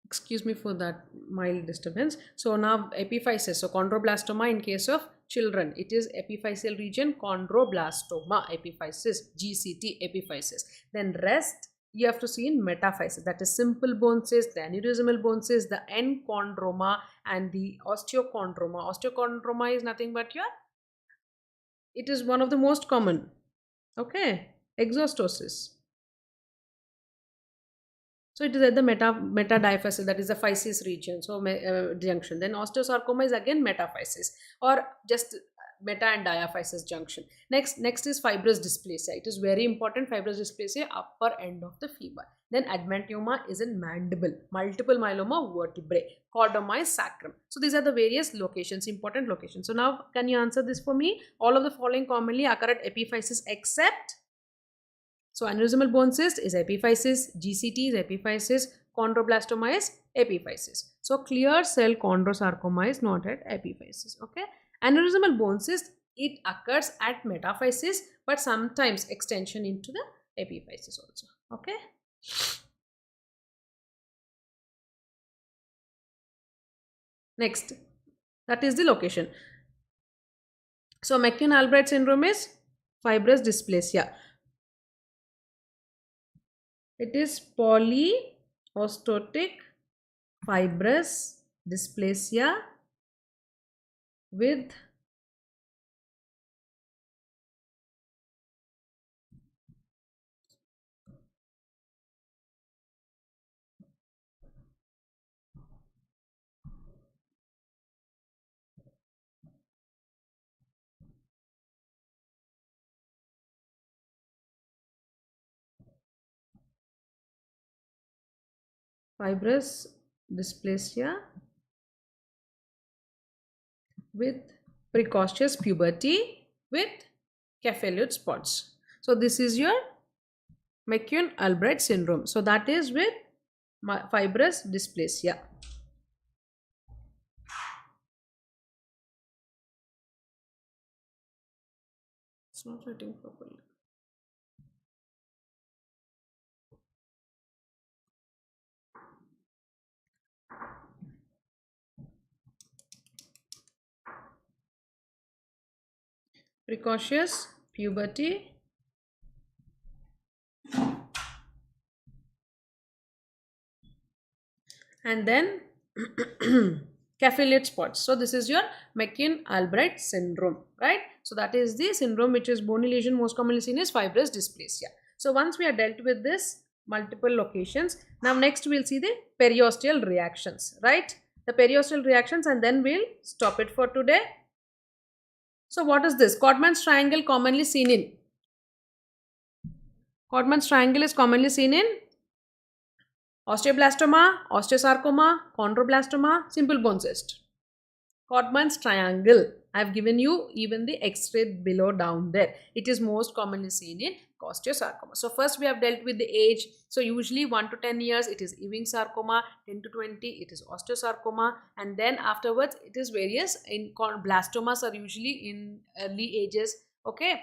excuse me for that mild disturbance. So now epiphysis. So chondroblastoma in case of children, it is epiphyseal region chondroblastoma epiphysis, GCT epiphysis. Then rest you have to see in metaphysis, that is simple bone cyst, the aneurysmal bone cyst, the enchondroma and the osteochondroma. Osteochondroma is nothing but your, it is one of the most common, okay, exostosis. So it is at the metadiaphysis, that is the physis region, so junction. Then osteosarcoma is again metaphysis or just meta and diaphysis junction. Next is fibrous dysplasia. It is very important. Fibrous dysplasia, upper end of the femur. Then adventioma is in mandible. Multiple myeloma vertebrae. Chordoma is sacrum. So these are the various locations, important locations. So now can you answer this for me? All of the following commonly occur at epiphysis except, so aneurysmal bone cyst is epiphysis, GCT is epiphysis, chondroblastoma is epiphysis. So clear cell chondrosarcoma is not at epiphysis. Okay. Aneurysmal bone cyst, it occurs at metaphysis, but sometimes extension into the epiphysis also. Okay. Next, that is the location. So McCune-Albright syndrome is fibrous dysplasia. It is polyostotic fibrous dysplasia with fibrous dysplasia with precocious puberty with capillate spots. So this is your McCune-Albright syndrome. So that is with fibrous dysplasia. It's not writing properly. Precocious puberty and then capillate spots. So this is your McCune-Albright syndrome, right? So that is the syndrome which is bony lesion, most commonly seen as fibrous dysplasia. So once we are dealt with this multiple locations, now next we'll see the periosteal reactions, right? The periosteal reactions, and then we'll stop it for today. So what is this? Codman's triangle commonly seen in? Codman's triangle is commonly seen in osteoblastoma, osteosarcoma, chondroblastoma, simple bone cyst. Codman's triangle. I have given you even the X-ray below down there. It is most commonly seen in osteosarcoma. So first we have dealt with the age. So usually 1 to 10 years it is Ewing sarcoma, 10 to 20 it is osteosarcoma, and then afterwards it is various in blastomas are usually in early ages. Okay.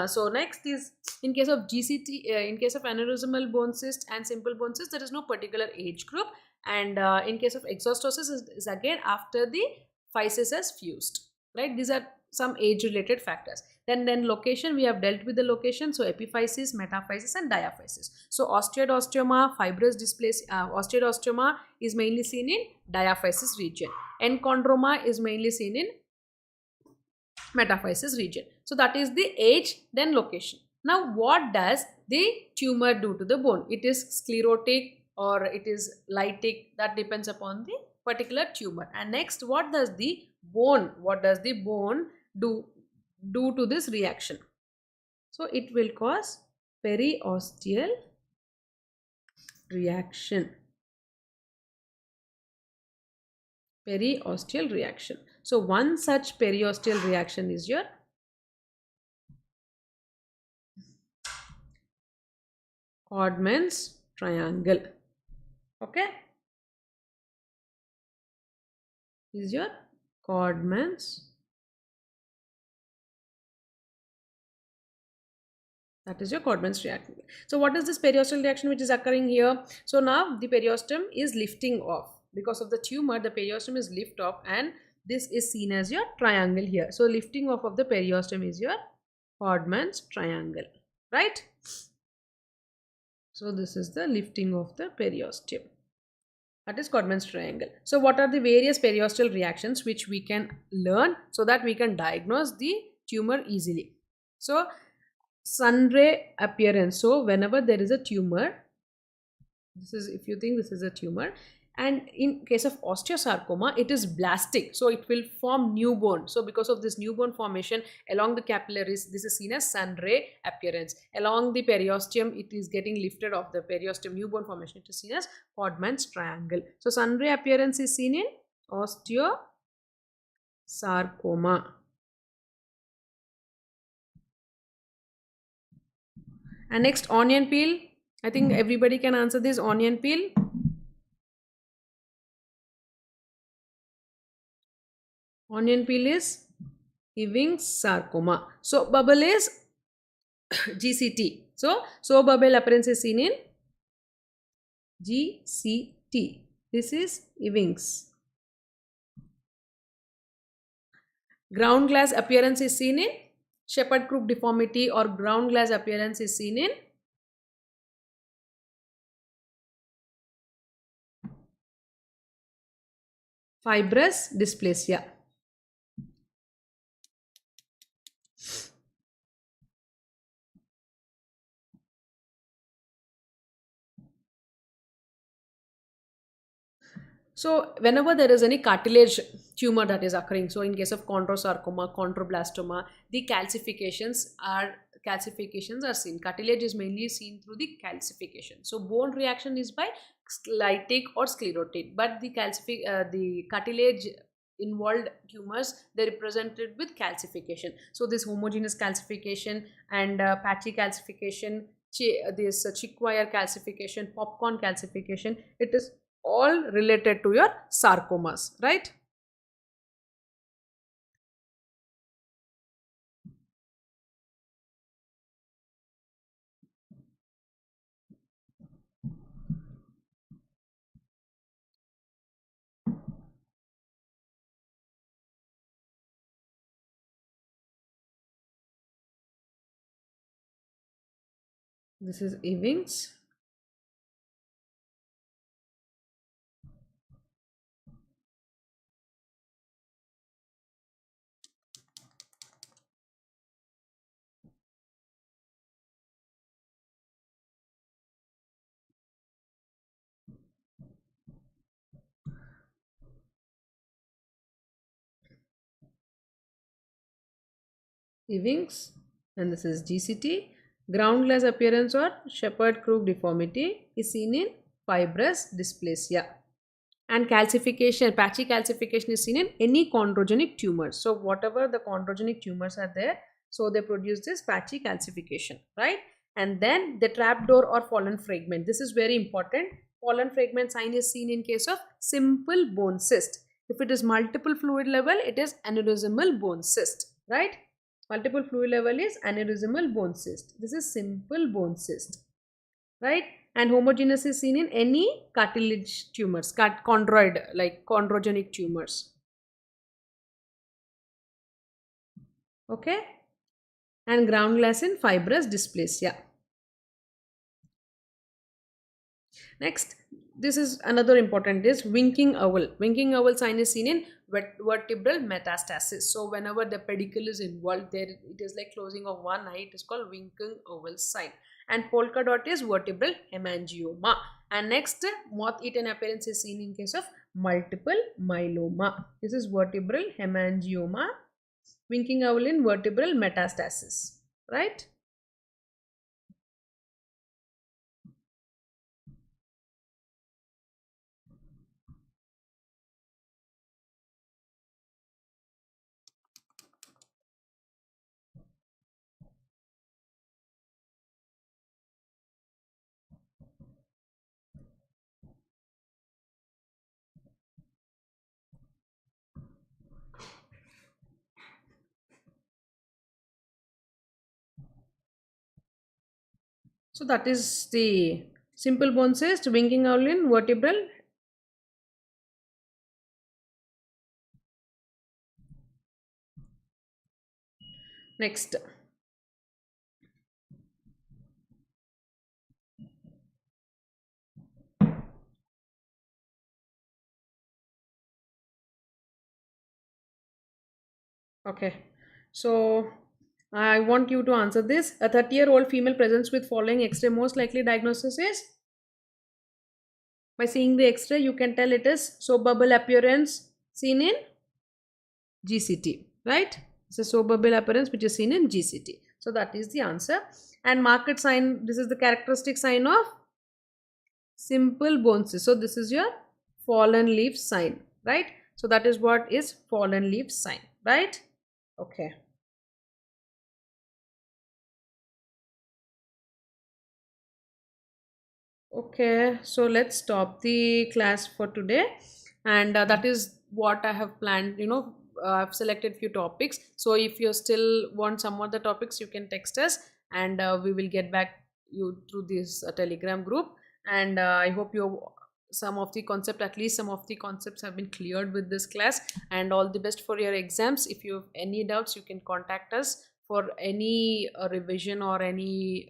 So next is in case of GCT, in case of aneurysmal bone cyst and simple bone cyst, there is no particular age group, and in case of exostosis is again after the physis has fused, right? These are some age related factors. Then location, we have dealt with the location. So epiphysis, metaphysis and diaphysis. So osteoid osteoma, fibrous dysplasia, osteoid osteoma is mainly seen in diaphysis region. Enchondroma is mainly seen in metaphysis region. So that is the age, then location. Now what does the tumor do to the bone? It is sclerotic or it is lytic, that depends upon the particular tumor. And next, what does the bone do to this reaction? So it will cause periosteal reaction. Periosteal reaction. So one such periosteal reaction is your Codman's triangle. Okay, is your Codman's That is your Codman's reaction. So what is this periosteal reaction which is occurring here? So now the periosteum is lifting off. Because of the tumor, the periosteum is lift off, and this is seen as your triangle here. So lifting off of the periosteum is your Codman's triangle, right? So this is the lifting of the periosteum. That is Codman's triangle. So what are the various periosteal reactions which we can learn so that we can diagnose the tumor easily? So sun ray appearance. So whenever there is a tumor, this is, if you think this is a tumor, and in case of osteosarcoma it is blastic, so it will form new bone. So because of this new bone formation along the capillaries, this is seen as sun ray appearance. Along the periosteum, it is getting lifted off the periosteum, new bone formation, it is seen as Codman's triangle. So sun ray appearance is seen in osteosarcoma. And next, onion peel. I think everybody can answer this. Onion peel. Onion peel is Ewing's sarcoma. So bubble is GCT. So bubble appearance is seen in GCT. This is Ewing's. Ground glass appearance is seen in Shepherd Crook deformity, or ground glass appearance is seen in fibrous dysplasia. So whenever there is any cartilage tumor that is occurring, so in case of chondrosarcoma, chondroblastoma, the calcifications are seen. Cartilage is mainly seen through the calcification. So bone reaction is by lytic or sclerotic, but the cartilage involved tumors, they represented with calcification. So this homogeneous calcification and patchy calcification, this chick-wire calcification, popcorn calcification, it is all related to your sarcomas, right? This is Ewing's. Ewing's, and this is GCT. Ground glass appearance or Shepherd Crook deformity is seen in fibrous dysplasia. And calcification, patchy calcification is seen in any chondrogenic tumors. So whatever the chondrogenic tumors are there, so they produce this patchy calcification, right? And then the trapdoor or fallen fragment. This is very important. Fallen fragment sign is seen in case of simple bone cyst. If it is multiple fluid level, it is aneurysmal bone cyst, right? Multiple fluid level is aneurysmal bone cyst. This is simple bone cyst, right? And homogeneous is seen in any cartilage tumors, chondroid, like chondrogenic tumors. Okay? And ground glass in fibrous dysplasia. Next, this is another important, is winking owl. Winking owl sign is seen in vertebral metastasis. So whenever the pedicle is involved, there it is like closing of one eye. It is called winking owl sign. And polka dot is vertebral hemangioma. And next, moth-eaten appearance is seen in case of multiple myeloma. This is vertebral hemangioma. Winking owl in vertebral metastasis, right? So that is the simple bone cyst, winking howlin, vertebral. Next. Okay. So I want you to answer this. A 30-year-old female presents with following X-ray. Most likely diagnosis is, by seeing the X-ray, you can tell it is soap bubble appearance seen in GCT, right? It's a soap bubble appearance which is seen in GCT. So that is the answer. And market sign, this is the characteristic sign of simple bone cyst. So this is your fallen leaf sign, right? So that is what is fallen leaf sign, right? Okay. Okay, so let's stop the class for today, and that is what I have planned. I've selected few topics. So if you still want some other topics, you can text us, and we will get back you through this Telegram group. And I hope you some of the concept, at least some of the concepts, have been cleared with this class. And all the best for your exams. If you have any doubts, you can contact us for any revision or any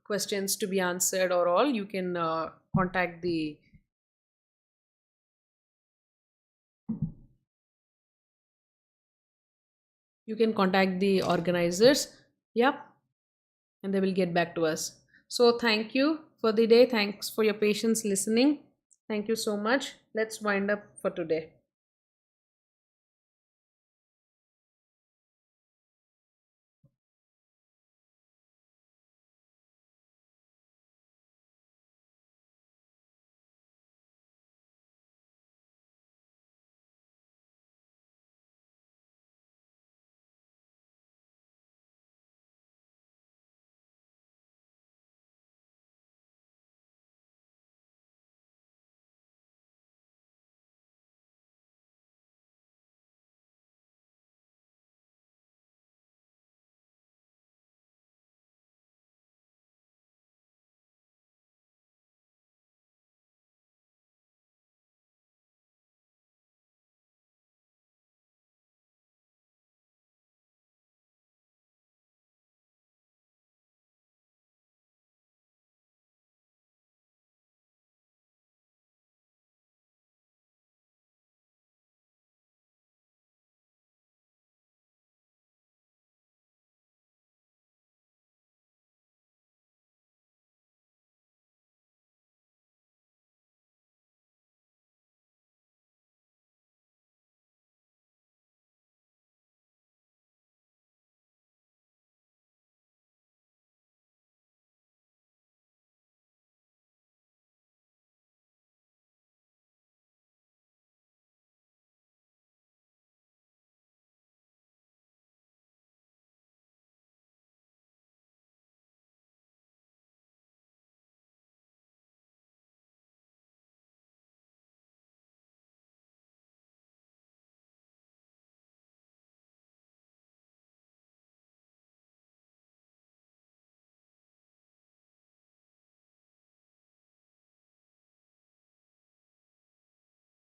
questions to be answered or all. You can contact the organizers. Yep, and they will get back to us. So thank you for the day. Thanks for your patience listening. Thank you so much. Let's wind up for today.